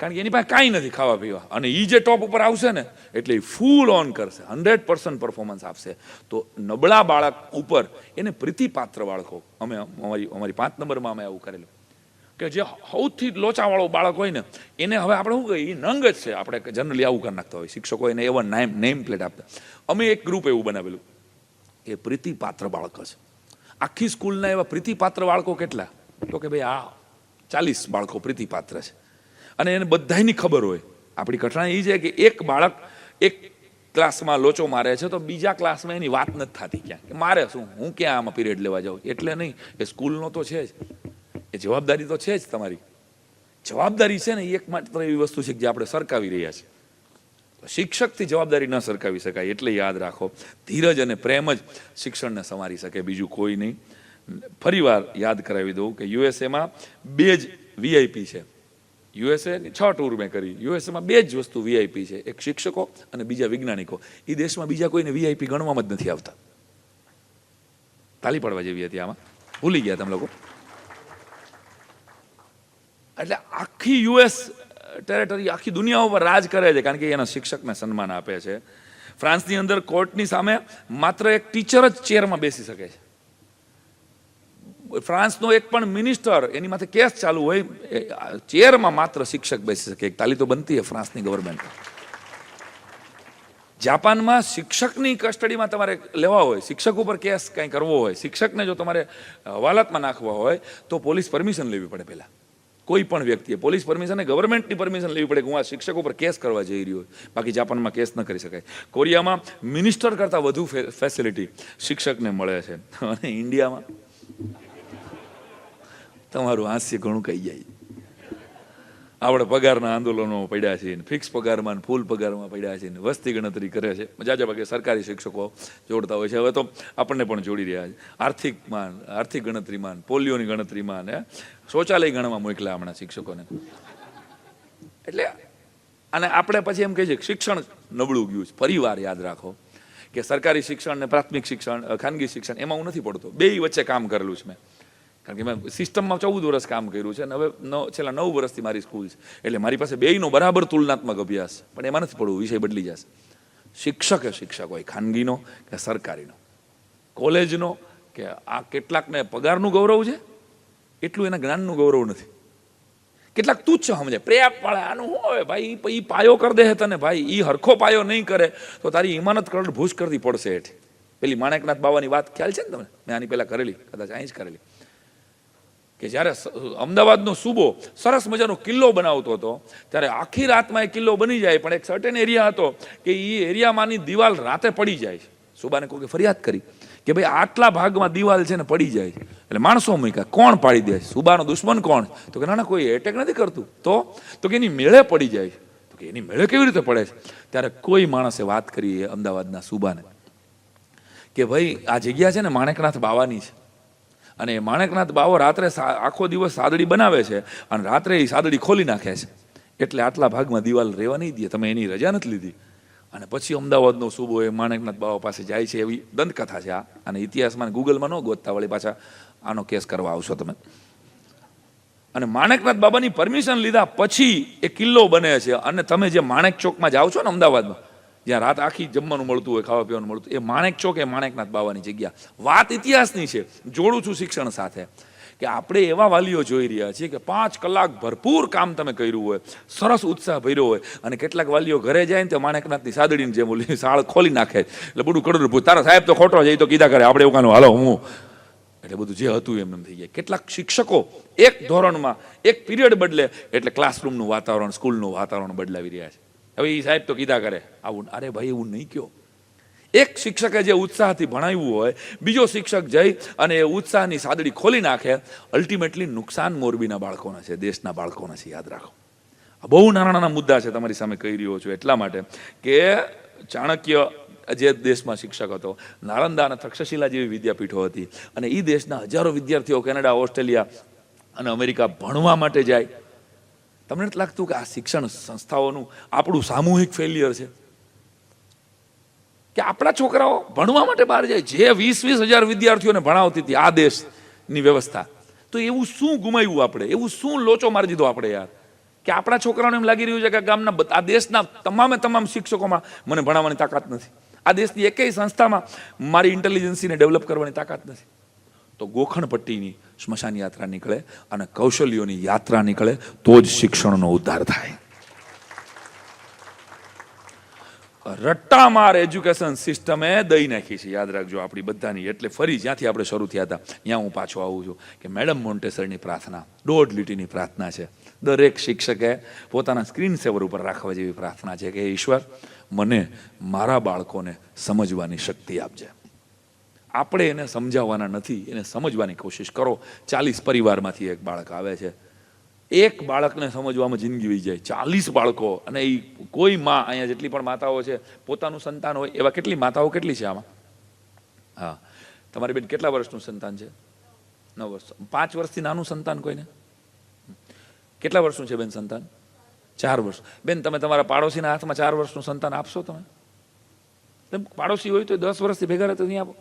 કારણ કે એની પાસે કાંઈ નથી ખાવા પીવા. અને એ જે ટોપ ઉપર આવશે ને એટલે એ ફૂલ ઓન કરશે, 100% પરફોર્મન્સ આપશે. તો નબળા બાળક ઉપર એને પ્રીતિપાત્ર બાળકો, અમારી 5 નંબરમાં અમે આવું કરેલું કે જે સૌથી લોચાવાળો બાળક હોય ને એને હવે આપણે શું કહીએ, એ નંગ જ છે. આપણે જનરલી આવું કરી નાખતા હોય, શિક્ષકો એને એવા નેમ પ્લેટ આપતા. અમે એક ગ્રુપ એવું બનાવેલું કે પ્રીતિપાત્ર બાળકો છે. આખી સ્કૂલના એવા પ્રીતિપાત્ર બાળકો કેટલા? તો કે ભાઈ આ 40 બાળકો પ્રીતિપાત્ર છે. અને એને બધાની ખબર હોય. આપણી કઠણાઈ એ છે કે એક બાળક એક ક્લાસમાં લોચો મારે છે તો બીજા ક્લાસમાં એની વાત નથી થતી. ક્યાં કે મારે શું, હું ક્યાં આમાં પીરિયડ લેવા જાઉં? એટલે નહીં, એ સ્કૂલનો તો છે જ. એ જવાબદારી તો છે જ તમારી. જવાબદારી છે ને એ એકમાત્ર એવી વસ્તુ છે કે જે આપણે સરકાવી રહ્યા છીએ. શિક્ષકથી જવાબદારી ન સરકાવી શકાય. એટલે યાદ રાખો, ધીરજ અને પ્રેમ જ શિક્ષણને સંવારી શકે, બીજું કોઈ નહીં. ફરીવાર યાદ કરાવી દઉં કે યુએસએમાં 2 જ વીઆઈપી છે. યુએસએ 6 ટૂર મેં કરી. યુએસએમાં 2 જ વસ્તુ વીઆઈપી છે, એક શિક્ષકો અને બીજા વૈજ્ઞાનિકો. એ દેશમાં બીજા કોઈને વીઆઈપી ગણવામાં જ નથી આવતા. તાલી પાડવા જેવી હતી આમાં. ભૂલી ગયા તમે લોકો. એટલે આખી યુએસ ટેરેટરી આખી દુનિયા ઉપર રાજ કરે છે કારણ કે એના શિક્ષકને સન્માન આપે છે. ફ્રાન્સની અંદર કોર્ટની સામે માત્ર એક ટીચર જ ચેરમાં બેસી શકે છે. ફ્રાન્સનો એક પણ મિનિસ્ટર એની માથે કેસ ચાલુ હોય, ચેરમાં માત્ર શિક્ષક બેસી શકે. એક તાલી તો બનતી है ફ્રાન્સની ગવર્મેન્ટ. જાપાનમાં શિક્ષકની કસ્ટડીમાં તમારે લેવા હોય, શિક્ષક ઉપર કેસ કંઈ કરવો હોય, શિક્ષકને જો તમારે હવાલાતમાં નાખવા હોય તો પોલીસ પરમિશન લેવી પડે પહેલાં. કોઈ પણ વ્યક્તિએ પોલીસ પરમિશન, ગવર્મેન્ટની પરમિશન લેવી પડે કે હું આ શિક્ષક ઉપર કેસ કરવા જઈ રહ્યો હોય. બાકી જાપાનમાં કેસ ન કરી શકાય. કોરિયામાં મિનિસ્ટર કરતાં વધુ ફેસિલિટી શિક્ષકને મળે છે. અને ઇન્ડિયામાં તમારું હાસ્ય ઘણું કહી જાય. આપણે પગારના આંદોલનો પડ્યા છે, ફિક્સ પગારમાં, ફૂલ પગારમાં પડ્યા છે, વસ્તી ગણતરી કરે છે. જાજા ભાગે સરકારી શિક્ષકો જોડતા હોય છે. હવે તો આપણને પણ જોડી રહ્યા છે. આર્થિક ગણતરીમાં, પોલિયોની ગણતરીમાં, ને શૌચાલય ગણવા મોકલ્યા હમણાં શિક્ષકોને. એટલે અને આપણે પછી એમ કહીએ છીએ શિક્ષણ નબળું ગયું છે. ફરીવાર યાદ રાખો કે સરકારી શિક્ષણ ને પ્રાથમિક શિક્ષણ, ખાનગી શિક્ષણ, એમાં હું નથી પડતો. બેય વચ્ચે કામ કરેલું છે મેં. કારણ કે મેં સિસ્ટમમાં 14 વર્ષ કામ કર્યું છે અને હવે છેલ્લા 9 વર્ષથી મારી સ્કૂલ છે. એટલે મારી પાસે બેયનો બરાબર તુલનાત્મક અભ્યાસ છે. પણ એમાં નથી પડવું, વિષય બદલી જશે. શિક્ષક એ શિક્ષક હોય, ખાનગીનો કે સરકારીનો, કોલેજનો કે આ કેટલાકને પગારનું ગૌરવ છે એટલું એના જ્ઞાનનું ગૌરવ નથી. કેટલાક તુચ્છ સમજે, પ્રેપ વાળા આનું શું હોય ભાઈ, એ પાયો કરી દે તને ભાઈ, એ હરખો પાયો નહીં કરે તો તારી ઇમાનત કરોડ ભૂસ કરતી પડશે હેઠ. પેલી માણેકનાથ બાવાની વાત ખ્યાલ છે ને તમને? મેં આની પહેલાં કરેલી, કદાચ અહીં જ કરેલી, કે જ્યારે અમદાવાદનો સૂબો સરસ મજાનો કિલ્લો બનાવતો હતો ત્યારે આખી રાતમાં એ કિલ્લો બની જાય, પણ એક સર્ટેન એરિયા હતો કે એ એરિયામાંની દિવાલ રાતે પડી જાય. સૂબાને કોઈ ફરિયાદ કરી કે ભાઈ આટલા ભાગમાં દિવાલ છે ને પડી જાય. એટલે માણસો મૂક્યા, કોણ પાડી દે? સૂબાનો દુશ્મન કોણ? તો કે ના કોઈ એટેક નથી કરતું. તો કે એની મેળે પડી જાય. તો કે એની મેળે કેવી રીતે પડે છે? ત્યારે કોઈ માણસે વાત કરી અમદાવાદના સૂબાને કે ભાઈ આ જગ્યા છે ને માણેકનાથ બાવાની છે, અને માણેકનાથ બાવો રાત્રે આખો દિવસ સાદડી બનાવે છે અને રાત્રે એ સાદડી ખોલી નાખે છે, એટલે આટલા ભાગમાં દિવાલ રહેવા નહીં દે, તમે એની રજા નથી લીધી. અને પછી અમદાવાદનો સૂબો એ માણેકનાથ બાવા પાસે જાય છે, એવી દંતકથા છે આ. અને ઇતિહાસમાં ગૂગલમાં ન ગોતતા, વળી પાછા આનો કેસ કરવા આવશો તમે. અને માણેકનાથ બાબાની પરમિશન લીધા પછી એ કિલ્લો બને છે. અને તમે જે માણેક ચોકમાં જાઓ છો ને અમદાવાદમાં, જ્યાં રાત આખી જમવાનું મળતું હોય, ખાવા પીવાનું મળતું, એ માણેક ચોક એ માણેકનાથ બાવાની જગ્યા. વાત ઇતિહાસની છે, જોડું છું શિક્ષણ સાથે, કે આપણે એવા વાલીઓ જોઈ રહ્યા છીએ કે 5 કલાક ભરપૂર કામ તમે કર્યું હોય, સરસ ઉત્સાહ ભર્યો હોય, અને કેટલાક વાલીઓ ઘરે જાય ને તો માણેકનાથની સાદડીની જેમ ઓલી સાળ ખોલી નાખે. એટલે બધું કડું, તારા સાહેબ તો ખોટો જાય તો કીધા કરે, આપણે એવું કાનું હાલો હું. એટલે બધું જે હતું એમ થઈ જાય. કેટલાક શિક્ષકો એક ધોરણમાં એક પીરિયડ બદલે એટલે ક્લાસરૂમનું વાતાવરણ, સ્કૂલનું વાતાવરણ બદલાવી રહ્યા છે. હવે એ સાહેબ તો કીધા કરે આવું. અરે ભાઈ એવું નહીં કયો. એક શિક્ષકે જે ઉત્સાહથી ભણાવ્યું હોય, બીજો શિક્ષક જઈ અને એ ઉત્સાહની સાદડી ખોલી નાખે, અલ્ટિમેટલી નુકસાન મોરબીના બાળકોના છે, દેશના બાળકોના છે. યાદ રાખો, આ બહુ નાના નાના મુદ્દા છે તમારી સામે કહી રહ્યો છું એટલા માટે કે ચાણક્ય જે દેશમાં શિક્ષક હતો, નાલંદા અને તક્ષશિલા જેવી વિદ્યાપીઠો હતી, અને એ દેશના હજારો વિદ્યાર્થીઓ કેનેડા, ઓસ્ટ્રેલિયા અને અમેરિકા ભણવા માટે જાય. તમને નથી લાગતું કે આ શિક્ષણ સંસ્થાઓનું આપણું સામૂહિક ફેલિયર છે? કે આપણા છોકરાઓ ભણવા માટે બહાર જાય, જે 20-20 હજાર વિદ્યાર્થીઓને ભણાવતી હતી આ દેશની વ્યવસ્થા, તો એવું શું ગુમાવ્યું આપણે? એવું શું લોચો મારી દીધો આપણે યાર? કે આપણા છોકરાઓને એમ લાગી રહ્યું છે કે ગામના આ દેશના તમામ શિક્ષકોમાં મને ભણાવવાની તાકાત નથી, આ દેશની એકેય સંસ્થામાં મારી ઇન્ટેલિજન્સીને ડેવલપ કરવાની તાકાત નથી. તો ગોખણપટ્ટીની સ્મશાન યાત્રા નીકળે અને કૌશલ્યોની યાત્રા નીકળે તો જ શિક્ષણનો ઉદ્ધાર થાય. રટ્ટામાર એજ્યુકેશન સિસ્ટમે દઈ નાખી છે, યાદ રાખજો આપણી બધાની. એટલે ફરી જ્યાંથી આપણે શરૂ થયા હતા ત્યાં હું પાછો આવું છું કે મેડમ મોન્ટેસરની પ્રાર્થના 1.5 લીટીની પ્રાર્થના છે. દરેક શિક્ષકે પોતાના સ્ક્રીન સેવર ઉપર રાખવા જેવી પ્રાર્થના છે કે ઈશ્વર મને મારા બાળકોને સમજવાની શક્તિ આપજે. આપણે એને સમજાવવાના નથી, એને સમજવાની કોશિશ કરો. 40 પરિવારમાંથી એક બાળક આવે છે, એક બાળકને સમજવામાં જિંદગી વહી જાય. 40 બાળકો, અને એ કોઈ માં, અહીંયા જેટલી પણ માતાઓ છે પોતાનું સંતાન હોય એવા કેટલી માતાઓ કેટલી છે આમાં? હા, તમારી બેન કેટલા વર્ષનું સંતાન છે? 9 વર્ષ. 5 વર્ષથી નાનું સંતાન કોઈને? કેટલા વર્ષનું છે બેન સંતાન? 4 વર્ષ. બેન તમે તમારા પાડોશીના હાથમાં 4 વર્ષનું સંતાન આપશો? તમે પાડોશી હોય તો 10 વર્ષથી ભેગા રહે તો નહીં આપો?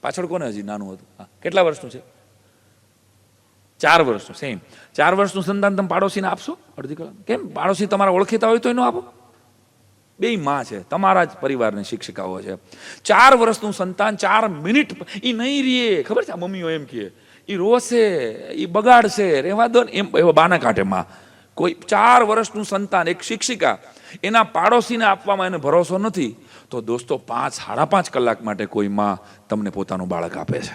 પાછળ કોને હજી નાનું હતું? હા, કેટલા વર્ષનું છે? 4 વર્ષનું. સેમ 4 વર્ષનું સંતાન તમે પાડોશીને આપશો? અડધી કલાક. કેમ? પાડોશી તમારા ઓળખીતા હોય તો એનો આપો. બે માં છે, તમારા જ પરિવારની શિક્ષિકાઓ છે. 4 વર્ષનું સંતાન 4 મિનિટ એ નહીં રીએ, ખબર છે? મમ્મીઓ એમ કહે એ રોશે, એ બગાડશે, રહેવા દો ને એમ, એવા બાના કાંઠે માં. કોઈ 4 વર્ષનું સંતાન એક શિક્ષિકા એના પાડોશીને આપવામાં એને ભરોસો નથી, તો દોસ્તો 5-5.5 કલાક માટે કોઈ માં તમને પોતાનું બાળક આપે છે.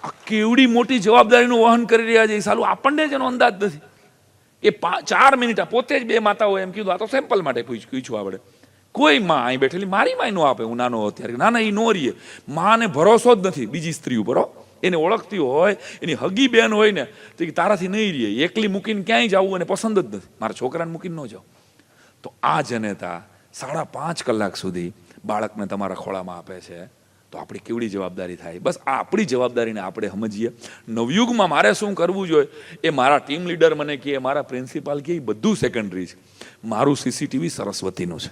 આ કેવડી મોટી જવાબદારીનું વહન કરી રહ્યા છે, એ સાલું આપણને જ એનો અંદાજ નથી. એ 4 મિનિટ પોતે જ 2 માતાઓ એમ કીધું, આ તો સેમ્પલ માટે પૂછ્યું આપણે. કોઈ માં અહીં બેઠેલી મારી માં નો આપે, હું નાનો અત્યારે ના એ નો રહીએ. માને ભરોસો જ નથી બીજી સ્ત્રી ઉપર. એને ઓળખતી હોય, એની હગી બેન હોય ને તો તારાથી નહીં રહીએ. એકલી મૂકીને ક્યાંય જવું અને પસંદ જ નથી. મારા છોકરાને મૂકીને ન જાઓ. તો આ જનેતા 5.5 કલાક સુધી બાળકને તમારા ખોળામાં આપે છે, તો આપણી કેવડી જવાબદારી થાય. બસ આ આપણી જવાબદારીને આપણે સમજીએ. નવયુગમાં મારે શું કરવું જોઈએ એ મારા ટીમ લીડર મને કહે, મારા પ્રિન્સિપાલ કહે, એ બધું સેકન્ડરી છે. મારું સીસીટીવી સરસ્વતીનું છે.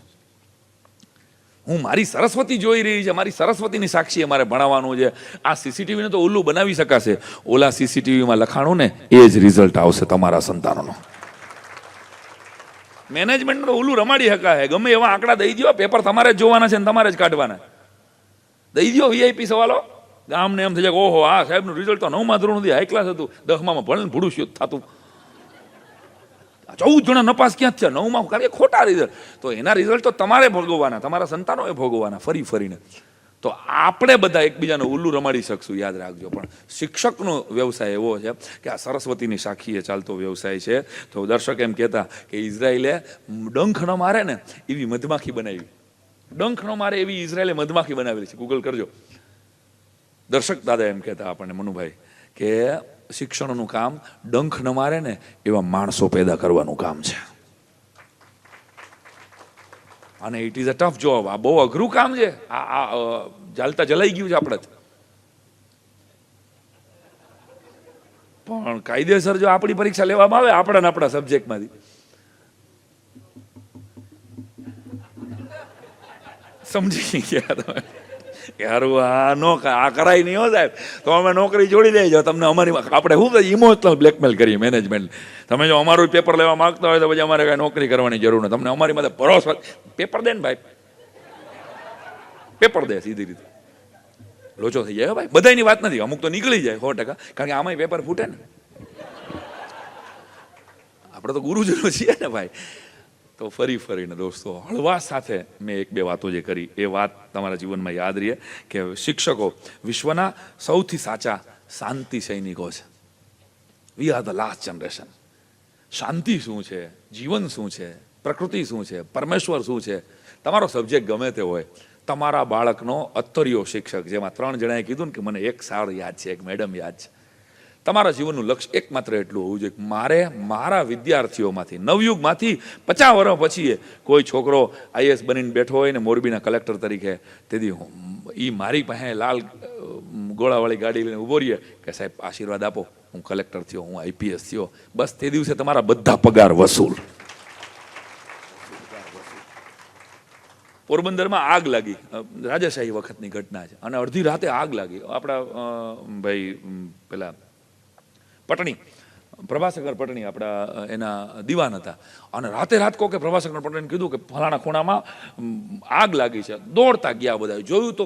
હું મારી સરસ્વતી જોઈ રહી છે, મારી સરસ્વતીની સાક્ષી અમારે ભણાવવાનું છે. આ સીસીટીવીને તો ઓલું બનાવી શકાશે, ઓલા સીસીટીવીમાં લખાણું ને એ જ રિઝલ્ટ આવશે તમારા સંતાનોનો. મેનેજમેન્ટ ઓલું રમાડી શકાય. ગમે એવા આંકડા દઈ દો, પેપર તમારે જ જોવાના છે ને તમારે જ કાઢવાના. દઈ દો વીઆઈપી સવાલો, ગામને એમ થઈ જાય ઓહો આ સાહેબનું રિઝલ્ટ તો 9મા ધોરણથી હાઈ ક્લાસ હતું, 10માં ભણે ભૂડું શું થતું. 14 જણા નપાસ ક્યાં થયા, 9માં કારણ કે ખોટા રિઝલ્ટ. તો એના રિઝલ્ટ તો તમારે ભોગવવાના, તમારા સંતાનોએ ભોગવવાના ફરી ફરીને. તો આપણે બધા એકબીજાને ઉલ્લું રમાડી શકશું, યાદ રાખજો. પણ શિક્ષકનો વ્યવસાય એવો છે કે આ સરસ્વતીની સાક્ષીએ ચાલતો વ્યવસાય છે. તો દર્શક એમ કહેતા કે ઇઝરાયલે ડંખ ન મારે ને એવી મધમાખી બનાવી. ડંખ ન મારે એવી ઇઝરાયલે મધમાખી બનાવેલી છે, ગૂગલ કરજો. દર્શક દાદા એમ કહેતા આપણને મનુભાઈ કે શિક્ષણનું કામ ડંખ ન મારે ને એવા માણસો પેદા કરવાનું કામ છે. અને it is a tough job. આ બહુ અઘરું કામ છે. આ ચાલતા જલાઈ ગયું છે આપણે. પણ કાયદેસર જો આપણી પરીક્ષા લેવામાં આવે આપણા આપણા સબ્જેક્ટમાંથી, સમજી ગયા તમે યારું આ કરાય નહીં હો સાહેબ, તો અમે નોકરી જોડી દેજો તમને. અમારી આપણે શું ઇમોશનલ બ્લેકમેલ કરીએ મેનેજમેન્ટ. તમે જો અમારું પેપર લેવા માંગતા હોય તો પછી અમારે કાંઈ નોકરી કરવાની જરૂર નથી. તમને અમારી માટે ભરોસો, પેપર દે ને ભાઈ, પેપર દે સીધી રીતે. લોચો થઈ જાય ભાઈ, બધાની વાત નથી, અમુક તો નીકળી જાય 100%. કારણ કે આમાંય પેપર ફૂટે ને. આપણે તો ગુરુજનો છીએ ને ભાઈ. તો ફરી ફરીને દોસ્તો હળવાશ સાથે મેં 1-2 વાતો જે કરી એ વાત તમારા જીવનમાં યાદ રહે કે શિક્ષકો વિશ્વના સૌથી સાચા શાંતિ સૈનિકો છે. We are the last generation. શાંતિ શું છે, જીવન શું છે, પ્રકૃતિ શું છે, પરમેશ્વર શું છે, તમારો સબ્જેક્ટ ગમે તે હોય, તમારા બાળકનો અત્તરીયો શિક્ષક, જેમાં 3 જણાએ કીધું ને કે મને એક સાર યાદ છે, એક મેડમ યાદ છે. તમારા જીવનનું લક્ષ્ય એકમાત્ર એટલું હોવું જોઈએ કે મારે મારા વિદ્યાર્થીઓમાંથી નવયુગમાંથી 50 વર્ષ પછી કોઈ છોકરો આઈએસ બનીને બેઠો હોય ને મોરબીના કલેક્ટર તરીકે, તેથી એ મારી પાસે લાલ ગોળાવાળી ગાડી લઈને ઊભો રહીએ કે સાહેબ આશીર્વાદ આપો, હું કલેક્ટર થયો, હું આઈપીએસ થયો. બસ તે દિવસે તમારા બધા પગાર વસૂલ. પોરબંદરમાં આગ લાગી, રાજાશાહી વખતની ઘટના છે, અને અડધી રાતે આગ લાગી. આપણા ભાઈ પેલા પટણી, પ્રભાશંકર પટણી આપણા એના દીવાન હતા. અને રાત કહો કે પ્રભાશંકર પટણીને કીધું કે ફલાણા ખૂણામાં આગ લાગી છે. દોડતા ગયા બધા, જોયું તો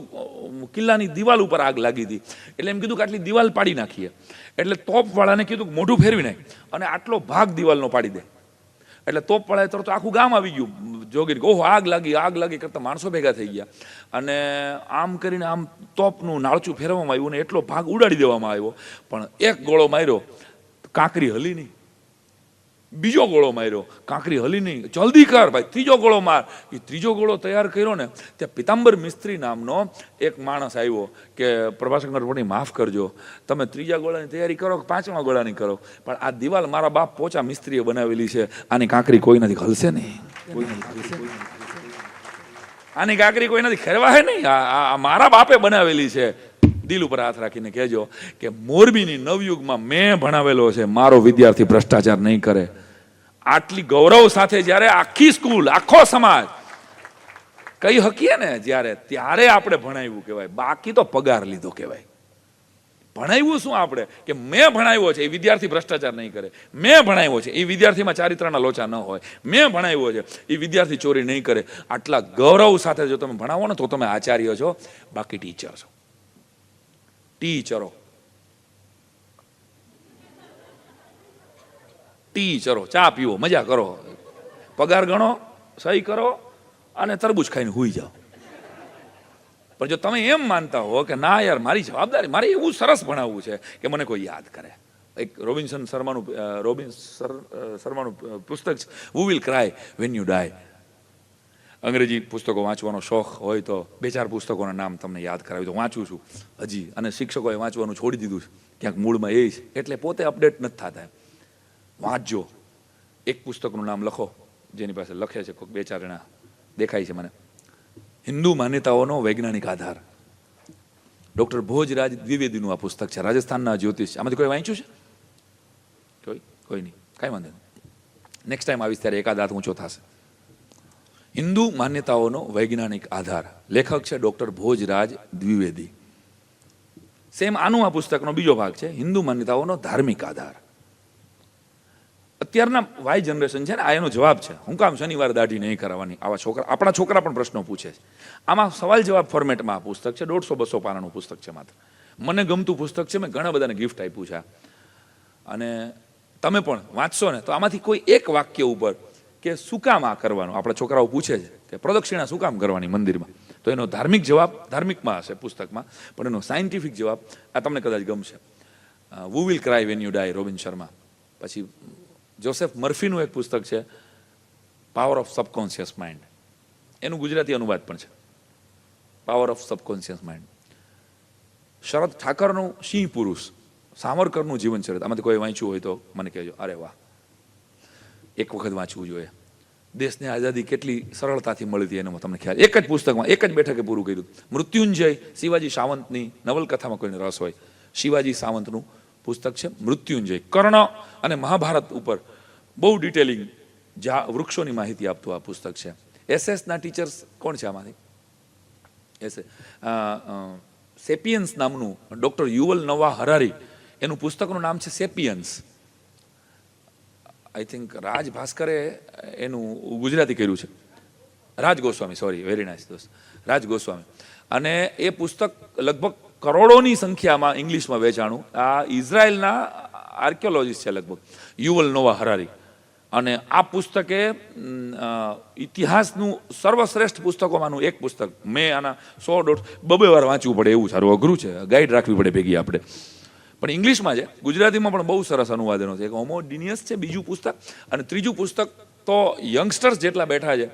કિલ્લાની દિવાલ ઉપર આગ લાગી હતી. એટલે એમ કીધું કે આટલી દિવાલ પાડી નાખીએ. એટલે તોપવાળાને કીધું કે મોઢું ફેરવી નાખ અને આટલો ભાગ દિવાલનો પાડી દે. એટલે તોપવાળાએ તરત આખું ગામ આવી ગયું જોગીને, ઓહો આગ લાગી કરતા માણસો ભેગા થઈ ગયા. અને આમ કરીને આમ તોપનું નાળચું ફેરવવામાં આવ્યું ને એટલો ભાગ ઉડાડી દેવામાં આવ્યો. પણ એક ગોળો માર્યો, કાંકરી હલી નહીં. બીજો ગોળો માર્યો, કાંકરી હલી નહીં. જલ્દી કર ભાઈ, ત્રીજો ગોળો માર. એ ત્રીજો ગોળો તૈયાર કર્યો ને ત્યાં પિતાંબર મિસ્ત્રી નામનો એક માણસ આવ્યો કે પ્રભાશંકર પટણી માફ કરજો, તમે ત્રીજા ગોળાની તૈયારી કરો કે 5મા ગોળાની કરો, પણ આ દિવાલ મારા બાપ પોચા મિસ્ત્રીએ બનાવેલી છે, આની કાંકરી કોઈ નથી હલશે નહીં, આની કાંકરી કોઈ નથી ખેરવાશે નહીં, આ મારા બાપે બનાવેલી છે. દિલ ઉપર હાથ રાખીને કહેજો કે મોરબીની નવયુગમાં મેં ભણાવેલો છે, મારો વિદ્યાર્થી ભ્રષ્ટાચાર નહીં કરે. આટલી ગૌરવ સાથે જ્યારે આખી સ્કૂલ, આખો સમાજ કહી શકીએ ને જ્યારે, ત્યારે આપણે ભણાવ્યું કહેવાય, બાકી તો પગાર લીધો કહેવાય. ભણાવ્યું શું આપણે કે મેં ભણાવ્યો છે એ વિદ્યાર્થી ભ્રષ્ટાચાર નહીં કરે, મેં ભણાવ્યો છે એ વિદ્યાર્થીમાં ચારિત્રના લોચા ન હોય, મેં ભણાવ્યો છે એ વિદ્યાર્થી ચોરી નહીં કરે. આટલા ગૌરવ સાથે જો તમે ભણાવો ને તો તમે આચાર્ય છો, બાકી ટીચર છો. ટીચરો ચા પીવો, મજા કરો, પગાર ગણો, સહી કરો, અને તરબૂચ ખાઈને સૂઈ જાઓ. પણ જો તમે એમ માનતા હો કે ના યાર મારી જવાબદારી, મારે એવું સરસ ભણાવવું છે કે મને કોઈ યાદ કરે. એક રોબિન્સન શર્માનું પુસ્તક છે who will cry when you die. અંગ્રેજી પુસ્તકો વાંચવાનો શોખ હોય તો 2-4 પુસ્તકોના નામ તમને યાદ કરાવી તો વાંચું છું હજી, અને શિક્ષકોએ વાંચવાનું છોડી દીધું છે, ક્યાંક મૂળમાં એ છે એટલે પોતે અપડેટ નથી થતા. વાંચજો. એક પુસ્તકનું નામ લખો જેની પાસે લખે છે કોઈક 2-4 જણા દેખાય છે મને. હિન્દુ માન્યતાઓનો વૈજ્ઞાનિક આધાર. ડૉક્ટર ભોજરાજ દ્વિવેદીનું આ પુસ્તક છે, રાજસ્થાનના જ્યોતિષ. આમાંથી કોઈ વાંચ્યું છે? કોઈ નહીં, કાંઈ વાંધો નહીં. નેક્સ્ટ ટાઈમ આવીશ ત્યારે એકાદ હાથ ઊંચો થશે. હિન્દુ માન્યતાઓનો વૈજ્ઞાનિક આધાર. લેખક છે ડૉક્ટર ભોજરાજ દ્વિવેદી. સેમ આનું આ પુસ્તકનો બીજો ભાગ છે હિન્દુ માન્યતાઓનો ધાર્મિક આધાર. અત્યારના વાય જનરેશન છે ને, આ એનો જવાબ છે. હું કામ શનિવાર દાઢી નહીં કરાવવાની? આવા છોકરા, આપણા છોકરા પણ પ્રશ્નો પૂછે છે. આમાં સવાલ જવાબ ફોર્મેટમાં આ પુસ્તક છે. 150-200 પાનાનું પુસ્તક છે માત્ર. મને ગમતું પુસ્તક છે, મેં ઘણા બધાને ગિફ્ટ આપ્યું છે. અને તમે પણ વાંચશો ને તો આમાંથી કોઈ એક વાક્ય ઉપર કે શું કામ આ કરવાનું, આપણા છોકરાઓ પૂછે છે કે પ્રદક્ષિણા શું કામ કરવાની મંદિરમાં, તો એનો ધાર્મિક જવાબ ધાર્મિકમાં હશે પુસ્તકમાં, પણ એનો સાયન્ટિફિક જવાબ આ તમને કદાચ ગમશે. Who will cry when you die, Robin Sharma. પછી જોસેફ મર્ફીનું એક પુસ્તક છે પાવર ઓફ સબકોન્શિયસ માઇન્ડ. એનું ગુજરાતી અનુવાદ પણ છે, પાવર ઓફ સબકોન્શિયસ માઇન્ડ. શરદ ઠાકરનું સિંહ પુરુષ, સાવરકરનું જીવન ચરિત્ર. આમાંથી કોઈ વાંચ્યું હોય તો મને કહેજો. અરે વાહ, એક વખત વાંચવું જોઈએ. દેશને આઝાદી કેટલી સરળતાથી મળી હતી એનો તમને ખ્યાલ. એક જ પુસ્તકમાં એક જ બેઠકે પૂરું કર્યું. મૃત્યુંજય શિવાજી સાવંતની નવલકથામાં કોઈને રસ હોય, શિવાજી સાવંતનું પુસ્તક છે મૃત્યુંજય. કર્ણ અને મહાભારત ઉપર બહુ ડિટેલિંગ વૃક્ષોની માહિતી આપતું આ પુસ્તક છે. એસએસના ટીચર્સ કોણ છે આમાંથી? સેપિયન્સ નામનું ડૉક્ટર યુવલ નોવા હરારી, એનું પુસ્તકનું નામ છે સેપિયન્સ. આઈ થિંક રાજ ભાસ્કરે એનું ગુજરાતી કર્યું છે. રાજ ગોસ્વામી, સોરી, વેરી નાઇસ દોસ્ત, રાજ ગોસ્વામી. અને એ પુસ્તક લગભગ કરોડોની સંખ્યામાં ઇંગ્લિશમાં વેચાણું. આ ઇઝરાયલના આર્કિયોલોજીસ્ટ છે લગભગ, યુવલ નોવા હરારી. અને આ પુસ્તકે ઇતિહાસનું સર્વશ્રેષ્ઠ પુસ્તકોમાંનું એક પુસ્તક. મેં આના 100-200 વાર વાંચવું પડે એવું સારું અઘરું છે, ગાઈડ રાખવી પડે ભેગી આપણે. પણ ઇંગ્લિશમાં છે, ગુજરાતીમાં પણ બહુ સરસ અનુવાદનો છે. એક હોમોડિનિયસ છે બીજું પુસ્તક, અને ત્રીજું પુસ્તક તો યંગસ્ટર્સ જેટલા બેઠા છે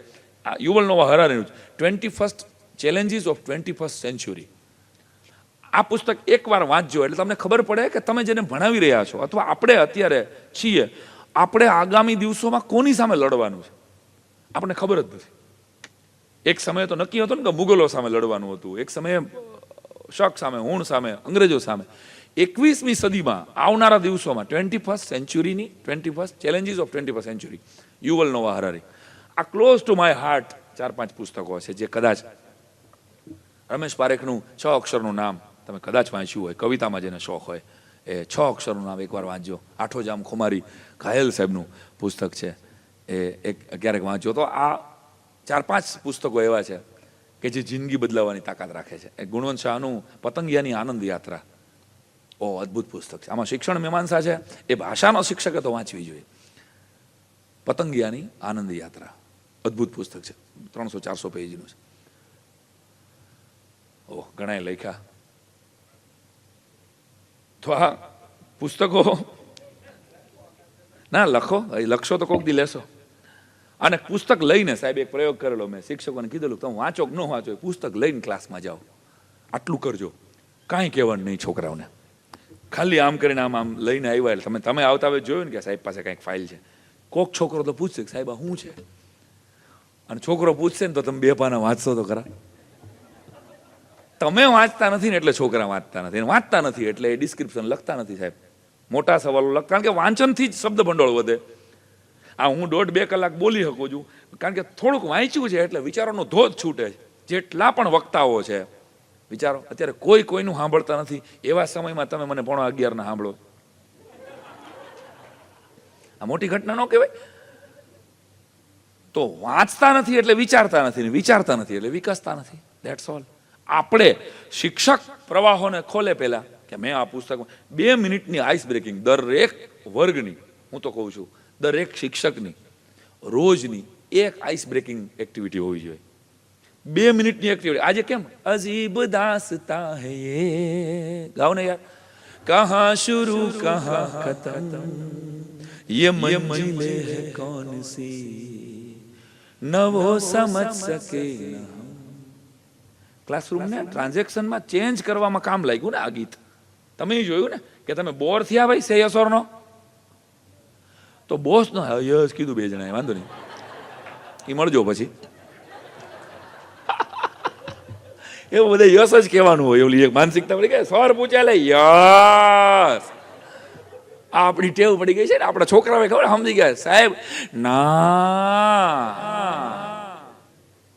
આ યુવલ નોવા હરારીનું 21st challenges of 21st century. આ પુસ્તક એકવાર વાંચજો એટલે તમને ખબર પડે કે તમે જેને ભણાવી રહ્યા છો અથવા આપણે અત્યારે છીએ, આપણે આગામી દિવસોમાં કોની સામે લડવાનું છે આપણને ખબર જ નથી. એક સમયે તો નક્કી હતો ને કે મુગલો સામે લડવાનું હતું, એક સમયે શક સામે, હુણ સામે, અંગ્રેજો સામે. 21મી સદીમાં આવનારા દિવસોમાં 21st સેન્ચુરીની 21st challenges of 21st century, Yuval Noah Harari. આ ક્લોઝ ટુ માય હાર્ટ 4-5 પુસ્તકો છે જે કદાચ રમેશ પારેખનું 6 અક્ષરનું નામ તમે કદાચ વાંચ્યું હોય, કવિતામાં જેને શોખ હોય એ 6 અક્ષરનું નામ એકવાર વાંચજો. આઠો જામ ખુમારી ઘાયલ સાહેબનું પુસ્તક છે, એ એક ક્યારેક વાંચજો. તો આ 4-5 પુસ્તકો એવા છે કે જે જિંદગી બદલાવવાની તાકાત રાખે છે. એક ગુણવંત શાહનું પતંગિયાની આનંદ યાત્રા, અદ્ભુત પુસ્તક છે. આમાં શિક્ષણ મીમાંસા છે, એ ભાષાનો શિક્ષકે તો વાંચવી જોઈએ. પતંગિયાની આનંદ યાત્રા અદ્ભુત પુસ્તક છે, 300-400 પેજનું છે. ઓહ, ઘણા લખ્યા. તો આ પુસ્તકો ના લખશો તો કોક દી લેશો. અને પુસ્તક લઈને, સાહેબ એક પ્રયોગ કરેલો મેં, શિક્ષકોને કીધેલું તમે વાંચો કે ન વાંચો, પુસ્તક લઈને ક્લાસમાં જાઓ. આટલું કરજો, કાંઈ કહેવાનું નહીં છોકરાઓને. ખાલી આમ કરીને આમ લઈને આવ્યા એટલે તમે આવતા હવે જોયું ને કે સાહેબ પાસે કંઈક ફાઇલ છે. કોક છોકરો તો પૂછશે કે સાહેબ આ શું છે, અને છોકરો પૂછશે ને તો તમે 2 પાના વાંચશો તો ખરા. તમે વાંચતા નથી ને એટલે છોકરા વાંચતા નથી, વાંચતા નથી એટલે એ ડિસ્ક્રિપ્શન લખતા નથી સાહેબ. મોટા સવાલો લખતા, કારણ કે વાંચનથી જ શબ્દ ભંડોળ વધે. આ હું 1.5-2 કલાક બોલી શકું છું કારણ કે થોડુંક વાંચ્યું છે એટલે વિચારોનો ધોધ છૂટે છે. જેટલા પણ વક્તાઓ છે વિચારો, અત્યારે કોઈનું સાંભળતા નથી. એવા સમયમાં તમે મને 11:15 સાંભળો, આ મોટી ઘટના ન કહેવાય? તો વાંચતા નથી એટલે વિચારતા નથી, ને વિચારતા નથી એટલે વિકસતા નથી. That's all. આપણે શિક્ષક પ્રવાહોને ખોલે પહેલા કે મેં આ પુસ્તકમાં 2 મિનિટની આઈસ બ્રેકિંગ દરેક વર્ગની, હું તો કહું છું દરેક શિક્ષકની રોજની એક આઈસ બ્રેકિંગ એક્ટિવિટી હોવી જોઈએ. 2 મિનિટની એક્ટિવિટી. આજે કેમ અજીબ દાસતા હે યે, ગાઓ ને યાર. કહા શુरू કહા ખતમ, ये मंजिले है कौन सी, न वो समझ सके न हम. ક્લાસરૂમ ને ટ્રાન્ઝેક્શનમાં ચેન્જ કરવામાં કામ લાગ્યું ને આ ગીત. તમે જોયું ને કે તમે બોર થયા ભાઈ સે યસ ઓર નો, તો બોસ નો યસ કીધું 2 જણાએ, વાંધો નહીં, એ મળજો પછી. એવું બધા યસ જ કહેવાનું હોય, એવલી એક માનસિકતા પડી ગઈ. સર પૂછે લે યસ, આપણી ટેવ પડી ગઈ છે ને. આપણા છોકરાઓ ખબર સમજી ગયા સાહેબ ના.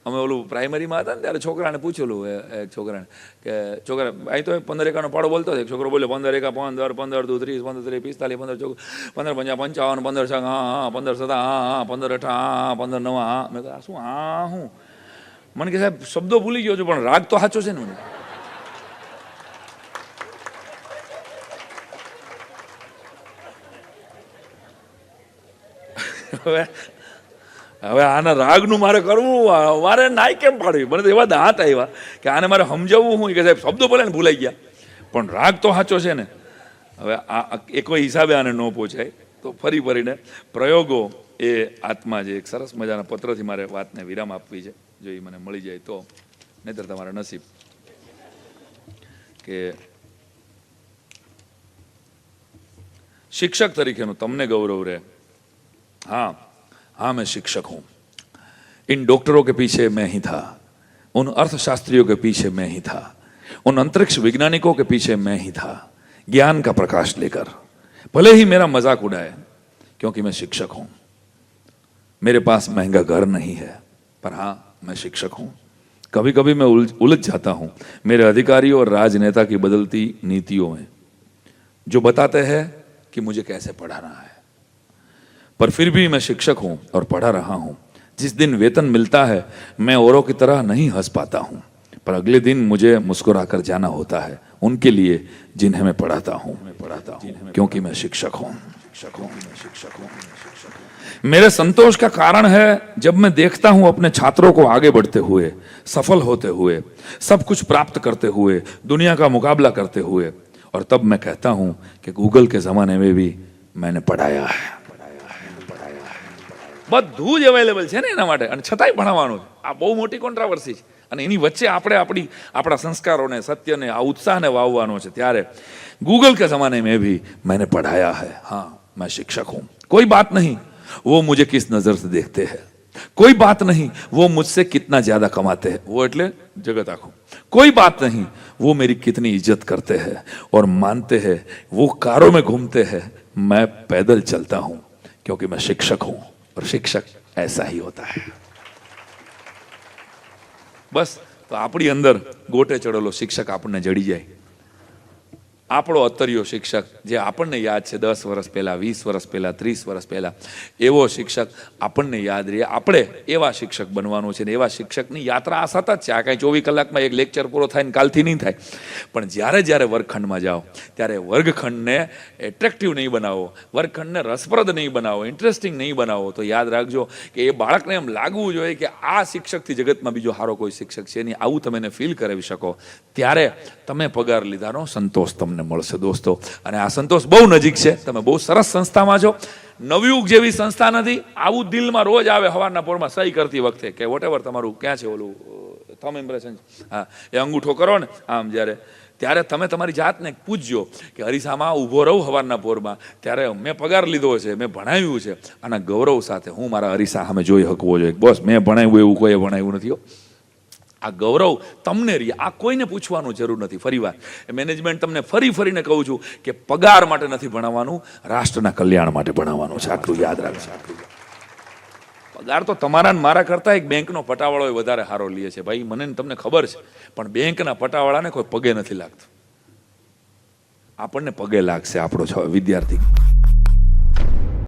અમે ઓલું પ્રાઇમરીમાં હતા ને ત્યારે છોકરાને પૂછેલું, એક છોકરાને કે છોકરા અહીં તો 15 એકાનો પાડો બોલતો હતો. એક છોકરો બોલ્યો 15 એકા 15, 15 દુ 30, 15 3 45, 15 પંચા 55, 15 છ હા, 15 7 હા, 15 8 હા, 15 9 હા. મેં કહ્યું શું હા હું? મને કે સાહેબ શબ્દો ભૂલી ગયો છું પણ રાગ તો સાચો છે ને. મને હવે આના રાગનું મારે કરવું, મારે નાય કેમ પાડવી? મને તો એવા દાંત આવ્યા કે આને મારે સમજાવવું હું કે સાહેબ શબ્દો ભલે ને ભૂલાઈ ગયા પણ રાગ તો સાચો છે ને. હવે આ કોઈ હિસાબે આને ન પહોંચાય તો ફરી ફરીને પ્રયોગો એ આત્મા જે એક સરસ મજાના પત્રથી મારે વાતને વિરામ આપવી છે. જો એ મને મળી જાય તો, નહીતર તમારા નસીબ. કે શિક્ષક તરીકેનું તમને ગૌરવ રહે. हाँ हाँ मैं शिक्षक हूँ. इन डॉक्टरों के पीछे मैं ही था, उन अर्थशास्त्रियों के पीछे मैं ही था, उन अंतरिक्ष वैज्ञानिकों के पीछे मैं ही था, ज्ञान का प्रकाश लेकर. भले ही मेरा मजाक उड़ाए क्योंकि मैं शिक्षक हूँ. मेरे पास महंगा घर नहीं है पर हाँ मैं शिक्षक हूँ. कभी कभी मैं उलझ जाता हूँ मेरे अधिकारियों और राजनेता की बदलती नीतियों में, जो बताते हैं कि मुझे कैसे पढ़ाना है. पर फिर भी मैं शिक्षक हूं और पढ़ा रहा हूं. जिस दिन वेतन मिलता है मैं औरों की तरह नहीं हंस पाता हूं, पर अगले दिन मुझे मुस्कुराकर जाना होता है उनके लिए जिन्हें मैं पढ़ाता हूं, क्योंकि मैं शिक्षक हूं. मेरे संतोष का कारण है जब मैं देखता हूं अपने छात्रों को आगे बढ़ते हुए, सफल होते हुए, सब कुछ प्राप्त करते हुए, दुनिया का मुकाबला करते हुए, और तब मैं कहता हूं कि गूगल के जमाने में भी मैंने पढ़ाया है. બધું જ અવેલેબલ છે ને એના માટે, અને છતાંય ભણાવવાનું છે. આ બહુ મોટી કોન્ટ્રાવર્સી છે અને એની વચ્ચે આપણે આપણા સંસ્કારોને, સત્યને, આ ઉત્સાહને વાવવાનો છે. ત્યારે गूगल के जमाने में भी मैंने पढ़ाया है. हाँ मैं शिक्षक हूँ. कोई बात नहीं वो मुझे किस नजर से देखते हैं, कोई बात नहीं वो मुझसे कितना ज्यादा कमाते हैं, वो એટલે જગત આખું. कोई बात नहीं वो मेरी कितनी इज्जत करते हैं और मानते हैं. वो कारों में घूमते हैं, मैं पैदल चलता हूँ क्योंकि मैं शिक्षक हूँ. और शिक्षक ऐसा ही होता है. बस तो આપણી અંદર ગોટે ચડેલો શિક્ષક આપણને જડી જાય. આપણો અત્તરિયો શિક્ષક જે આપણને યાદ છે 10 વર્ષ પહેલા, 20 વર્ષ પહેલા, 30 વર્ષ પહેલા, એવો શિક્ષક આપણને યાદ રહે. આપણે એવા શિક્ષક બનવાનું છે ને એવા શિક્ષકની યાત્રા આ સતત છે. આ કાંઈ 24 કલાકમાં એક લેક્ચર પૂરો થાય ને કાલથી નહીં થાય. પણ જ્યારે જ્યારે વર્ગખંડમાં જાઓ ત્યારે વર્ગખંડને એટ્રેક્ટિવ નહીં બનાવો, વર્ગખંડને રસપ્રદ નહીં બનાવો, ઇન્ટરેસ્ટિંગ નહીં બનાવો, તો યાદ રાખજો કે એ બાળકને એમ લાગવું જોઈએ કે આ શિક્ષકથી જગતમાં બીજો સારો કોઈ શિક્ષક છે નહીં. આવું તમે એને ફીલ કરાવી શકો ત્યારે તમે પગાર લીધાનો સંતોષ તમને મળશે દોસ્તો. અને આ સંતોષ બહુ નજીક છે. તમે બહુ સરસ સંસ્થામાં છો. નવયુગ જેવી સંસ્થા નથી. આવું દિલમાં રોજ આવે સવારના પોરમાં સહી કરતી વખતે કે વોટેવર તમારું ક્યાં છે ઓલું થમ ઇમ્પ્રેશન, હા એ અંગૂઠો કરો ને આમ ત્યારે તમે તમારી જાતને પૂછજો કે હરીસામાં ઊભો રહું સવારના પોરમાં ત્યારે મેં પગાર લીધો છે, મેં ભણાવ્યું છે, આના ગૌરવ સાથે હું મારા હરીસા સામે જોઈ શકવો જોઈએ. બોસ મેં ભણાવ્યું એવું કોઈએ ભણાવ્યું નથી. આ ગૌરવ તમને રહી. આ કોઈને પૂછવાનું જરૂર નથી. ફરીવાર મેનેજમેન્ટ તમને ફરીને કહું છું કે પગાર માટે નથી ભણાવવાનું, રાષ્ટ્રના કલ્યાણ માટે ભણાવવાનું છે. આટલું યાદ રાખજો. પગાર તો તમારા ને મારા કરતા એક બેંકનો પટાવાળો વધારે સારો લે છે ભાઈ, મને તમને ખબર છે. પણ બેંકના પટાવાળાને કોઈ પગે નથી લાગતું. આપણને પગે લાગશે આપણો વિદ્યાર્થી.